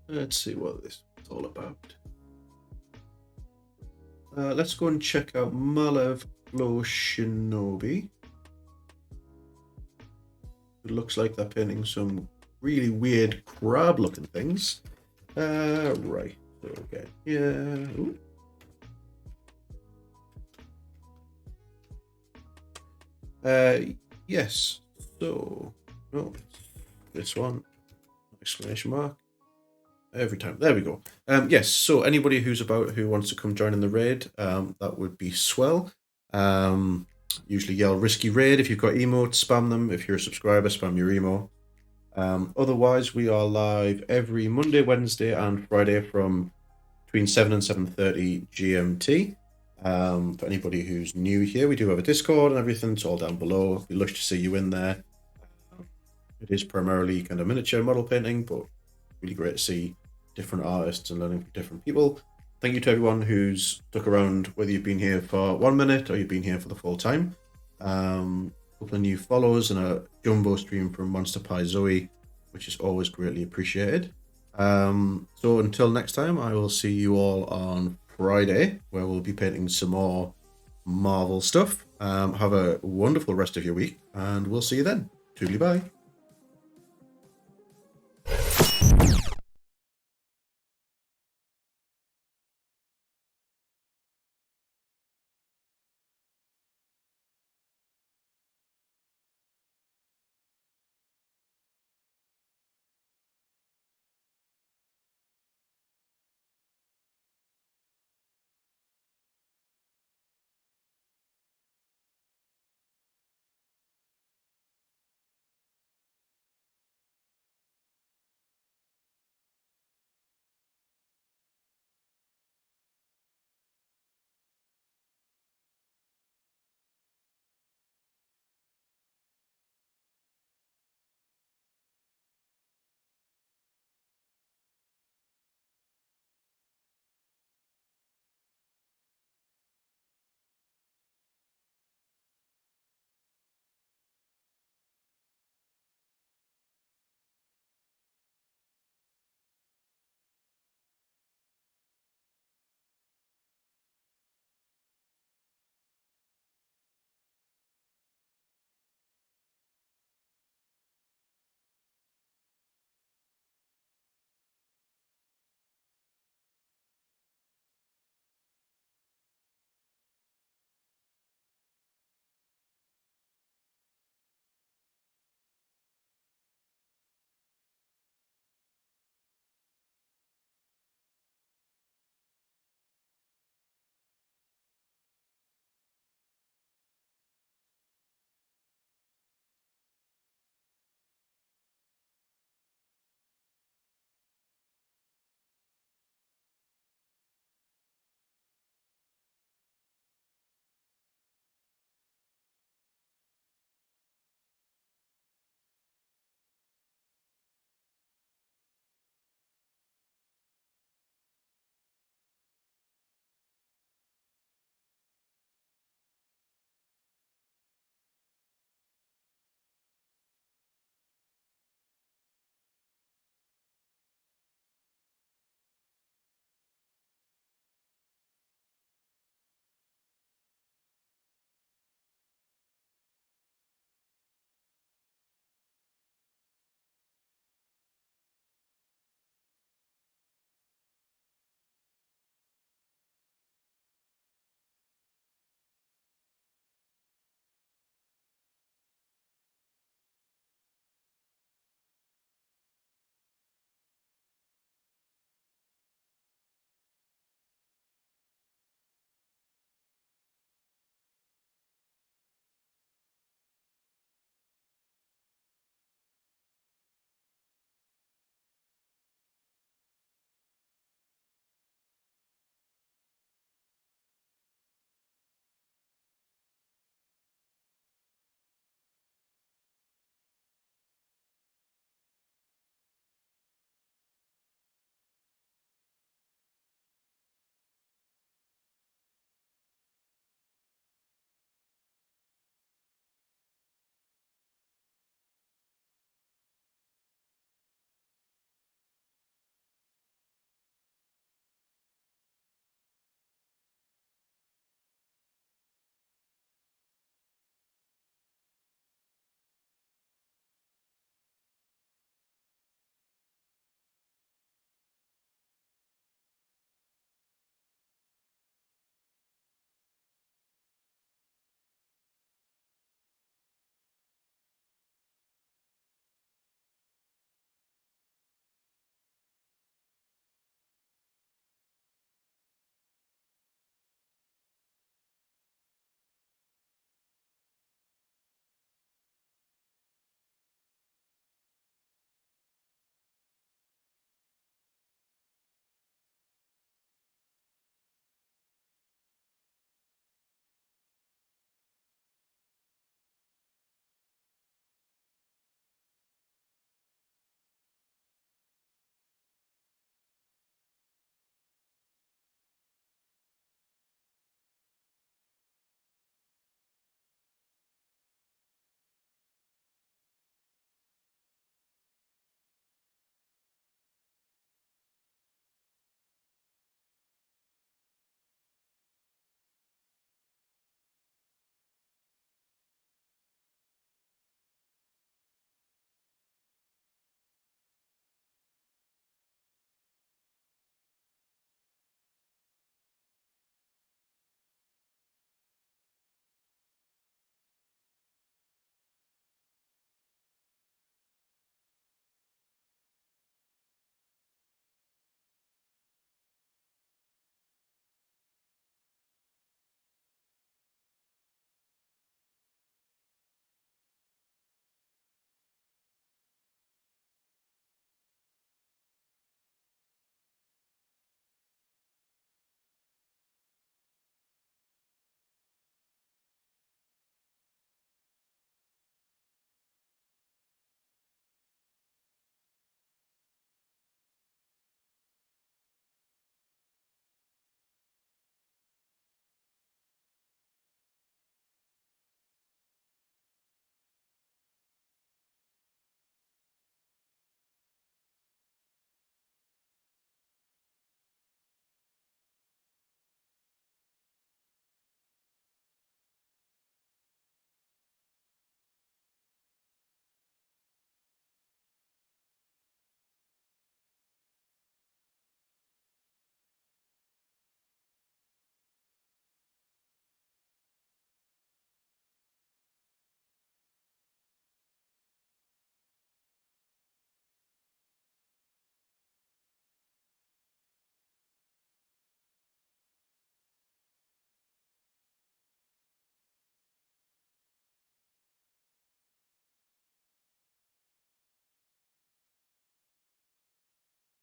Let's see what this is all about. Let's go and check out Malev Flow Shinobi. It looks like they're painting some really weird crab looking things. Right, so again, yeah. Ooh. Yes. So, no, this one, exclamation mark. Every time. There we go. Yes, so anybody who wants to come join in the raid, that would be swell. Usually yell risky raid. If you've got emotes, spam them. If you're a subscriber, spam your emo. Otherwise, we are live every Monday, Wednesday, and Friday from between 7 and 7:30 GMT. For anybody who's new here, we do have a Discord and everything. It's all down below. We'd love to see you in there. It is primarily kind of miniature model painting, but really great to see different artists and learning from different people. Thank you to everyone who's stuck around, whether you've been here for 1 minute or you've been here for the full time. A couple of new follows and a jumbo stream from Monster Pie Zoe, which is always greatly appreciated. So until next time, I will see you all on Friday, where we'll be painting some more Marvel stuff. Have a wonderful rest of your week, and we'll see you then. Toodly bye.